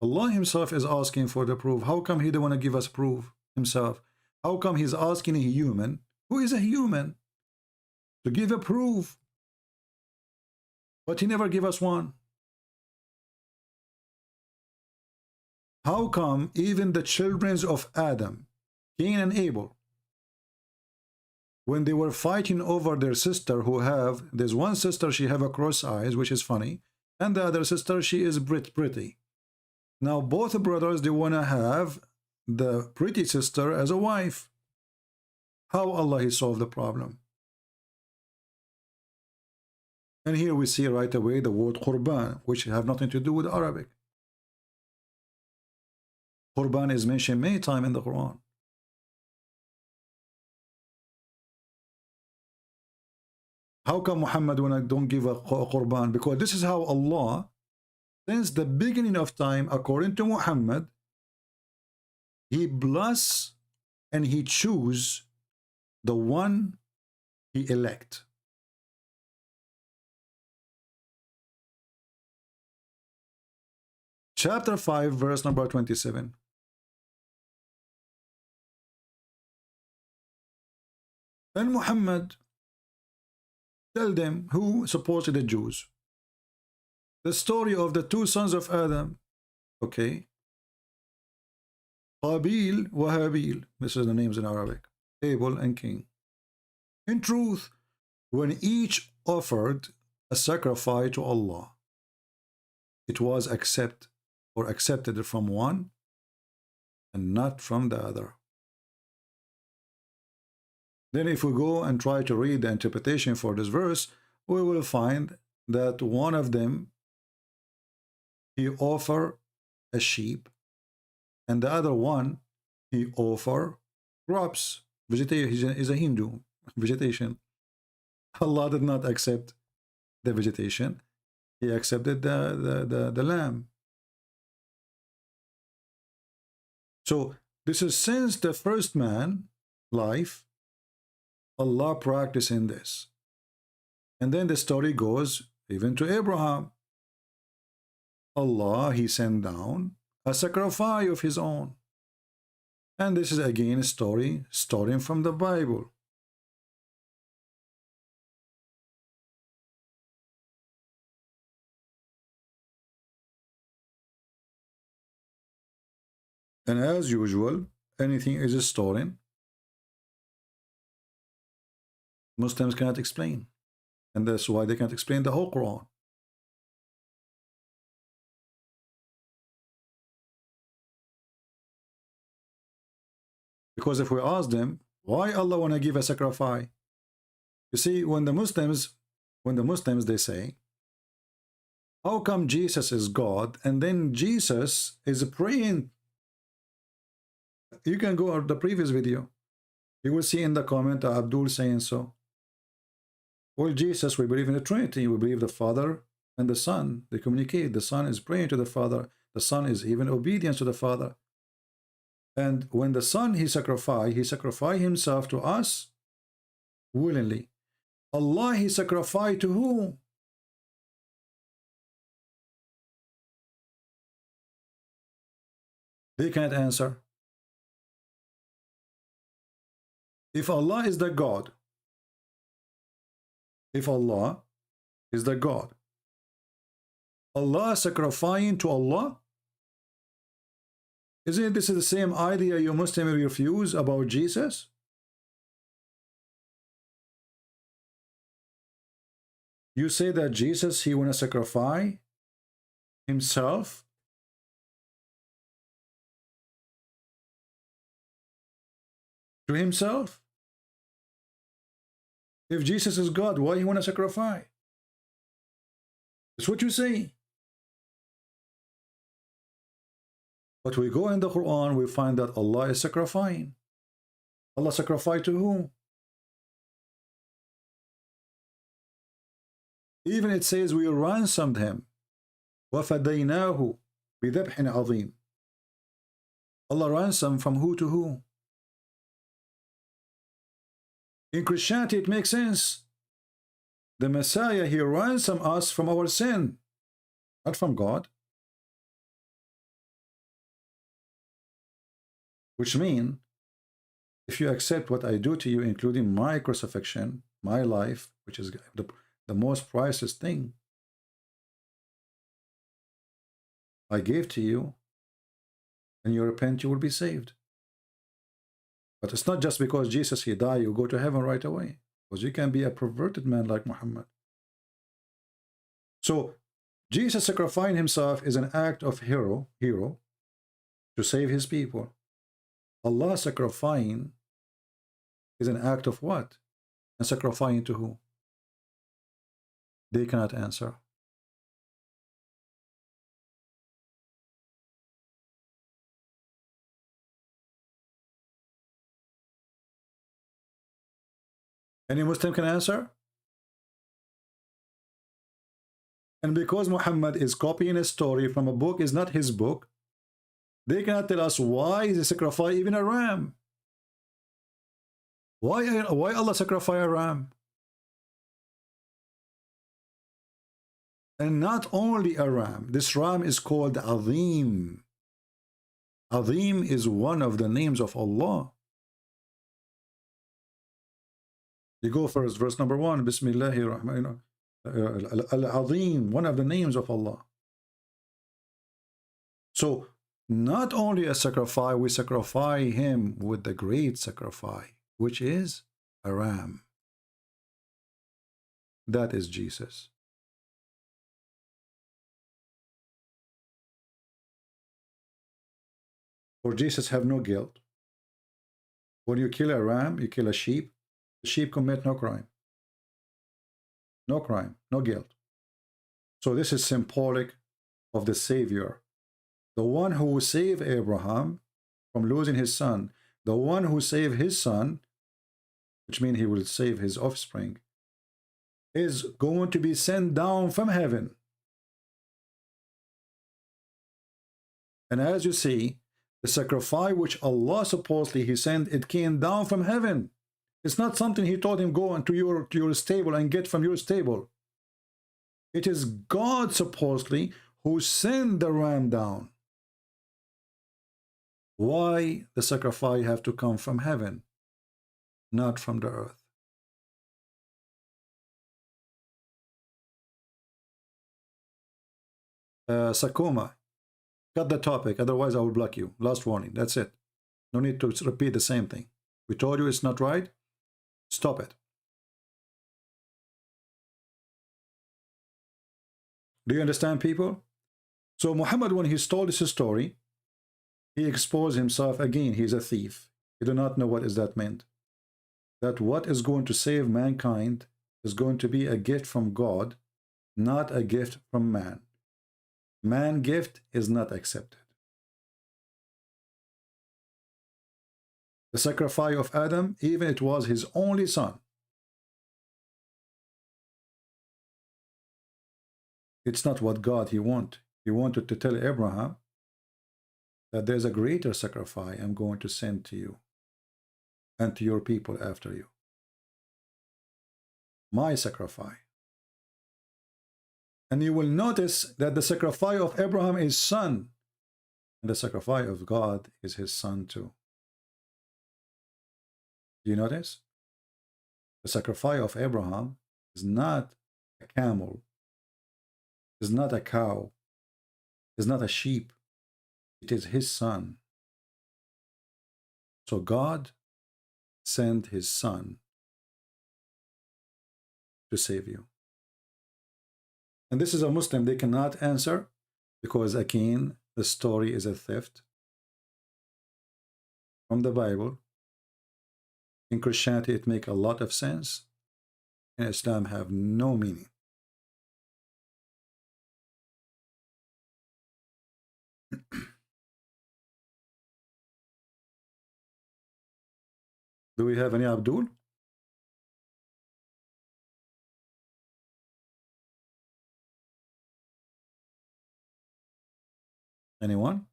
Allah himself is asking for the proof. How come he don't want to give us proof himself? How come he's asking a human, who is a human, to give a proof? But he never gave us one. How come even the children of Adam, Cain and Abel, when they were fighting over their sister there's one sister, she have a cross eyes, which is funny, and the other sister, she is pretty. Now both brothers, they want to have the pretty sister as a wife. How Allah he solved the problem? And here we see right away the word Qurban, which have nothing to do with Arabic. Qurban is mentioned many times in the Quran. How come Muhammad when I don't give a Qurban? Because this is how Allah, since the beginning of time, according to Muhammad, He bless and He choose the one He elect. Chapter 5, verse number 27. And Muhammad tell them, who supposedly the Jews, the story of the two sons of Adam, okay? Qabil wa Habil, this is the names in Arabic, Abel and King. In truth, when each offered a sacrifice to Allah, it was accepted from one and not from the other. Then if we go and try to read the interpretation for this verse, we will find that one of them, he offer a sheep, and the other one, he offer crops, vegetation. Is a Hindu, vegetation. Allah did not accept the vegetation. He accepted the lamb. So this is since the first man life, Allah practicing this. And then the story goes even to Abraham. Allah, He sent down a sacrifice of His own. And this is again a story starting from the Bible. And as usual, anything is stolen, Muslims cannot explain. And that's why they can't explain the whole Quran. Because if we ask them, why Allah want to give a sacrifice? You see, when the Muslims they say, how come Jesus is God and then Jesus is praying? You can go to the previous video. You will see in the comment Abdul saying so. Well, Jesus, we believe in the Trinity. We believe the Father and the Son. They communicate. The Son is praying to the Father. The Son is even obedience to the Father. And when the Son, He sacrificed Himself to us willingly. Allah, He sacrificed to whom? They can't answer. If Allah is the God, Allah sacrificing to Allah, isn't this the same idea you Muslims refuse about Jesus? You say that Jesus, He want to sacrifice Himself to Himself. If Jesus is God, why He want to sacrifice? That's what you say. But we go in the Quran, we find that Allah is sacrificing. Allah sacrificed to whom? Even it says we ransomed Him. وَفَدَيْنَاهُ بِذَبْحٍ عَظِيمٍ. Allah ransomed from who to who? In Christianity, it makes sense. The Messiah, He ransomed us from our sin, not from God. Which means, if you accept what I do to you, including my crucifixion, my life, which is the most priceless thing I gave to you, and you repent, you will be saved. But it's not just because Jesus, He died, you go to heaven right away. Because you can be a perverted man like Muhammad. So, Jesus sacrificing Himself is an act of hero to save His people. Allah sacrificing is an act of what? And sacrificing to who? They cannot answer. Any Muslim can answer? And because Muhammad is copying a story from a book, is not his book, they cannot tell us why they sacrifice even a ram. Why Allah sacrifice a ram? And not only a ram. This ram is called Azim. Azim is one of the names of Allah. You go first, verse number 1. Bismillahir Rahmanir Al-Azim, one of the names of Allah. So, not only a sacrifice, we sacrifice him with the great sacrifice, which is a ram. That is Jesus. For Jesus have no guilt. When you kill a ram, you kill a sheep, the sheep commit no crime. No crime, no guilt. So this is symbolic of the Savior. The one who saved Abraham from losing his son. The one who saved his son, which means he will save his offspring, is going to be sent down from heaven. And as you see, the sacrifice which Allah supposedly he sent, it came down from heaven. It's not something he told him, go into your stable and get from your stable. It is God supposedly who sent the ram down. Why the sacrifice have to come from heaven, not from the earth? Sakoma, cut the topic, otherwise I will block you. Last warning, that's it. No need to repeat the same thing. We told you it's not right. Stop it. Do you understand, people? So Muhammad, when he told this story, he exposed himself again. He's a thief. He do not know what is that meant. That what is going to save mankind is going to be a gift from God, not a gift from man. Man gift is not accepted. The sacrifice of Adam, even it was his only son. It's not what God he wanted. He wanted to tell Abraham that there's a greater sacrifice I'm going to send to you and to your people after you. My sacrifice. And you will notice that the sacrifice of Abraham is son, and the sacrifice of God is his son too. Do you notice? The sacrifice of Abraham is not a camel, is not a cow, is not a sheep. It is his son. So God sent his son to save you. And this is a Muslim, they cannot answer because again, the story is a theft from the Bible. In Christianity, it makes a lot of sense. In Islam, have no meaning. Do we have any Abdul? Anyone?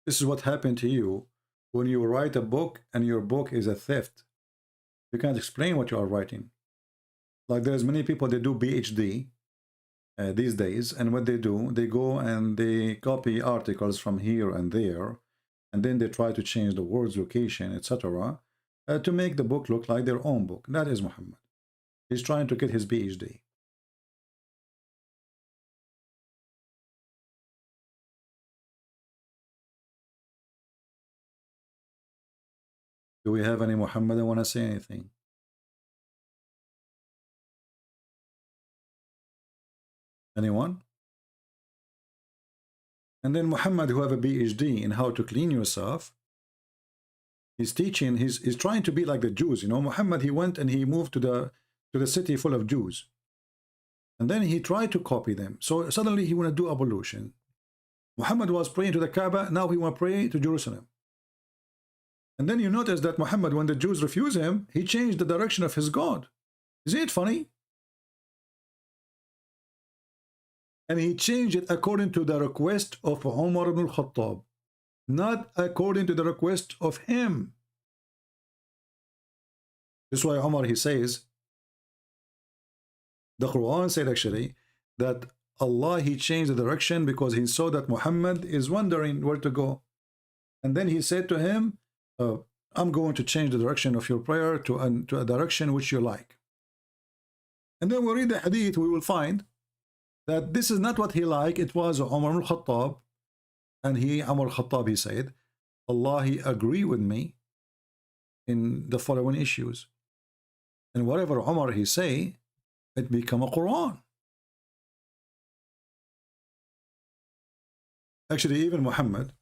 This is what happened to you when you write a book and your book is a theft. You can't explain what you are writing. Like there's many people that do PhD these days, and what they do, they go and they copy articles from here and there, and then they try to change the words, location, etc., to make the book look like their own book. That is Muhammad. He's trying to get his PhD. Do we have any Muhammad that want to say anything? Anyone? And then Muhammad, who have a PhD in how to clean yourself, he's teaching, he's trying to be like the Jews. You know, Muhammad, he went and he moved to the city full of Jews. And then he tried to copy them. So suddenly he want to do ablution. Muhammad was praying to the Kaaba, now he want to pray to Jerusalem. And then you notice that Muhammad, when the Jews refuse him, he changed the direction of his God. Isn't it funny? And he changed it according to the request of Umar ibn al-Khattab, not according to the request of him. This is why Umar, he says, the Quran said actually that Allah, he changed the direction because he saw that Muhammad is wondering where to go. And then he said to him, I'm going to change the direction of your prayer to a direction which you like. And then we read the hadith, we will find that this is not what he liked. It was Umar al-Khattab. And Umar al-Khattab, he said, Allah, he agree with me in the following issues. And whatever Umar, he say, it become a Quran. Actually, even Muhammad,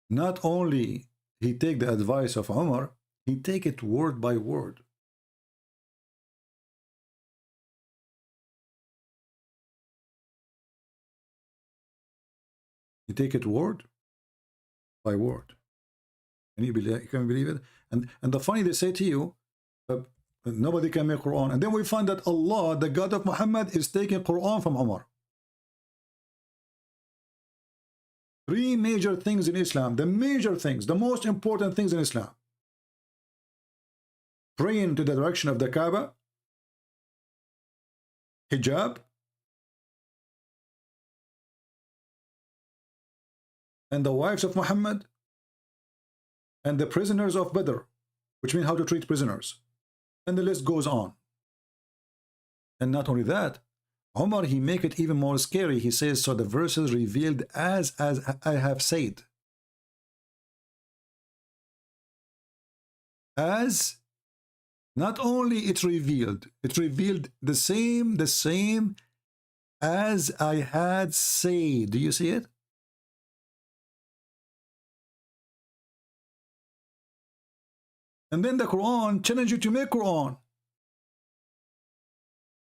not only he take the advice of Umar, he take it word by word. He take it word by word. Can you believe it? And the funny, they say to you, nobody can make Quran. And then we find that Allah, the God of Muhammad, is taking Quran from Umar. Three major things in Islam, the major things, the most important things in Islam. Praying to the direction of the Kaaba, hijab, and the wives of Muhammad, and the prisoners of Badr, which means how to treat prisoners. And the list goes on. And not only that, Umar, he make it even more scary. He says, so the verses revealed as I have said. As not only it revealed the same as I had said. Do you see it? And then the Quran challenge you to make Quran.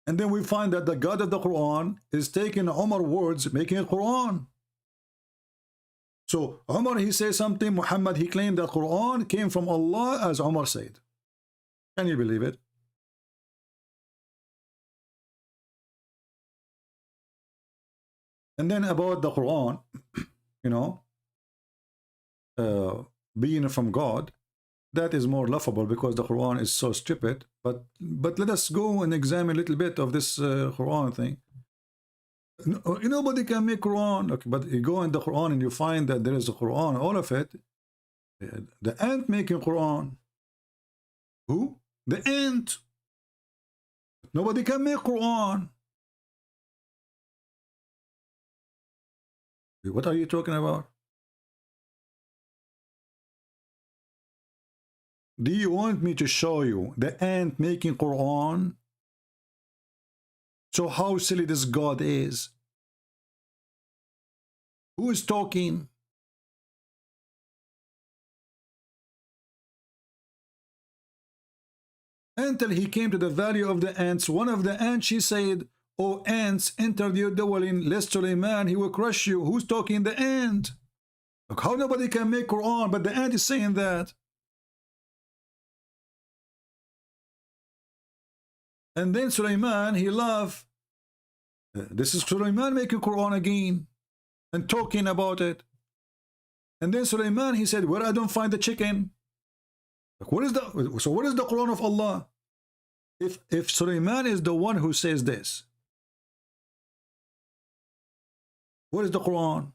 And then we find that the God of the Quran is taking Umar words, making it Quran. So Umar, he says something, Muhammad, he claimed that Quran came from Allah as Umar said. Can you believe it? And then about the Quran, you know, being from God, that is more laughable because the Quran is so stupid. But let us go and examine a little bit of this Quran thing. Nobody can make Quran. Okay, but you go in the Quran and you find that there is a Quran, all of it. The ant making Quran. Who? The ant. Nobody can make Quran. What are you talking about? Do you want me to show you the ant making Quran? So how silly this God is. Who is talking? Until he came to the valley of the ants, one of the ants, she said, "O ants, enter your dwelling, lest Suleiman, he will crush you." Who's talking? The ant. Look, how nobody can make Quran, but the ant is saying that. And then Suleiman, he laughed. This is Suleiman making Quran again and talking about it. And then Suleiman, he said, "Where I don't find the chicken." Like, what is the Quran of Allah? If Suleiman is the one who says this, what is the Quran?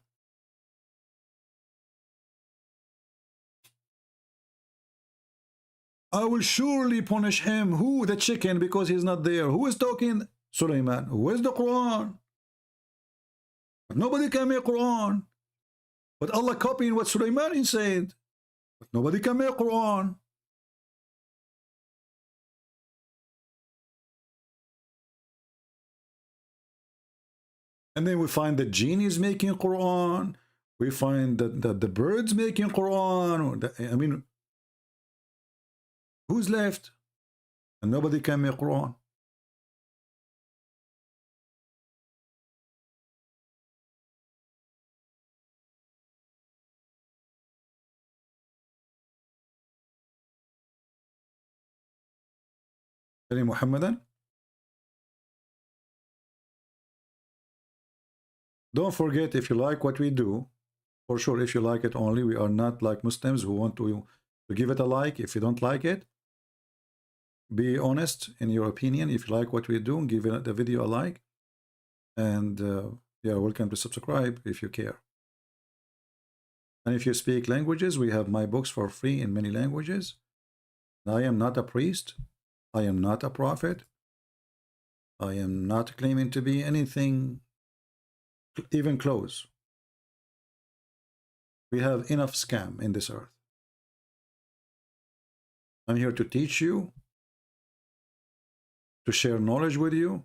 I will surely punish him. Who? The chicken, because he's not there. Who is talking? Suleiman. Where's the Quran? Nobody can make Quran. But Allah copying what Suleiman said. But nobody can make Quran. And then we find the genies making Quran. We find that the birds making Quran. I mean, who's left? And nobody can make Quran. Any Muhammadan? Don't forget, if you like what we do, for sure, if you like it only, we are not like Muslims who want to give it a like. If you don't like it, be honest in your opinion. If you like what we do, give the video a like. And yeah, welcome to subscribe if you care. And if you speak languages, we have my books for free in many languages. I am not a priest. I am not a prophet. I am not claiming to be anything even close. We have enough scam in this earth. I'm here to teach you, to share knowledge with you,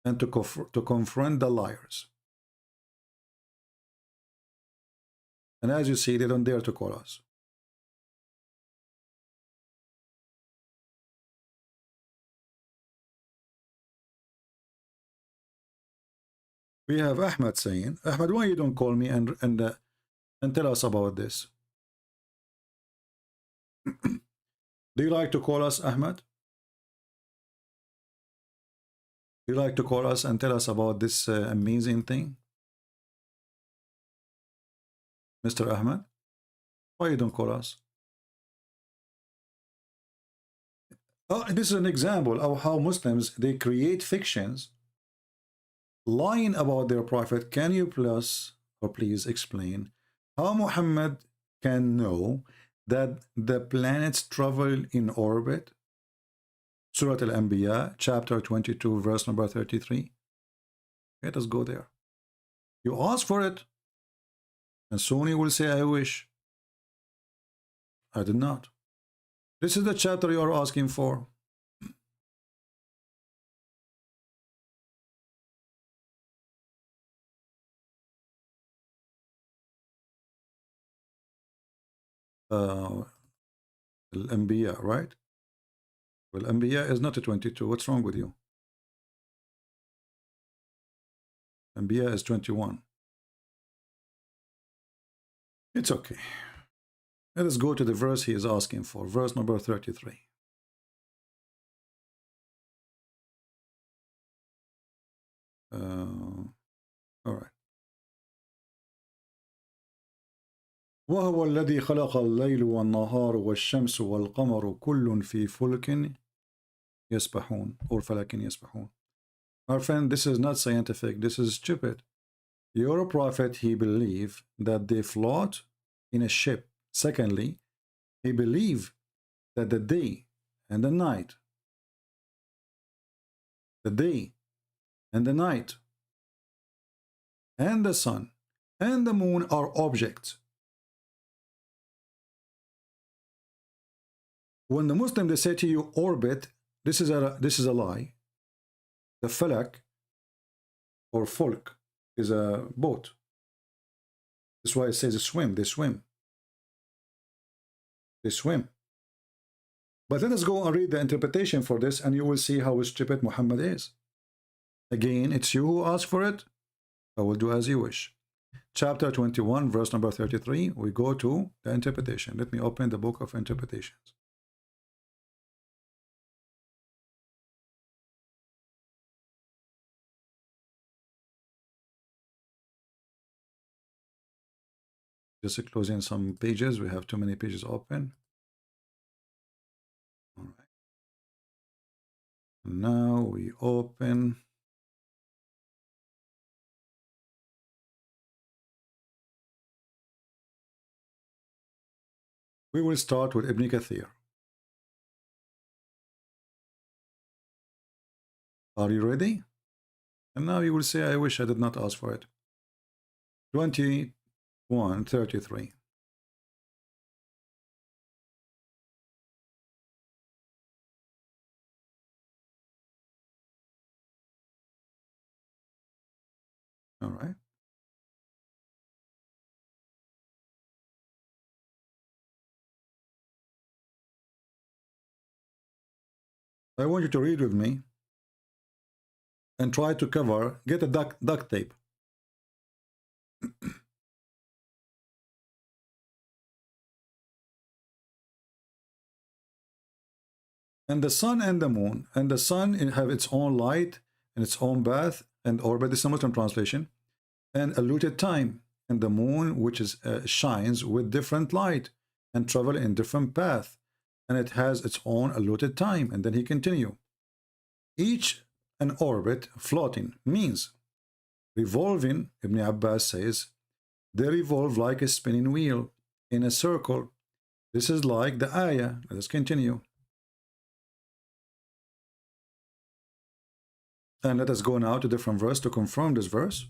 and to confront the liars. And as you see, they don't dare to call us. We have Ahmed saying, Ahmed, why you don't call me and tell us about this? Do you like to call us, Ahmed? Do you like to call us and tell us about this amazing thing? Mr. Ahmed, why you don't call us? Oh, this is an example of how Muslims, they create fictions lying about their prophet. Can you please explain how Muhammad can know that the planets travel in orbit? Surah Al-Anbiya, chapter 22, verse number 33. Let us go there. You ask for it, and soon you will say, I wish. I did not. This is the chapter you are asking for. Al-Anbiya, right? Well, Anbiya is not a 22. What's wrong with you? Anbiya is 21. It's okay. Let us go to the verse he is asking for. Verse number 33. All right. وهو الذي خلق الليل والنهار والشمس والقمر كل في فلك يسبحون or فلك يسبحون. Our friend, this is not scientific. This is stupid. Your prophet, he believed that they float in a ship. Secondly, he believed that the day and the night, and the sun and the moon are objects. When the Muslim, they say to you orbit, this is a lie. The falak or fulk is a boat. That's why it says swim. They swim. They swim. But let us go and read the interpretation for this, and you will see how stupid Muhammad is. Again, it's you who ask for it. I will do as you wish. Chapter 21, verse number 33. We go to the interpretation. Let me open the book of interpretations. Just closing some pages. We have too many pages open. All right. Now we open. We will start with Ibn Kathir. Are you ready? And now you will say, I wish I did not ask for it. 21:33. I want you to read with me and try to cover, get a duct tape. And the sun and the moon, and the sun have its own light and its own path and orbit. This is a Muslim translation, and allotted time. And the moon, which is shines with different light and travel in different path, and it has its own allotted time. And then he continue. Each an orbit floating means revolving. Ibn Abbas says they revolve like a spinning wheel in a circle. This is like the ayah. Let us continue. And let us go now to different verse to confirm this verse.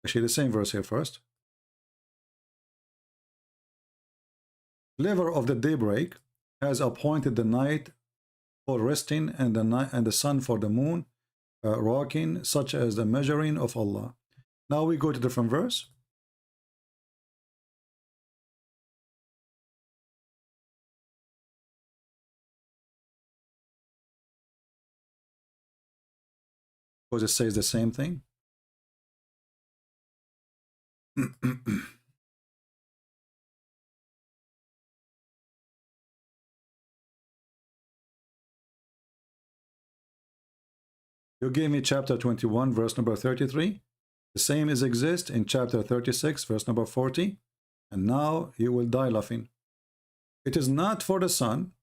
Actually, the same verse here first. Lever of the daybreak has appointed the night for resting, and the sun for the moon rocking, such as the measuring of Allah. Now we go to different verse. Because it says the same thing. You gave me chapter 21, verse number 33. The same is exist in chapter 36, verse number 40. And now you will die laughing. It is not for the sun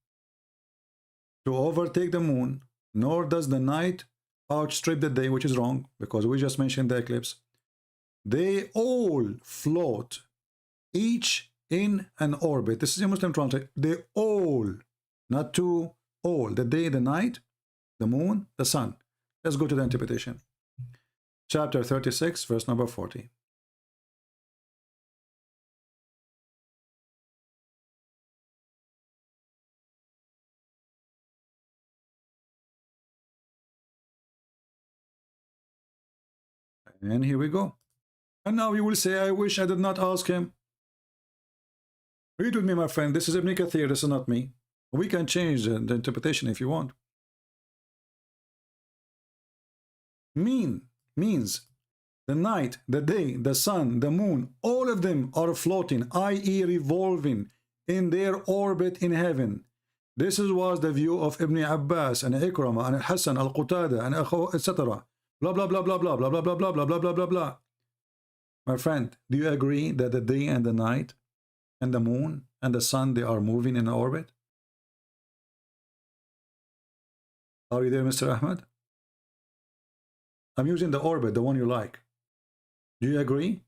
to overtake the moon, nor does the night outstrip the day, which is wrong, because we just mentioned the eclipse. They all float, each in an orbit. This is a Muslim translation. They all, not two, all. The day, the night, the moon, the sun. Let's go to the interpretation. Chapter 36, verse number 40. And here we go. And now you will say, I wish I did not ask him. Read with me, my friend. This is Ibn Kathir. This is not me. We can change the interpretation if you want. Means the night, the day, the sun, the moon, all of them are floating, i.e. revolving in their orbit in heaven. This was the view of Ibn Abbas and Ikramah and Hassan al-Qutada and etc. Blah, blah, blah, blah, blah, blah, blah, blah, blah, blah, blah, blah, blah, blah. My friend, do you agree that the day and the night and the moon and the sun, they are moving in orbit? Are you there, Mr. Ahmed? I'm using the orbit, the one you like. Do you agree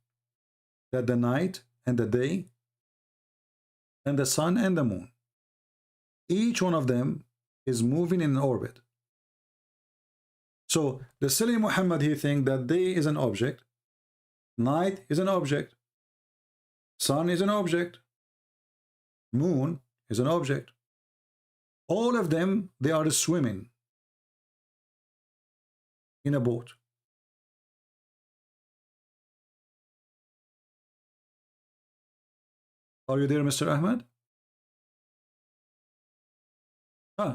that the night and the day and the sun and the moon, each one of them is moving in an orbit? So the silly Muhammad, he thinks that day is an object, night is an object, sun is an object, moon is an object. All of them, they are swimming in a boat. Are you there, Mr. Ahmed?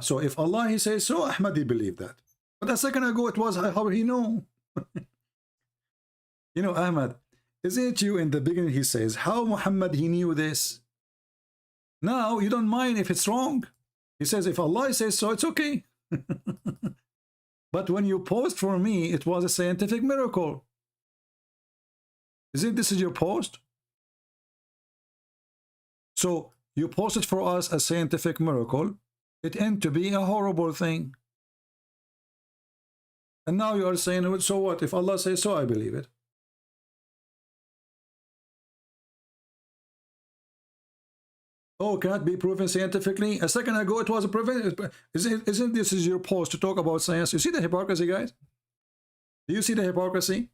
So if Allah, he says so, Ahmed, he believed that. But a second ago, it was how he know. You know, Ahmed, isn't it you in the beginning, he says, how Muhammad, he knew this? Now, you don't mind if it's wrong. He says, if Allah says so, it's okay. But when you post for me, it was a scientific miracle. Isn't this your post? So you posted for us a scientific miracle. It ended to be a horrible thing. And now you are saying, so what? If Allah says so, I believe it. Oh, cannot be proven scientifically. A second ago, it was a proven. Isn't this is your post to talk about science? You see the hypocrisy, guys? Do you see the hypocrisy?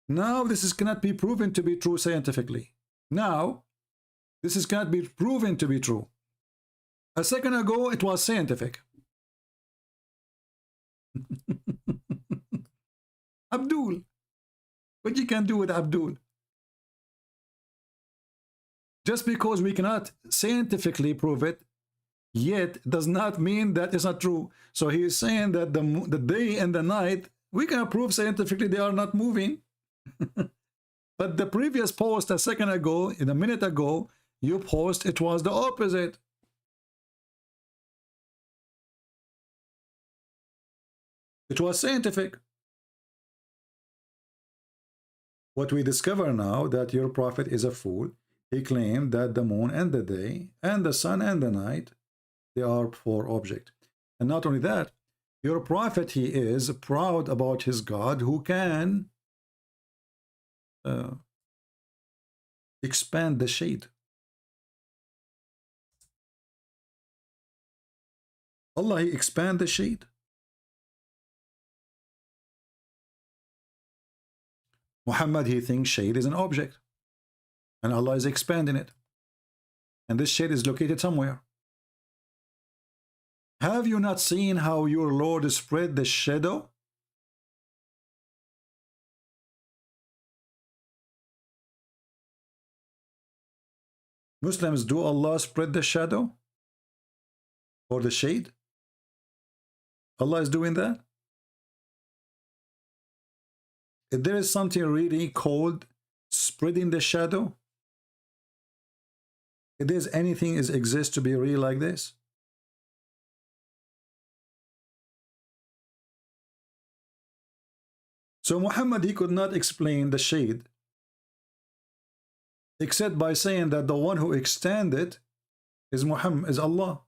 Now this cannot be proven to be true scientifically. Now, this cannot be proven to be true. A second ago, it was scientific. Abdul. What you can do with Abdul? Just because we cannot scientifically prove it, Yet does not mean that it's not true. So he is saying that the day and the night, we can prove scientifically they are not moving. But the previous post a second ago, a minute ago, you post it was the opposite. It was scientific. What we discover now that your prophet is a fool. He claimed that the moon and the day and the sun and the night, they are four objects. And not only that, your prophet, he is proud about his God who can expand the shade. Allah, he expand the shade. Muhammad, he thinks shade is an object, and Allah is expanding it. And this shade is located somewhere. Have you not seen how your Lord spread the shadow? Muslims, do Allah spread the shadow or the shade? Allah is doing that? If there is something really called spreading the shadow, if there's anything is exists to be real like this, so Muhammad, he could not explain the shade except by saying that the one who extended is Muhammad, is Allah.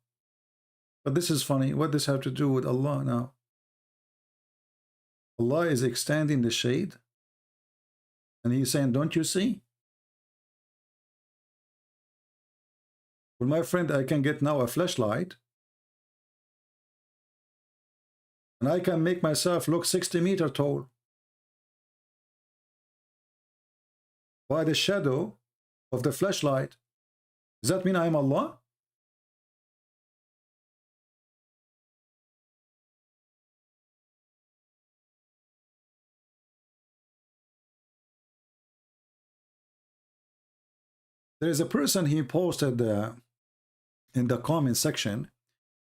But this is funny. What does this have to do with Allah now? Allah is extending the shade, and he's saying, don't you see? Well, my friend, I can get now a flashlight, and I can make myself look 60 meters tall by the shadow of the flashlight. Does that mean I am Allah? There is a person, he posted in the comment section,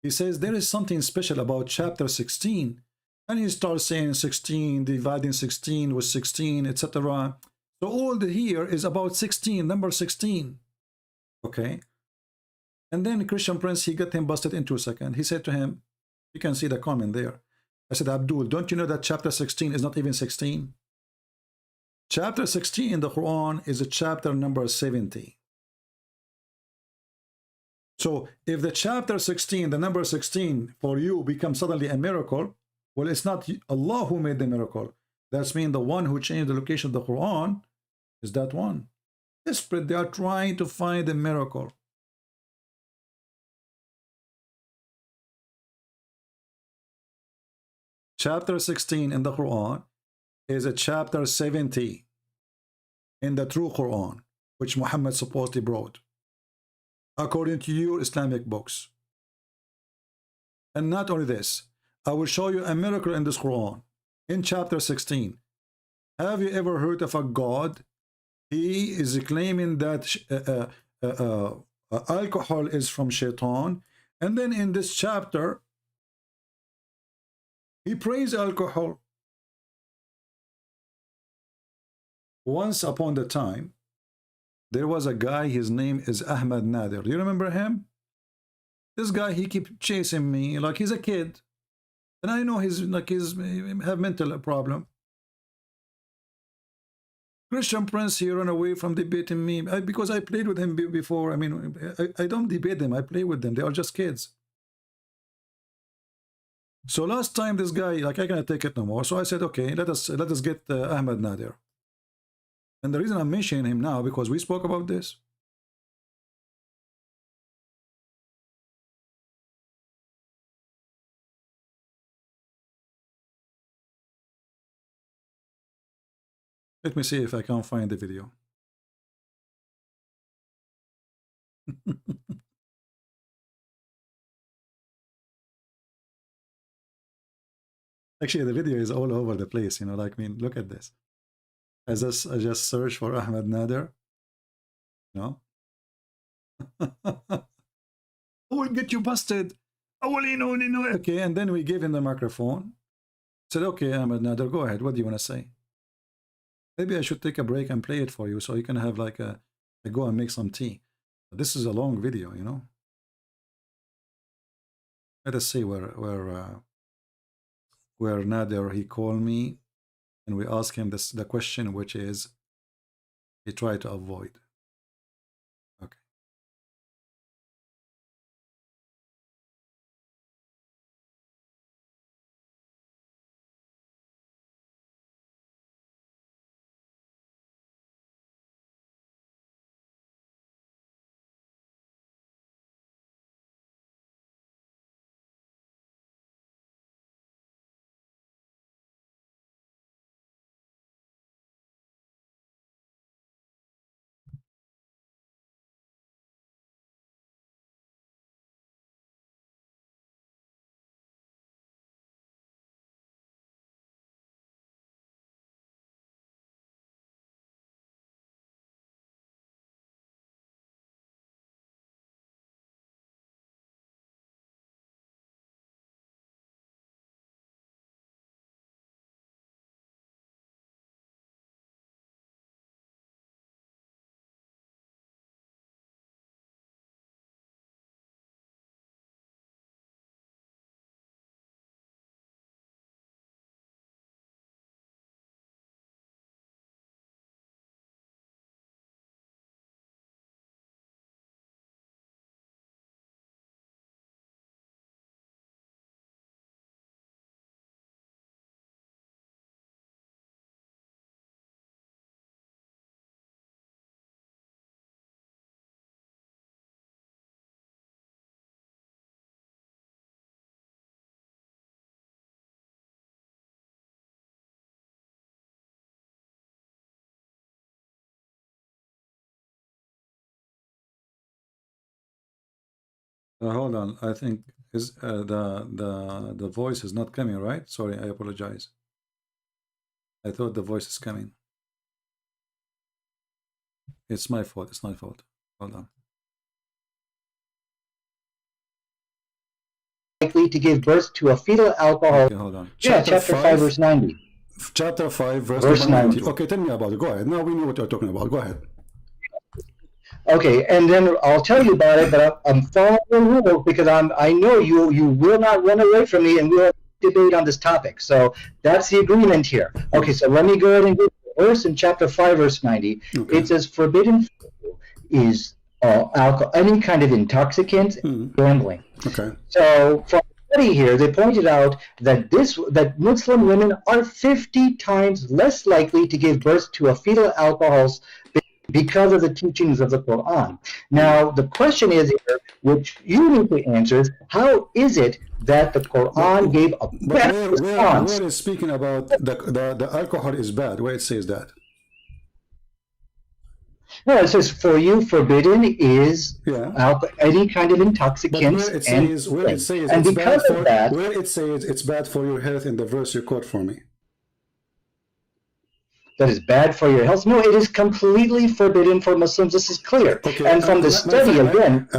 he says there is something special about chapter 16, and he starts saying 16, dividing 16 with 16, etc. So all the here is about 16, number 16. Okay. And then Christian Prince, he got him busted in 2 seconds. He said to him, you can see the comment there. I said, Abdul, don't you know that chapter 16 is not even 16? Chapter 16 in the Quran is a chapter number 70. So if the chapter 16, the number 16 for you becomes suddenly a miracle, well, it's not Allah who made the miracle. That's mean the one who changed the location of the Quran is that one. Desperate, they are trying to find a miracle. Chapter 16 in the Quran is a chapter 70 in the true Quran, which Muhammad supposedly brought, according to your Islamic books. And not only this, I will show you a miracle in this Quran, in chapter 16. Have you ever heard of a God? He is claiming that alcohol is from Shaitan, and then in this chapter, he praised alcohol. Once upon a time, there was a guy, his name is Ahmad Nadir. Do you remember him? This guy, he keep chasing me like he's a kid. And I know he's have mental problem. Christian Prince, he ran away from debating me because I played with him before. I mean, I don't debate them. I play with them. They are just kids. So last time this guy, like, I cannot take it no more. So I said, okay, let us get Ahmad Nadir. And the reason I'm mentioning him now, because we spoke about this. Let me see if I can find the video. Actually, the video is all over the place, you know, like, I mean, look at this. I just search for Ahmad Nadir. No? I will get you busted. I will, okay. And then we gave him the microphone. Said, okay, Ahmed Nader, go ahead. What do you want to say? Maybe I should take a break and play it for you so you can have like a go and make some tea. This is a long video, you know. Let us see where Nader, he called me and we asked him the question, which is he tried to avoid. Okay. Hold on, I think is the voice is not coming, right? Sorry, I apologize. I thought the voice is coming. It's my fault. It's my fault. Hold on. Likely to give birth to a fetal alcohol. Okay, hold on. Chapter 5, verse 90. Chapter 5, verse 90. Okay, tell me about it. Go ahead. Now we know what you're talking about. Go ahead. Okay, and then I'll tell you about it, but I'm following the rules because I know you will not run away from me and we'll debate on this topic. So that's the agreement here. Okay, so let me go ahead and get the verse in chapter 5, verse 90. Okay. It says, forbidden is alcohol, any kind of intoxicant, gambling. Okay. So from the study here, they pointed out that Muslim women are 50 times less likely to give birth to a fetal alcohol because of the teachings of the Quran. Now, the question is here, which you need to answer, is how is it that the Quran gave a better response? Where is speaking about the alcohol is bad? Where it says that? No, it says for you forbidden is any kind of intoxicants. But where it says it's bad for your health in the verse you quote for me. That is bad for your health. No, it is completely forbidden for Muslims. This is clear. Okay, and from the study again.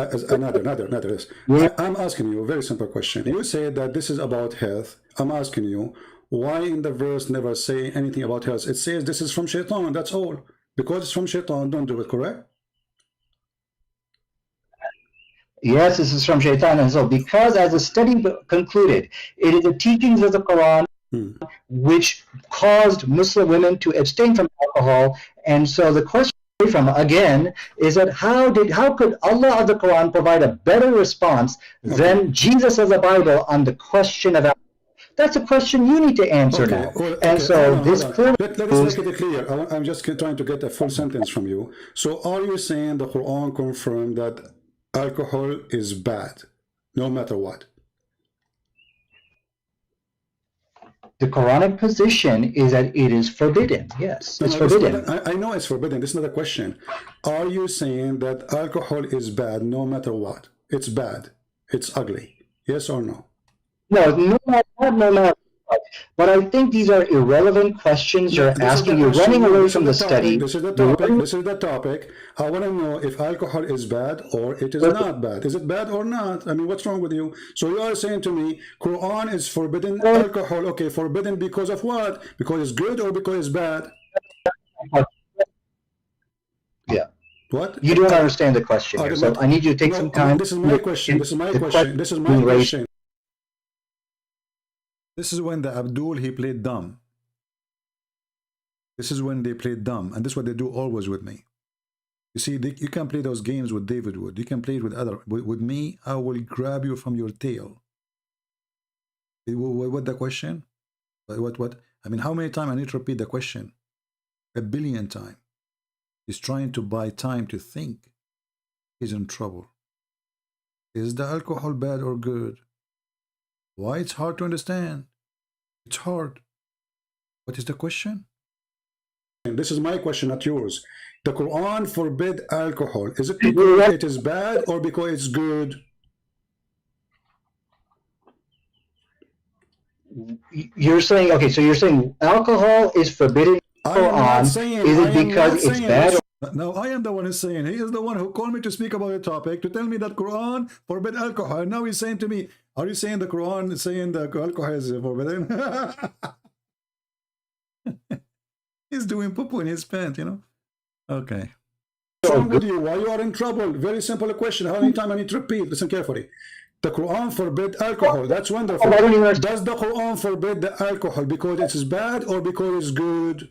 I'm asking you a very simple question. You say that this is about health. I'm asking you, why in the verse never say anything about health? It says this is from Shaitan, that's all. Because it's from Shaitan, don't do it, correct? Yes, this is from Shaitan. And so because as the study concluded, it is the teachings of the Quran which caused Muslim women to abstain from alcohol. And so the question from again is that how could Allah of the Quran provide a better response than Jesus of the Bible on the question of alcohol? That's a question you need to answer now. Well, and so this clearly let us make it clear. I'm just trying to get a full sentence from you. So are you saying the Quran confirmed that alcohol is bad, no matter what? The Quranic position is that it is forbidden. Yes, it's forbidden. I know it's forbidden. This is not a question. Are you saying that alcohol is bad no matter what? It's bad. It's ugly. Yes or no? No matter what. But I think these are irrelevant questions you're asking. You're running away from the study. This is the topic. This is the topic. I want to know if alcohol is bad or it is not bad. Is it bad or not? I mean, what's wrong with you? So you are saying to me, Quran is forbidden alcohol. Okay, forbidden because of what? Because it's good or because it's bad? Yeah. What? You don't understand the question here, so I need you to take some time. This is my question. This is my question. This is my question. This is when the Abdul, he played dumb. This is when they played dumb. And this is what they do always with me. You see, you can play those games with David Wood. You can play it with other. With me, I will grab you from your tail. What the question? What? I mean, how many times I need to repeat the question? 1 billion times. He's trying to buy time to think. He's in trouble. Is the alcohol bad or good? Why it's hard to understand? It's hard. What is the question? And this is my question, not yours. The Quran forbid alcohol. Is it because it is bad or because it's good? You're saying, okay, so you're saying alcohol is forbidden in the Quran. Is it because it's bad? No, I am the one who's saying. He is the one who called me to speak about the topic, to tell me that Quran forbid alcohol. And now he's saying to me, are you saying the Quran is saying that alcohol is forbidden? He's doing poo-poo in his pants, you know? Okay. What's wrong with you? Why you are in trouble? Very simple question. How many times I need to repeat? Listen carefully. The Quran forbid alcohol. That's wonderful. Does the Quran forbid the alcohol because it is bad or because it's good?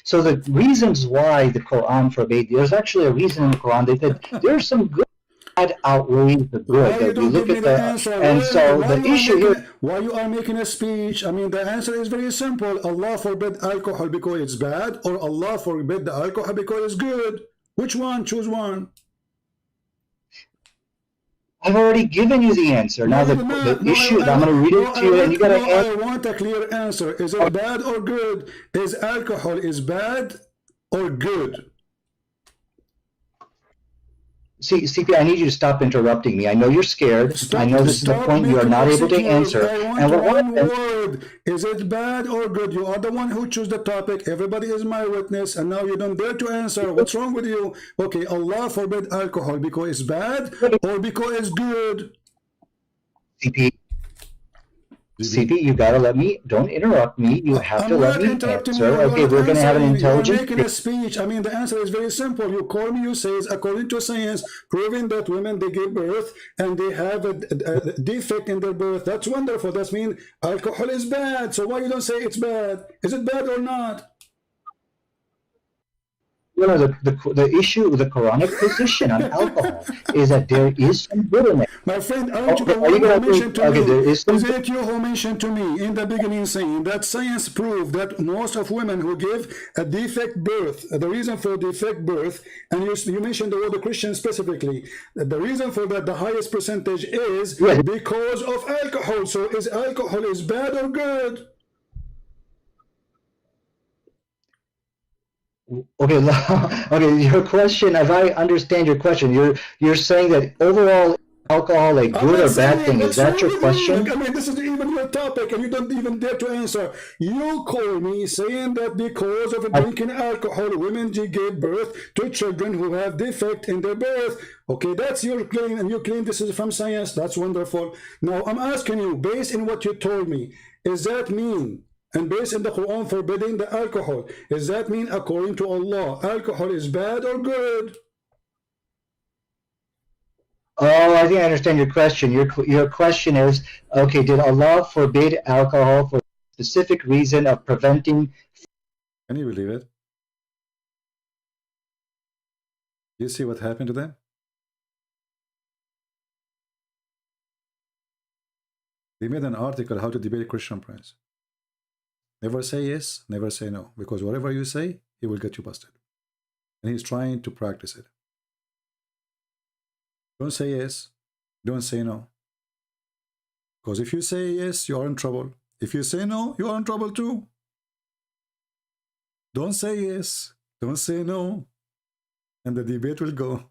So the reasons why the Quran forbade, there's actually a reason in the Quran. They said there's some good outweighs the good. Why you don't give me the answer? And so the issue here. Why you are making a speech? I mean, the answer is very simple. Allah forbid alcohol because it's bad, or Allah forbid the alcohol because it's good. Which one? Choose one. I've already given you the answer. Now the issue, I'm going to read it to you, and you got to answer. I want a clear answer. Is it bad or good? Is alcohol is bad or good? See, CP, I need you to stop interrupting me. I know you're scared. I know this is the point you are not able to answer. And one word. Is it bad or good? You are the one who chose the topic. Everybody is my witness, and now you don't dare to answer. What's wrong with you? Okay, Allah forbid alcohol because it's bad or because it's good? CP, you gotta let me. Don't interrupt me. You have to let me answer. Okay, we're gonna have an intelligent. You're making a speech. I mean, the answer is very simple. You call me. You say, according to science, proving that women they give birth and they have a defect in their birth. That's wonderful. That means alcohol is bad. So why you don't say it's bad? Is it bad or not? You know, the issue with the Quranic position on alcohol is that there is some good in it. My friend, aren't you the one who mentioned to me? Is it you who mentioned to me in the beginning saying that science proved that most of women who give a defect birth, the reason for defect birth, and you mentioned the word of Christian specifically, the reason for that, the highest percentage is because of alcohol. So is alcohol is bad or good? Okay, okay. Your question, if I understand your question, you're saying that overall alcohol a good or bad thing. Is that your question? I mean, this is even your topic, and you don't even dare to answer. You call me saying that because of drinking alcohol, women give birth to children who have defect in their birth. Okay, that's your claim, and you claim this is from science. That's wonderful. Now, I'm asking you, based on what you told me, is that mean? And based on the Quran forbidding the alcohol, does that mean according to Allah, alcohol is bad or good? Oh, I think I understand your question. Your question is, okay, did Allah forbid alcohol for a specific reason of preventing... Can you believe it? You see what happened to them? They made an article, How to Debate Christian Prince. Never say yes, never say no. Because whatever you say, he will get you busted. And he's trying to practice it. Don't say yes, don't say no. Because if you say yes, you are in trouble. If you say no, you are in trouble too. Don't say yes, don't say no. And the debate will go.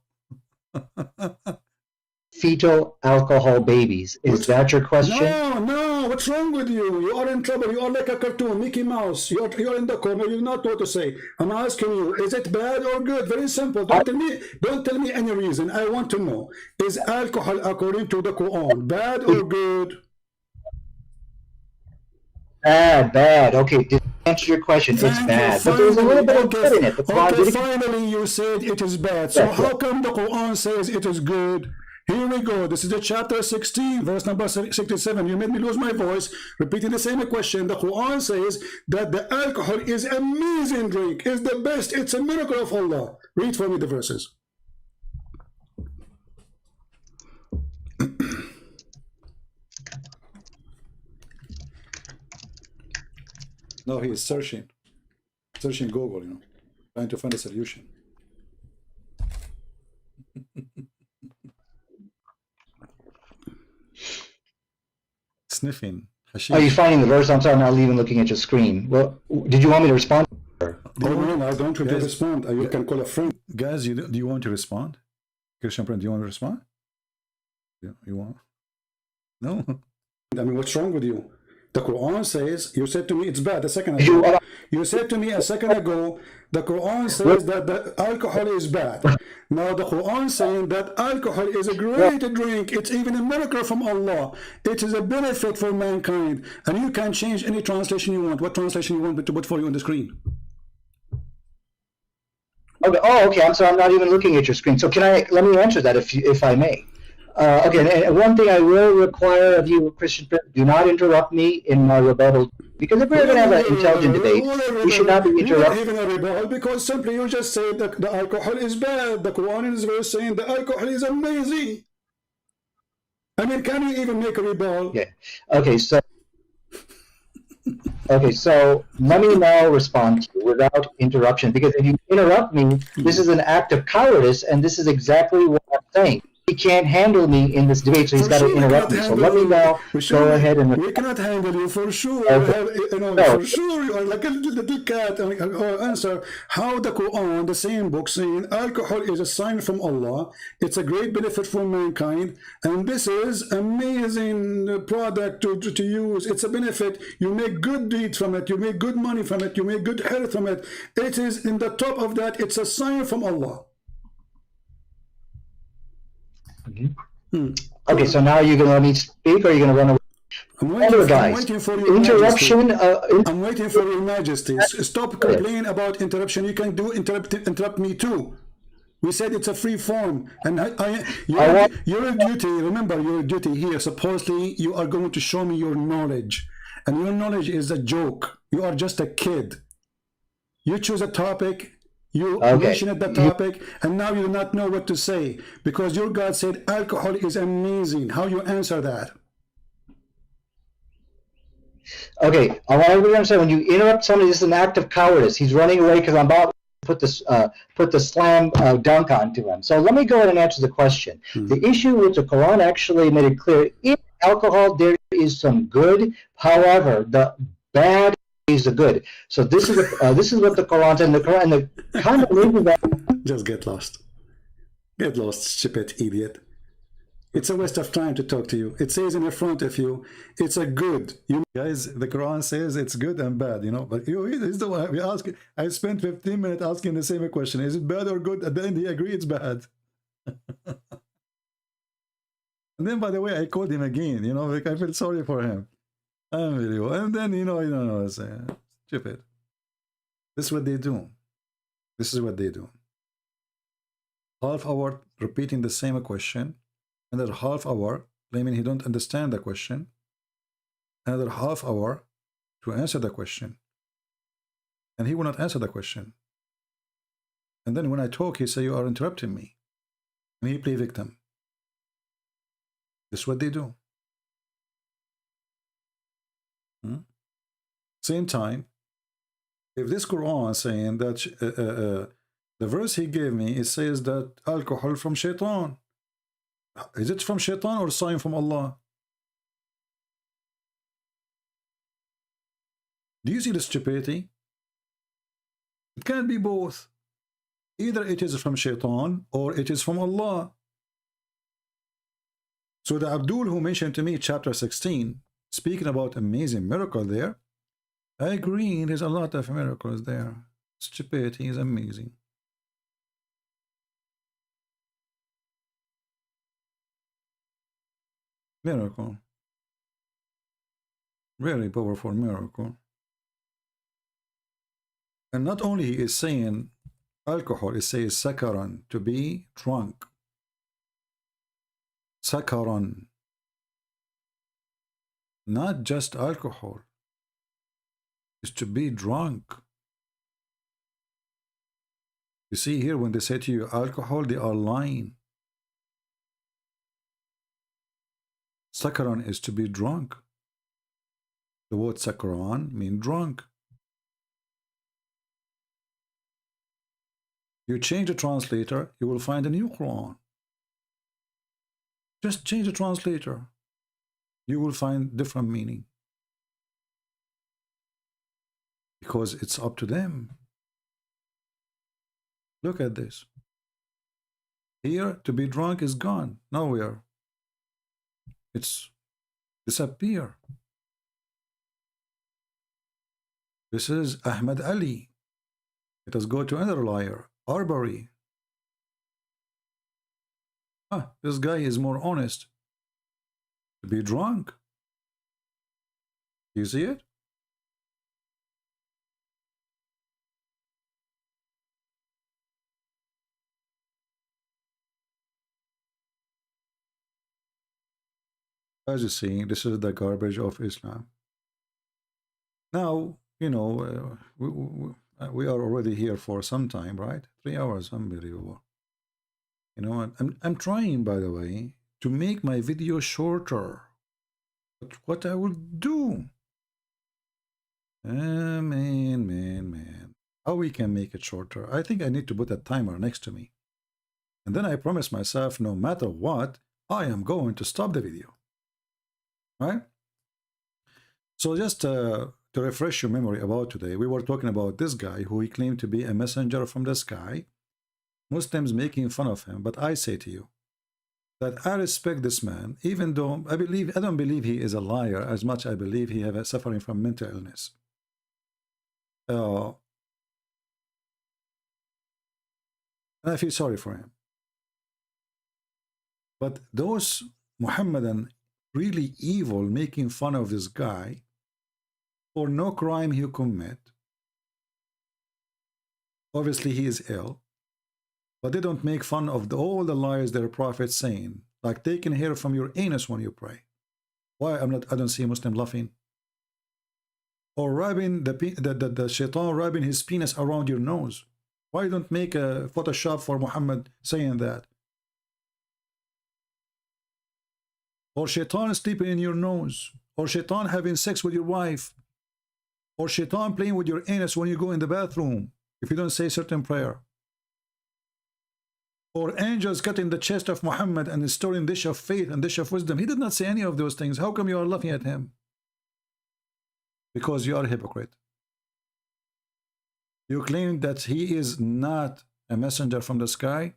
fetal alcohol babies. Is that your question? No, what's wrong with you? You are in trouble. You are like a cartoon, Mickey Mouse. You're in the corner. You not know what to say. I'm asking you, is it bad or good? Very simple. Don't tell me any reason. I want to know. Is alcohol, according to the Quran, bad or good? Bad. Okay, to answer your question, it's bad. But there's a little bit of good in it. The Quran finally you said it is bad. So how come the Quran says it is good? Here we go. This is the chapter 16, verse number 67. You made me lose my voice, repeating the same question. The Quran says that the alcohol is amazing drink, is the best. It's a miracle of Allah. Read for me the verses. No, he is searching Google, you know, trying to find a solution. Sniffing. Hashish. Are you finding the verse? I'm sorry, I'm not even looking at your screen. Well, did you want me to respond? No, I don't want to respond. You can call a friend. Guys, do you want to respond? Christian friend, do you want to respond? You want? No. I mean, what's wrong with you? The Quran says, you said to me it's bad a second ago. You said to me a second ago, the Quran says that the alcohol is bad. Now the Quran saying that alcohol is a great drink. It's even a miracle from Allah. It is a benefit for mankind. And you can change any translation you want. What translation you want me to put for you on the screen? Okay. Oh, okay. I'm sorry. I'm not even looking at your screen. So let me answer that if I may. Okay, and one thing I will require of you, Christian, do not interrupt me in my rebuttal, because if we're going to have an intelligent debate, we should not be interrupted. Even a rebuttal, because simply you just said that the alcohol is bad. The Quran is very saying the alcohol is amazing. I mean, can you even make a rebuttal? Yeah. Okay, so let me now respond to you without interruption, because if you interrupt me, this is an act of cowardice, and this is exactly what I'm saying. He can't handle me in this debate, so he's got to interrupt me. So let me now go ahead and... We cannot handle you, for sure. For sure, you are like a little cat. Answer how the Quran, the same book, saying alcohol is a sign from Allah. It's a great benefit for mankind. And this is amazing product to use. It's a benefit. You make good deeds from it. You make good money from it. You make good health from it. It is in the top of that. It's a sign from Allah. Okay, so now you're going to let me speak, or you're going to run away? I'm waiting for your interruption. I'm waiting for your majesty. Stop complaining about interruption. You can interrupt me too. We said it's a free form, and your duty. Remember, your duty here. Supposedly, you are going to show me your knowledge, and your knowledge is a joke. You are just a kid. You choose a topic. You mentioned the topic, and now you do not know what to say, because your God said alcohol is amazing. How you answer that? Okay, I want everybody to understand, when you interrupt somebody, this is an act of cowardice. He's running away because I'm about to put the slam dunk onto him. So let me go ahead and answer the question. The issue with the Quran actually made it clear, in alcohol there is some good, however, the bad is the good. So this is what the Quran said. The combination of that. Just get lost, stupid idiot. It's a waste of time to talk to you. It says in the front of you, it's a good. You guys, the Quran says it's good and bad, you know. But he's the one we ask. I spent 15 minutes asking the same question: is it bad or good? At the end, he agreed it's bad. And then, by the way, I called him again. You know, like I feel sorry for him. Unbelievable. And then, you don't know, it's stupid. This is what they do. This is what they do. Half hour repeating the same question, another half hour claiming he don't understand the question, another half hour to answer the question, and he will not answer the question. And then when I talk, he say, you are interrupting me, and he play victim. This is what they do. Same time, if this Quran saying that the verse he gave me, it says that alcohol from shaitan. Is it from shaitan or sign from Allah? Do you see the stupidity? It can't be both. Either it is from shaitan or it is from Allah. So the Abdul who mentioned to me chapter 16, speaking about amazing miracle there, I agree, there's a lot of miracles there. Stupidity is amazing. Miracle. Very powerful miracle. And not only he is saying alcohol, it says sakaran, to be drunk. Sakaran. Not just alcohol. It's to be drunk. You see here, when they say to you alcohol, they are lying. Sakaran is to be drunk. The word sakaran means drunk. You change the translator, you will find a new Quran. Just change the translator. You will find different meaning. Because it's up to them. Look at this. Here, to be drunk is gone. Nowhere. It's disappear. This is Ahmad Ali. Let us go to another liar. Arbery. This guy is more honest. To be drunk. You see it? As you see, this is the garbage of Islam. Now, you know, we are already here for some time, right? 3 hours, unbelievable. You know, I'm trying, by the way, to make my video shorter. But what I will do? Man. How we can make it shorter? I think I need to put a timer next to me. And then I promise myself, no matter what, I am going to stop the video. Right? So just to refresh your memory about today, we were talking about this guy who he claimed to be a messenger from the sky. Muslims making fun of him, but I say to you that I respect this man, even though I don't believe he is a liar as much as I believe he is suffering from mental illness. And I feel sorry for him. But those Muhammadan really evil making fun of this guy for no crime he commit. Obviously he is ill, but they don't make fun of all the lies their prophet saying, like taking hair from your anus when you pray. Why I don't see a Muslim laughing? Or rubbing the shaitan rubbing his penis around your nose. Why don't make a Photoshop for Muhammad saying that? Or shaitan sleeping in your nose, or shaitan having sex with your wife, or shaitan playing with your anus when you go in the bathroom if you don't say certain prayer, or angels cutting the chest of Muhammad and storing dish of faith and dish of wisdom. He did not say any of those things. How come you are laughing at him? Because you are a hypocrite. You claim that he is not a messenger from the sky,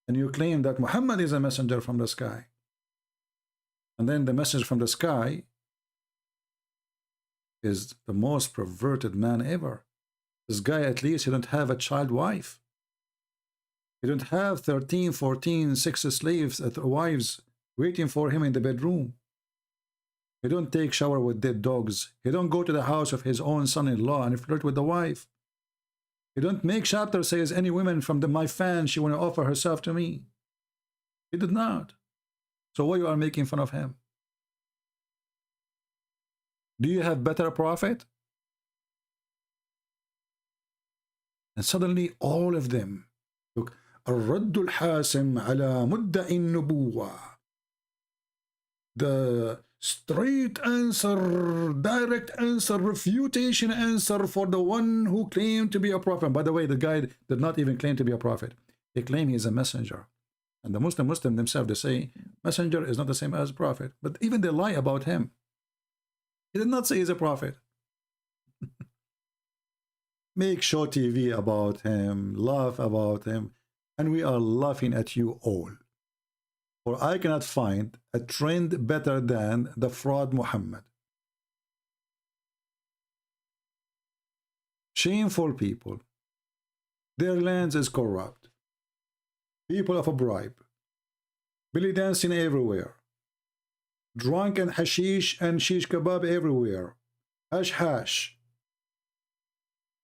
and you claim that Muhammad is a messenger from the sky. And then the message from the sky is the most perverted man ever. This guy, at least, he don't have a child wife. He don't have 13, 14, 6 slaves, wives waiting for him in the bedroom. He don't take shower with dead dogs. He don't go to the house of his own son-in-law and flirt with the wife. He don't make chapter says any woman from my fans, she want to offer herself to me. He did not. So why you are making fun of him? Do you have better prophet? And suddenly all of them look, الرد الحاسم على مدعي النبوة. The straight answer, direct answer, refutation answer for the one who claimed to be a prophet. By the way, the guy did not even claim to be a prophet. He claimed he is a messenger. And the Muslim themselves, they say, messenger is not the same as prophet. But even they lie about him. He did not say he's a prophet. Make show TV about him, laugh about him, and we are laughing at you all. For I cannot find a trend better than the fraud Muhammad. Shameful people. Their lands is corrupt. People of a bribe. Belly dancing everywhere. Drunk and hashish and shish kebab everywhere. Hash hash.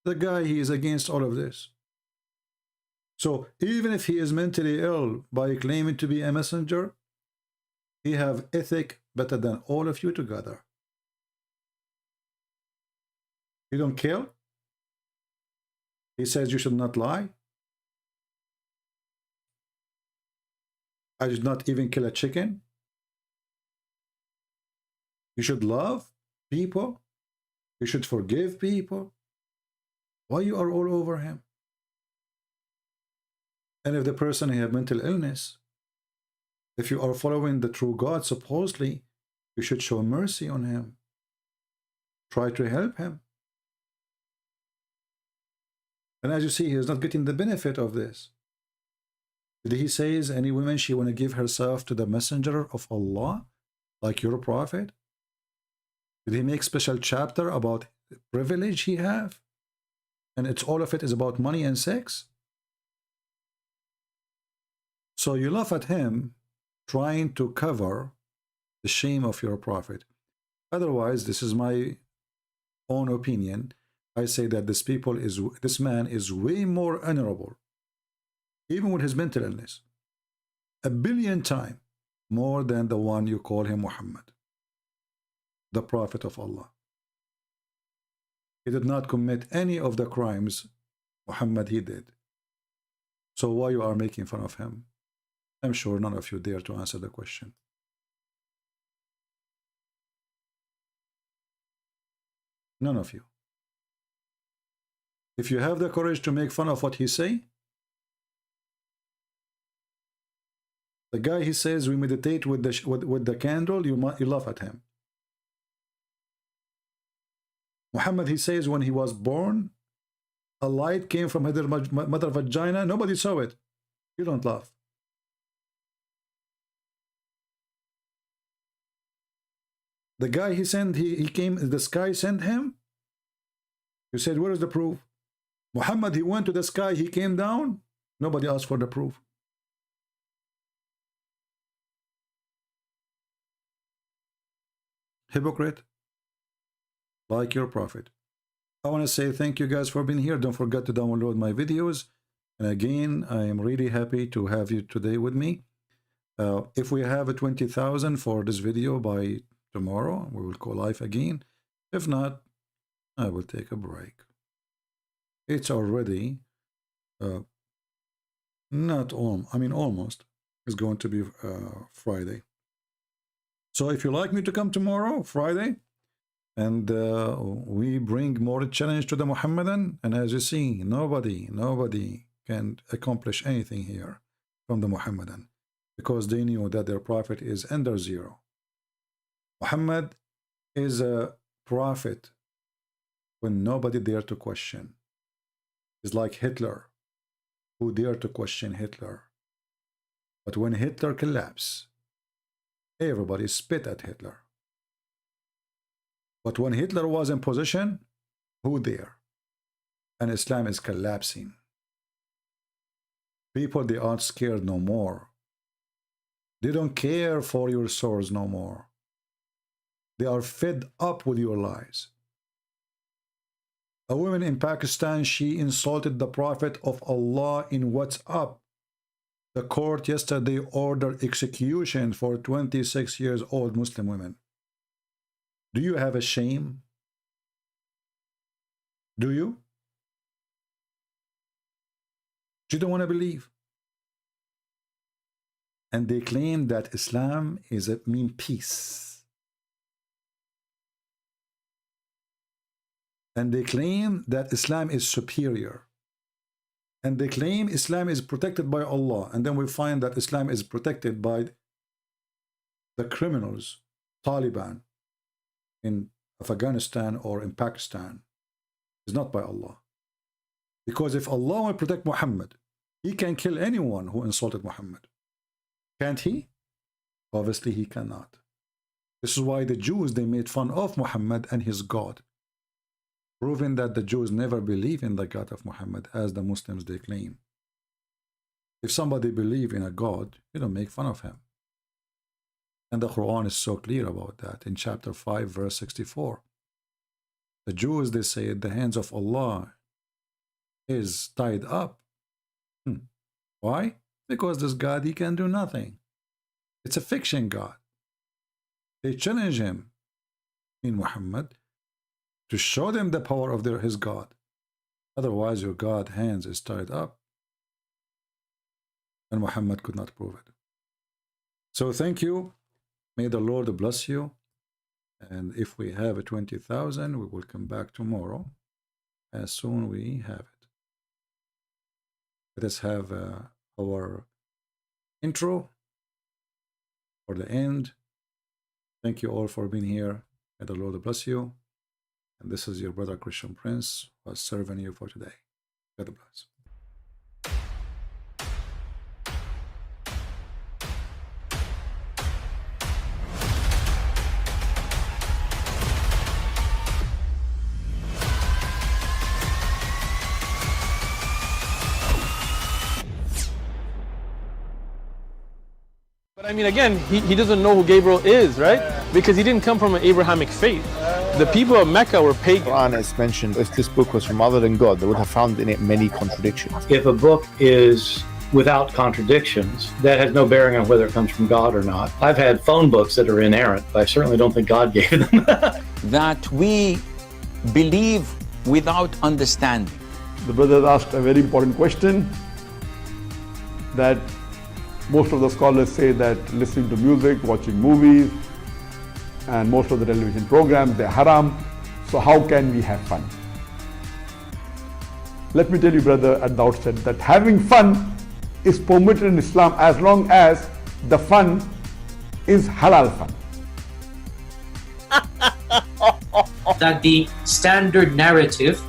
The guy, he is against all of this. So even if he is mentally ill by claiming to be a messenger, he have ethic better than all of you together. You don't kill. He says you should not lie. I did not even kill a chicken. You should love people. You should forgive people. Why you are all over him? And if the person has mental illness, if you are following the true God, supposedly, you should show mercy on him. Try to help him. And as you see, he is not getting the benefit of this. Did he say any woman she want to give herself to the messenger of Allah, like your prophet? Did he make special chapter about privilege he have? And it's all of it is about money and sex? So you laugh at him trying to cover the shame of your prophet. Otherwise, this is my own opinion. I say that this man is way more honorable, even with his mental illness, 1 billion times more than the one you call him Muhammad, the prophet of Allah. He did not commit any of the crimes Muhammad he did. So why you are making fun of him? I'm sure none of you dare to answer the question. None of you. If you have the courage to make fun of what he say, the guy he says we meditate with the candle, you laugh at him. Muhammad, he says when he was born, a light came from her mother vagina. Nobody saw it. You don't laugh. The guy he sent, he came, the sky sent him. You said, where is the proof? Muhammad, he went to the sky, he came down. Nobody asked for the proof. Hypocrite, like your prophet. I want to say thank you guys for being here. Don't forget to download my videos. And again, I am really happy to have you today with me. If we have a 20,000 for this video by tomorrow, we will go live again. If not, I will take a break. It's already almost. It's going to be Friday. So if you like me to come tomorrow, Friday, and we bring more challenge to the Muhammadan, and as you see, nobody can accomplish anything here from the Muhammadan, because they knew that their prophet is under zero. Muhammad is a prophet when nobody dare to question. It's like Hitler, who dared to question Hitler. But when Hitler collapsed, everybody spit at Hitler. But when Hitler was in position, who dare? And Islam is collapsing. People, they aren't scared no more. They don't care for your swords no more. They are fed up with your lies. A woman in Pakistan, she insulted the Prophet of Allah in WhatsApp. The court yesterday ordered execution for 26-year-old Muslim women. Do you have a shame? Do you? You don't want to believe. And they claim that Islam is mean peace. And they claim that Islam is superior. And they claim Islam is protected by Allah. And then we find that Islam is protected by the criminals, Taliban, in Afghanistan or in Pakistan. It's not by Allah. Because if Allah will protect Muhammad, he can kill anyone who insulted Muhammad. Can't he? Obviously, he cannot. This is why the Jews, they made fun of Muhammad and his God, proving that the Jews never believe in the God of Muhammad as the Muslims they claim. If somebody believes in a God, you don't make fun of him. And the Quran is so clear about that in chapter 5, verse 64. The Jews, they say, the hands of Allah is tied up. Why? Because this God, he can do nothing. It's a fiction God. They challenge him in Muhammad to show them the power of his God. Otherwise, your God hands is tied up. And Muhammad could not prove it. So thank you. May the Lord bless you. And if we have a 20,000, we will come back tomorrow as soon we have it. Let us have our intro for the end. Thank you all for being here. May the Lord bless you. And this is your brother Christian Prince who is serving you for today. God bless. But I mean, again, he doesn't know who Gabriel is, right? Because he didn't come from an Abrahamic faith. The people of Mecca were pagan. The Quran is mentioned, if this book was from other than God, they would have found in it many contradictions. If a book is without contradictions, that has no bearing on whether it comes from God or not. I've had phone books that are inerrant, but I certainly don't think God gave them. That we believe without understanding. The brother asked a very important question, that most of the scholars say that listening to music, watching movies, and most of the television programs, they're haram. So how can we have fun? Let me tell you, brother, at the outset, that having fun is permitted in Islam as long as the fun is halal fun. That the standard narrative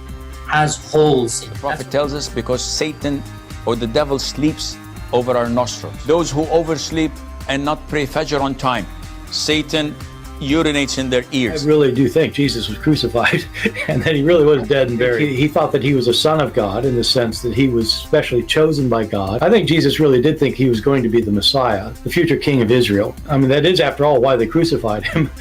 has holes in it. The Prophet tells us because Satan or the devil sleeps over our nostrils. Those who oversleep and not pray Fajr on time, Satan urinates in their ears. I really do think Jesus was crucified and that he really was dead and buried. He thought that he was a son of God in the sense that he was specially chosen by God. I think Jesus really did think he was going to be the Messiah, the future king of Israel. I mean, that is, after all, why they crucified him.